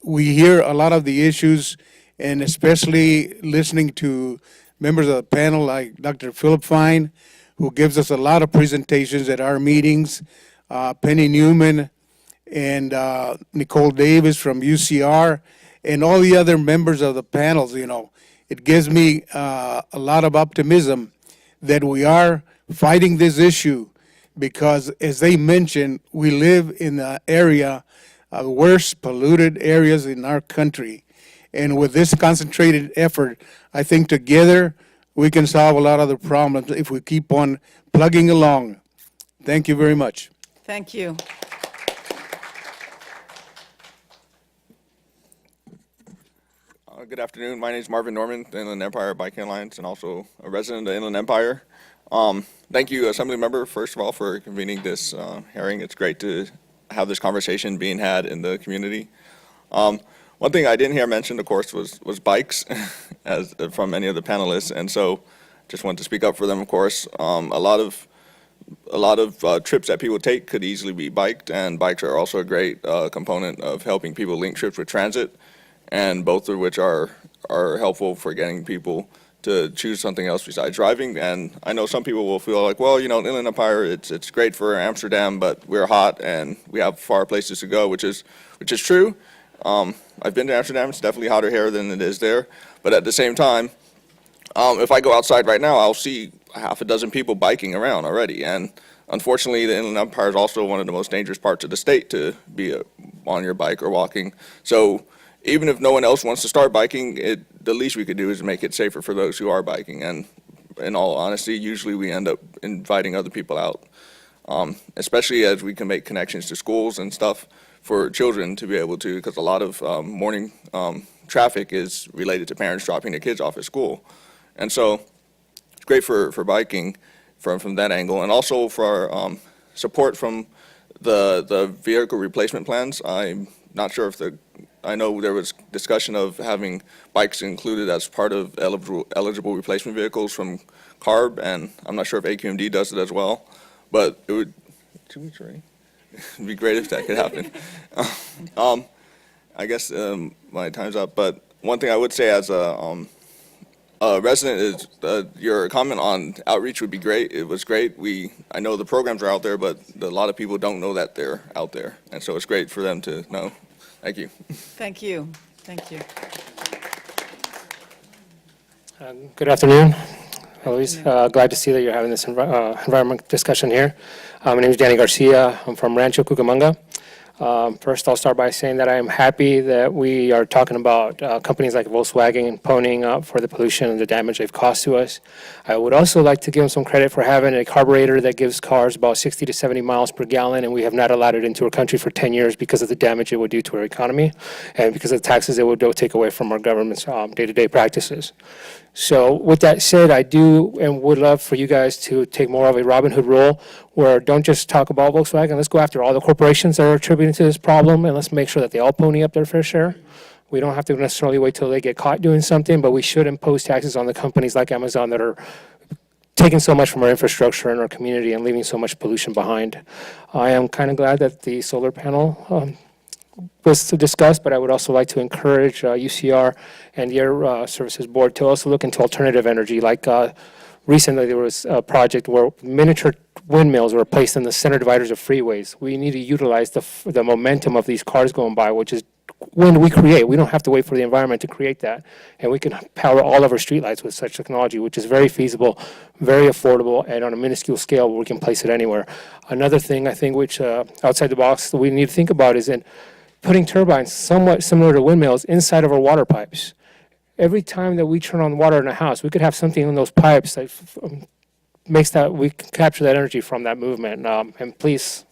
we hear a lot of the issues, and especially listening to members of the panel like Dr. Phillip Fine, who gives us a lot of presentations at our meetings, Penny Newman and Nicole Davis from UCR, and all the other members of the panels. It gives me a lot of optimism that we are fighting this issue, because as they mentioned, we live in the area, the worst polluted areas in our country. And with this concentrated effort, I think together we can solve a lot of the problems if we keep on plugging along. Thank you very much. Thank you. Good afternoon. My name is Marvin Norman, the Inland Empire Biking Alliance, and also a resident of the Inland Empire. Thank you, Assembly Member, first of all, for convening this hearing. It's great to have this conversation being had in the community. One thing I didn't hear mentioned, of course, was bikes, as from any of the panelists, and so just wanted to speak up for them, of course. A lot of a lot of trips that people take could easily be biked, and bikes are also a great component of helping people link trips with transit, and both of which are helpful for getting people to choose something else besides driving. And I know some people will feel like, well, you know, Inland Empire, it's great for Amsterdam, but we're hot and we have far places to go, which is true. I've been to Amsterdam. It's definitely hotter here than it is there. But at the same time, if I go outside right now, I'll see half a dozen people biking around already. And unfortunately, the Inland Empire is also one of the most dangerous parts of the state to be on your bike or walking. So even if no one else wants to start biking, the least we could do is make it safer for those who are biking. And in all honesty, usually we end up inviting other people out, especially as we can make connections to schools and stuff for children to be able to, because a lot of morning traffic is related to parents dropping their kids off at school. And so it's great for biking from that angle, and also for support from the vehicle replacement plans. I'm not sure if I know there was discussion of having bikes included as part of eligible replacement vehicles from CARB, and I'm not sure if AQMD does it as well, but it would, 2 weeks, right? It'd be great if that could happen. I guess my time's up, but one thing I would say as a resident is your comment on outreach would be great. It was great. I know the programs are out there, but a lot of people don't know that they're out there, and so it's great for them to know. Thank you. Thank you. Thank you. Good afternoon, Eloise. Glad to see that you're having this environment discussion here. My name is Danny Garcia. I'm from Rancho Cucamonga. First, I'll start by saying that I am happy that we are talking about companies like Volkswagen ponying up for the pollution and the damage they've caused to us. I would also like to give them some credit for having a carburetor that gives cars about 60 to 70 miles per gallon, and we have not allowed it into our country for 10 years because of the damage it would do to our economy and because of the taxes it would take away from our government's day-to-day practices. So with that said, I do and would love for you guys to take more of a Robin Hood role where don't just talk about Volkswagen. Let's go after all the corporations that are attributing to this problem, and let's make sure that they all pony up their fair share. We don't have to necessarily wait till they get caught doing something, but we should impose taxes on the companies like Amazon that are taking so much from our infrastructure and our community and leaving so much pollution behind. I am kind of glad that the solar panel was discussed, but I would also like to encourage UCR and the Air Services Board to also look into alternative energy. Like recently there was a project where miniature windmills were placed in the center dividers of freeways. We need to utilize the momentum of these cars going by, which is when we create. We don't have to wait for the environment to create that. And we can power all of our streetlights with such technology, which is very feasible, very affordable, and on a minuscule scale where we can place it anywhere. Another thing I think which outside the box that we need to think about is in putting turbines somewhat similar to windmills inside of our water pipes. Every time that we turn on water in a house, we could have something in those pipes that makes that we can capture that energy from that movement. And please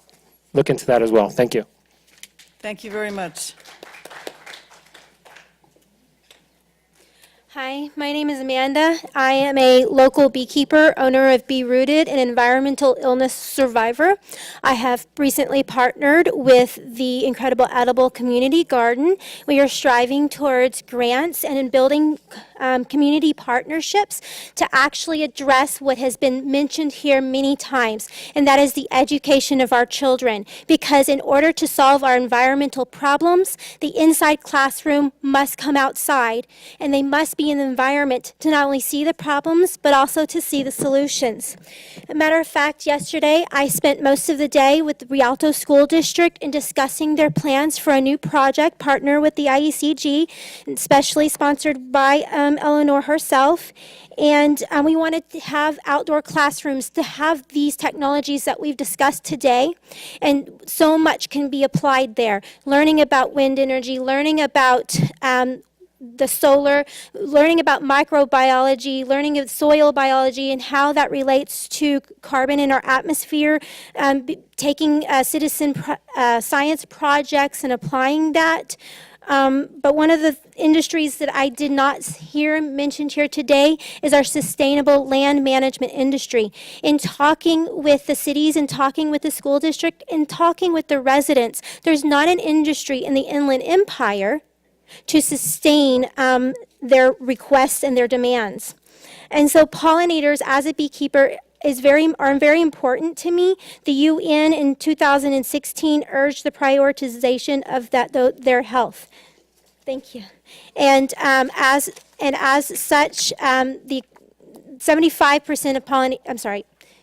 look into that as well. Thank you. Thank you very much. Hi, my name is Amanda. I am a local beekeeper, owner of Bee Rooted, an environmental illness survivor. I have recently partnered with the incredible Edible Community Garden. We are striving towards grants and in building community partnerships to actually address what has been mentioned here many times, and that is the education of our children. Because in order to solve our environmental problems, the inside classroom must come outside, and they must be in the environment to not only see the problems, but also to see the solutions. As a matter of fact, yesterday I spent most of the day with the Rialto School District in discussing their plans for a new project, partner with the IECG, especially sponsored by Eleanor herself. And we wanted to have outdoor classrooms to have these technologies that we've discussed today. And so much can be applied there. Learning about wind energy, learning about the solar, learning about microbiology, learning of soil biology and how that relates to carbon in our atmosphere, taking citizen science projects and applying that. But one of the industries that I did not hear mentioned here today is our sustainable land management industry. In talking with the cities and talking with the school district and talking with the residents, there's not an industry in the Inland Empire to sustain their requests and their demands. And so pollinators, as a beekeeper, are very important to me. The UN in 2016 urged the prioritization of their health. Thank you. And as such, the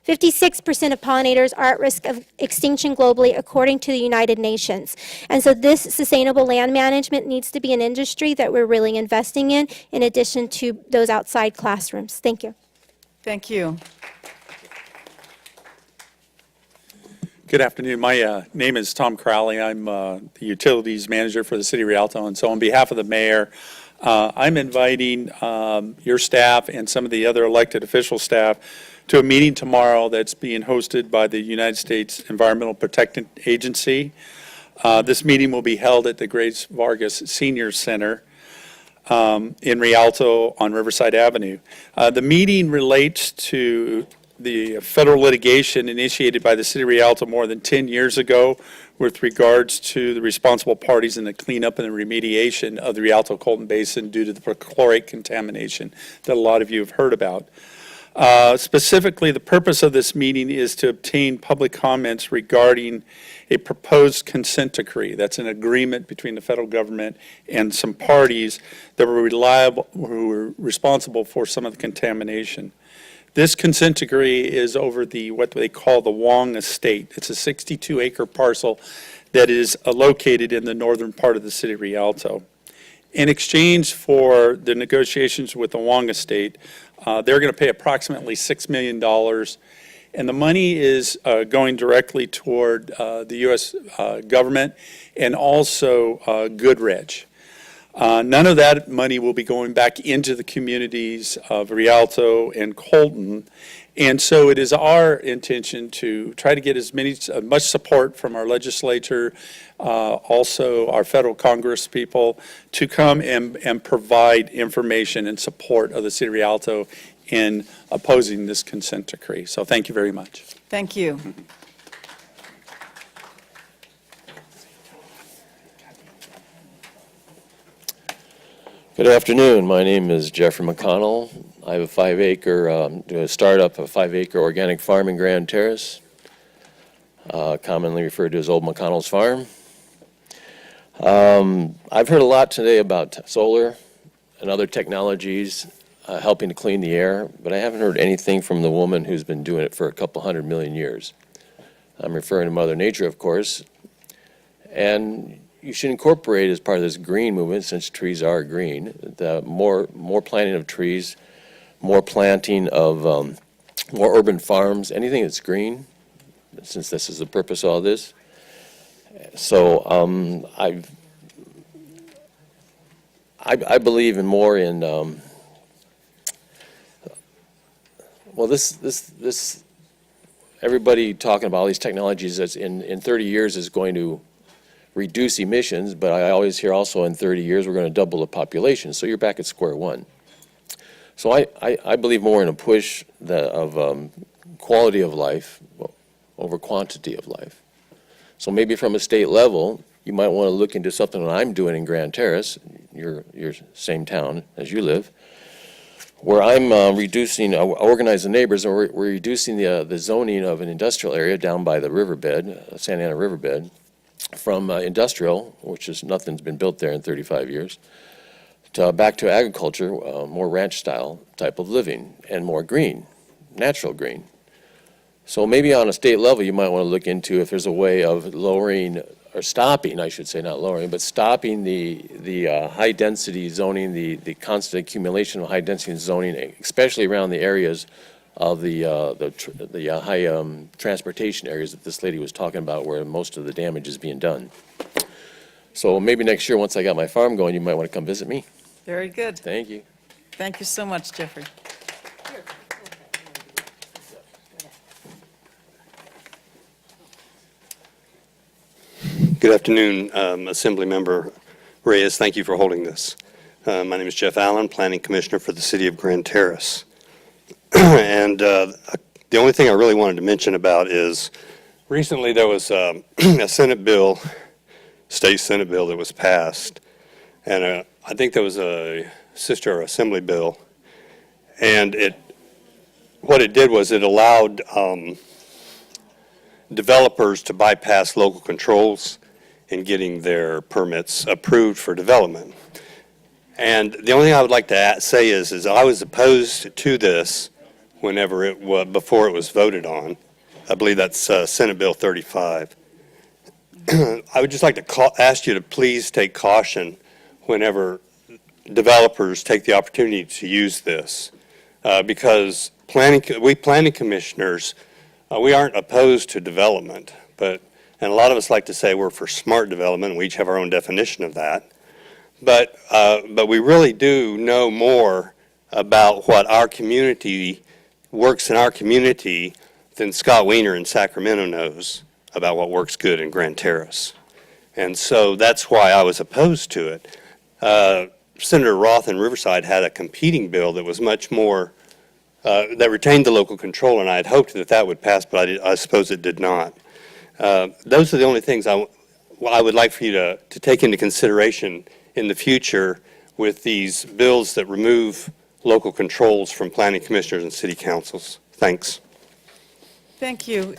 56% of pollinators are at risk of extinction globally, according to the United Nations. And so this sustainable land management needs to be an industry that we're really investing in addition to those outside classrooms. Thank you. Thank you. Good afternoon. My name is Tom Crowley. I'm the utilities manager for the city of Rialto. And so on behalf of the mayor, I'm inviting your staff and some of the other elected official staff to a meeting tomorrow that's being hosted by the United States Environmental Protection Agency. This meeting will be held at the Grace Vargas Senior Center in Rialto on Riverside Avenue. The meeting relates to the federal litigation initiated by the city of Rialto more than 10 years ago with regards to the responsible parties in the cleanup and the remediation of the Rialto Colton Basin due to the perchlorate contamination that a lot of you have heard about. Specifically, the purpose of this meeting is to obtain public comments regarding a proposed consent decree. That's an agreement between the federal government and some parties that who were responsible for some of the contamination. This consent decree is over what they call the Wong Estate. It's a 62-acre parcel that is located in the northern part of the city of Rialto. In exchange for the negotiations with the Wong Estate, they're going to pay approximately $6 million, and the money is going directly toward the U.S. government and also Goodrich. None of that money will be going back into the communities of Rialto and Colton, and so it is our intention to try to get much support from our legislature, also our federal Congress people, to come and provide information and support of the city of Rialto in opposing this consent decree. So thank you very much. Thank you. Good afternoon. My name is Jeffrey McConnell. I have a 5-acre, startup, a 5-acre organic farm in Grand Terrace, commonly referred to as Old McConnell's Farm. I've heard a lot today about solar and other technologies helping to clean the air, but I haven't heard anything from the woman who's been doing it for a couple 100 million years. I'm referring to Mother Nature, of course, and you should incorporate as part of this green movement, since trees are green, the more planting of trees, more planting of more urban farms, anything that's green, since this is the purpose of all this. So I believe in more in this everybody talking about all these technologies that's in 30 years is going to reduce emissions, but I always hear also in 30 years we're going to double the population, so you're back at square one. So I believe more in a push of quality of life over quantity of life. So maybe from a state level, you might want to look into something that I'm doing in Grand Terrace, your same town as you live, where I'm organize the neighbors, and we're reducing the zoning of an industrial area down by the riverbed, Santa Ana riverbed, from industrial, which is nothing's been built there in 35 years, back to agriculture, more ranch style type of living, and more green, natural green. So maybe on a state level, you might want to look into if there's a way of lowering, or stopping, I should say, not lowering, but stopping the high density zoning, the constant accumulation of high density zoning, especially around the areas of the high transportation areas that this lady was talking about, where most of the damage is being done. So maybe next year, once I got my farm going, you might want to come visit me. Very good. Thank you. Thank you so much, Jeffrey. Good afternoon, Assemblymember Reyes. Thank you for holding this. My name is Jeff Allen, Planning Commissioner for the City of Grand Terrace. And the only thing I really wanted to mention about is recently there was a Senate bill, state Senate bill that was passed, and I think there was a sister assembly bill, and it what it did was it allowed developers to bypass local controls in getting their permits approved for development. And the only thing I would like to say is I was opposed to this whenever it was, before it was voted on. I believe that's Senate Bill 35. I would just like to ask you to please take caution whenever developers take the opportunity to use this, because we planning commissioners, we aren't opposed to development, and a lot of us like to say we're for smart development, and we each have our own definition of that. But we really do know more about what our community works in our community than Scott Wiener in Sacramento knows about what works good in Grand Terrace. And so that's why I was opposed to it. Senator Roth in Riverside had a competing bill that was much more, that retained the local control, and I had hoped that that would pass, but I suppose it did not. Those are the only things I would like for you to take into consideration in the future with these bills that remove local controls from planning commissioners and city councils. Thanks. Thank you.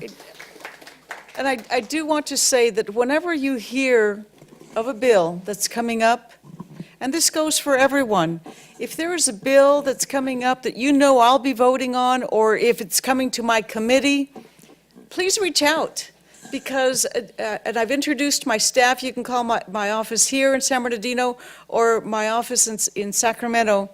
And I do want to say that whenever you hear of a bill that's coming up, and this goes for everyone, if there is a bill that's coming up that you know I'll be voting on, or if it's coming to my committee, please reach out. Because, and I've introduced my staff, you can call my office here in San Bernardino or my office in Sacramento.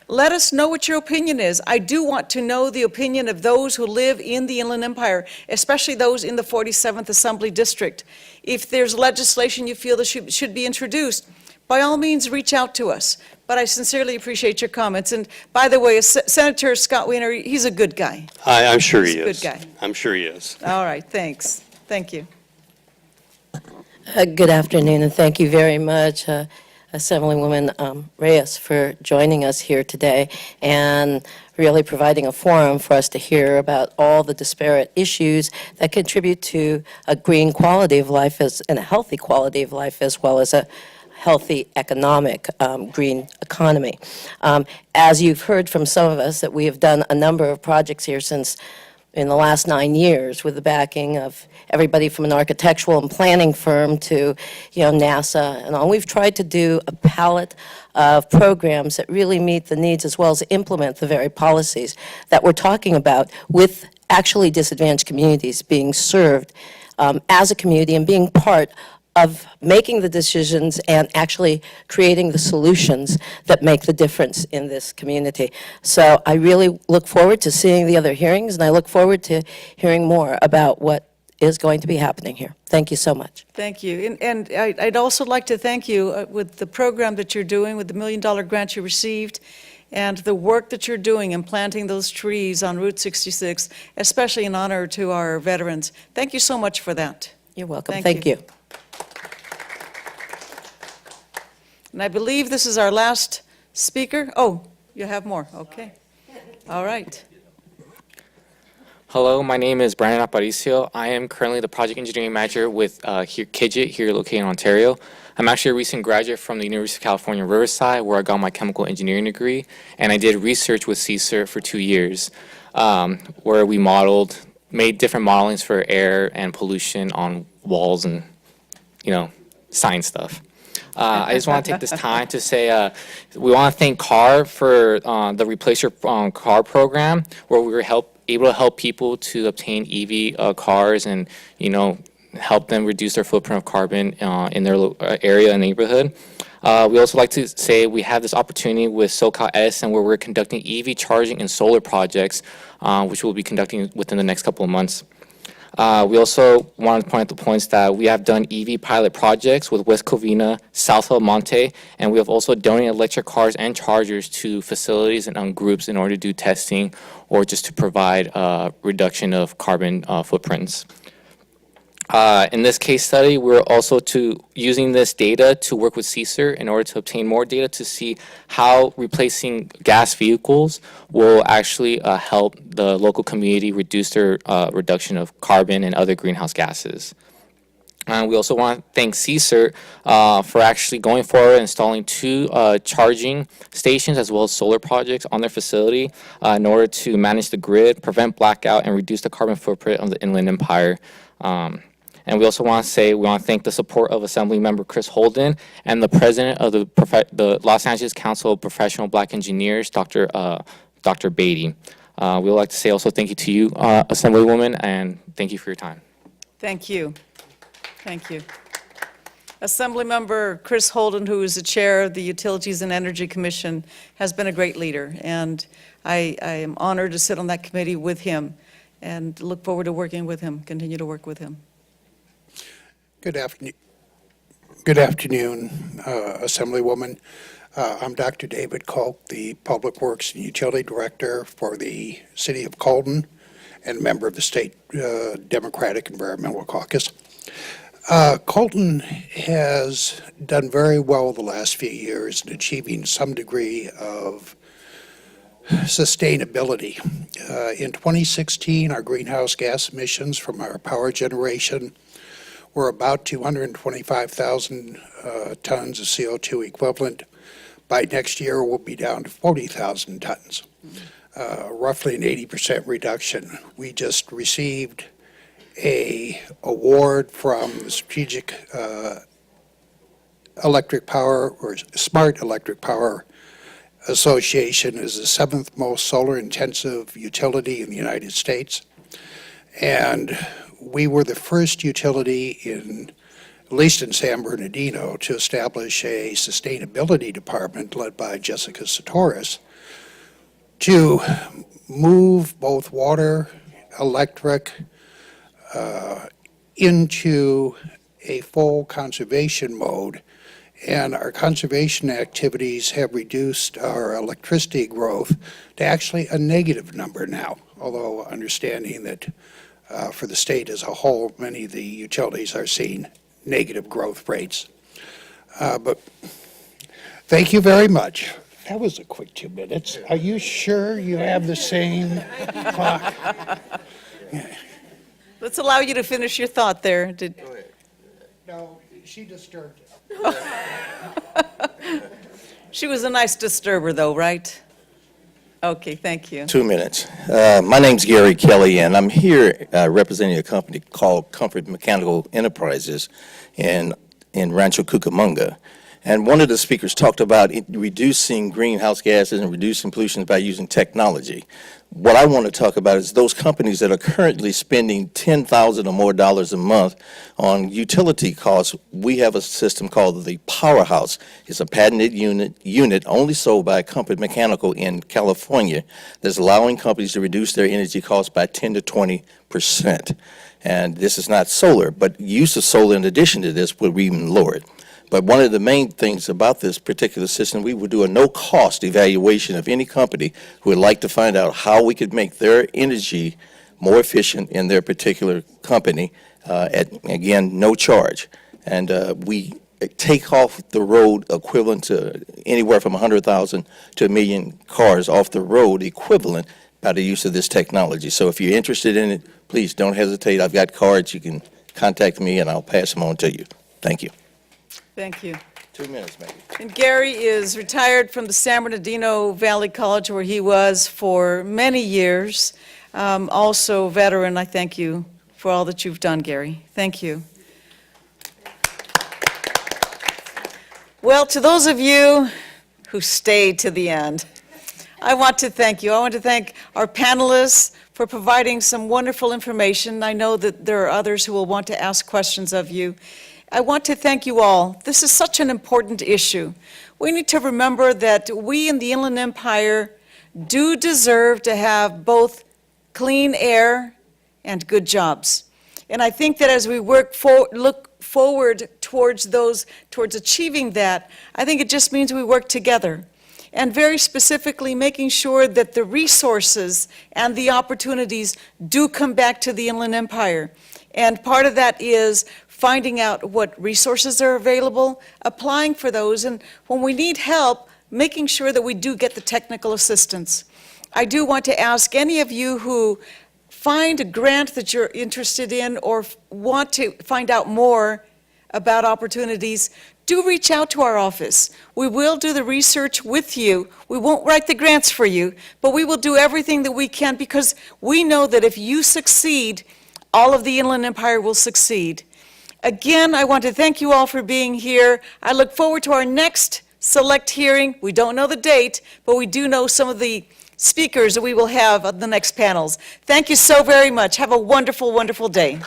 Let us know what your opinion is. I do want to know the opinion of those who live in the Inland Empire, especially those in the 47th Assembly District. If there's legislation you feel that should be introduced, by all means, reach out to us. But I sincerely appreciate your comments. And by the way, Senator Scott Wiener, he's a good guy. I'm sure he is. He's a good guy. I'm sure he is. All right, thanks. Thank you. Good afternoon, and thank you very much, Assemblywoman Reyes, for joining us here today and really providing a forum for us to hear about all the disparate issues that contribute to a green quality of life and a healthy quality of life, as well as a healthy economic green economy. As you've heard from some of us, that we have done a number of projects here since in the last 9 years with the backing of everybody from an architectural and planning firm to, NASA and all. We've tried to do a palette of programs that really meet the needs as well as implement the very policies that we're talking about, with actually disadvantaged communities being served as a community and being part of making the decisions and actually creating the solutions that make the difference in this community. So I really look forward to seeing the other hearings, and I look forward to hearing more about what is going to be happening here. Thank you so much. Thank you. And I'd also like to thank you with the program that you're doing, with the $1 million grant you received, and the work that you're doing in planting those trees on Route 66, especially in honor to our veterans. Thank you so much for that. You're welcome. Thank you. And I believe this is our last speaker. Oh, you have more. Okay. All right. Hello, my name is Brandon Aparicio. I am currently the project engineering manager with CIGIT, here located in Ontario. I'm actually a recent graduate from the University of California, Riverside, where I got my chemical engineering degree, and I did research with CSER for 2 years, where we made different modelings for air and pollution on walls and, science stuff. I just want to take this time to say we want to thank CAR for the Replace Your Car program, where we were able to help people to obtain EV cars and, help them reduce their footprint of carbon in their area and neighborhood. We also like to say we have this opportunity with SoCal Edison, where we're conducting EV charging and solar projects, which we'll be conducting within the next couple of months. We also want to point out the points that we have done EV pilot projects with West Covina, South El Monte, and we have also donated electric cars and chargers to facilities and groups in order to do testing or just to provide reduction of carbon footprints. In this case study, we're also using this data to work with CSER in order to obtain more data to see how replacing gas vehicles will actually help the local community reduce their reduction of carbon and other greenhouse gases. We also want to thank CSERT for actually going forward and installing 2 charging stations as well as solar projects on their facility in order to manage the grid, prevent blackout, and reduce the carbon footprint of the Inland Empire. And we also want to thank the support of Assemblymember Chris Holden and the president of the Los Angeles Council of Professional Black Engineers, Dr. Beatty. We would like to say also thank you to you, Assemblywoman, and thank you for your time. Thank you. Thank you. Assemblymember Chris Holden, who is the chair of the Utilities and Energy Commission, has been a great leader, and I am honored to sit on that committee with him and look forward to working with him, continue to work with him. Good afternoon. Good afternoon, Assemblywoman. I'm Dr. David Kolk, the Public Works and Utility Director for the City of Colton and a member of the State Democratic Environmental Caucus. Colton has done very well the last few years in achieving some degree of sustainability. In 2016, our greenhouse gas emissions from our power generation were about 225,000 tons of CO2 equivalent. By next year, we'll be down to 40,000 tons, roughly an 80% reduction. We just received an award from the Strategic Electric Power, or Smart Electric Power Association, as the 7th most solar-intensive utility in the United States. And we were the first utility at least in San Bernardino, to establish a sustainability department led by Jessica Satoris to move both water, electric, into a full conservation mode. And our conservation activities have reduced our electricity growth to actually a negative number now, although understanding that for the state as a whole, many of the utilities are seeing negative growth rates. But thank you very much. That was a quick 2 minutes. Are you sure you have the same clock? Let's allow you to finish your thought there. No, she disturbed it. She was a nice disturber, though, right? Okay, thank you. 2 minutes. My name's Gary Kelly, and I'm here representing a company called Comfort Mechanical Enterprises in Rancho Cucamonga. And one of the speakers talked about reducing greenhouse gases and reducing pollution by using technology. What I want to talk about is those companies that are currently spending $10,000 or more a month on utility costs. We have a system called the Powerhouse. It's a patented unit only sold by Comfort Mechanical in California that's allowing companies to reduce their energy costs by 10 to 20%. And this is not solar, but use of solar in addition to this would even lower it. But one of the main things about this particular system, we would do a no-cost evaluation of any company who would like to find out how we could make their energy more efficient in their particular company at, again, no charge. And we take off the road equivalent to anywhere from 100,000 to 1 million cars off the road equivalent by the use of this technology. So if you're interested in it, please don't hesitate. I've got cards. You can contact me, and I'll pass them on to you. Thank you. Thank you. 2 minutes, maybe. And Gary is retired from the San Bernardino Valley College, where he was for many years. Also veteran. I thank you for all that you've done, Gary. Thank you. Well, to those of you who stayed to the end, I want to thank you. I want to thank our panelists for providing some wonderful information. I know that there are others who will want to ask questions of you. I want to thank you all. This is such an important issue. We need to remember that we in the Inland Empire do deserve to have both clean air and good jobs. And I think that as we look forward towards achieving that, I think it just means we work together. And very specifically, making sure that the resources and the opportunities do come back to the Inland Empire. And part of that is finding out what resources are available, applying for those, and when we need help, making sure that we do get the technical assistance. I do want to ask any of you who find a grant that you're interested in or want to find out more about opportunities, do reach out to our office. We will do the research with you. We won't write the grants for you, but we will do everything that we can because we know that if you succeed, all of the Inland Empire will succeed. Again, I want to thank you all for being here. I look forward to our next select hearing. We don't know the date, but we do know some of the speakers that we will have on the next panels. Thank you so very much. Have a wonderful, wonderful day.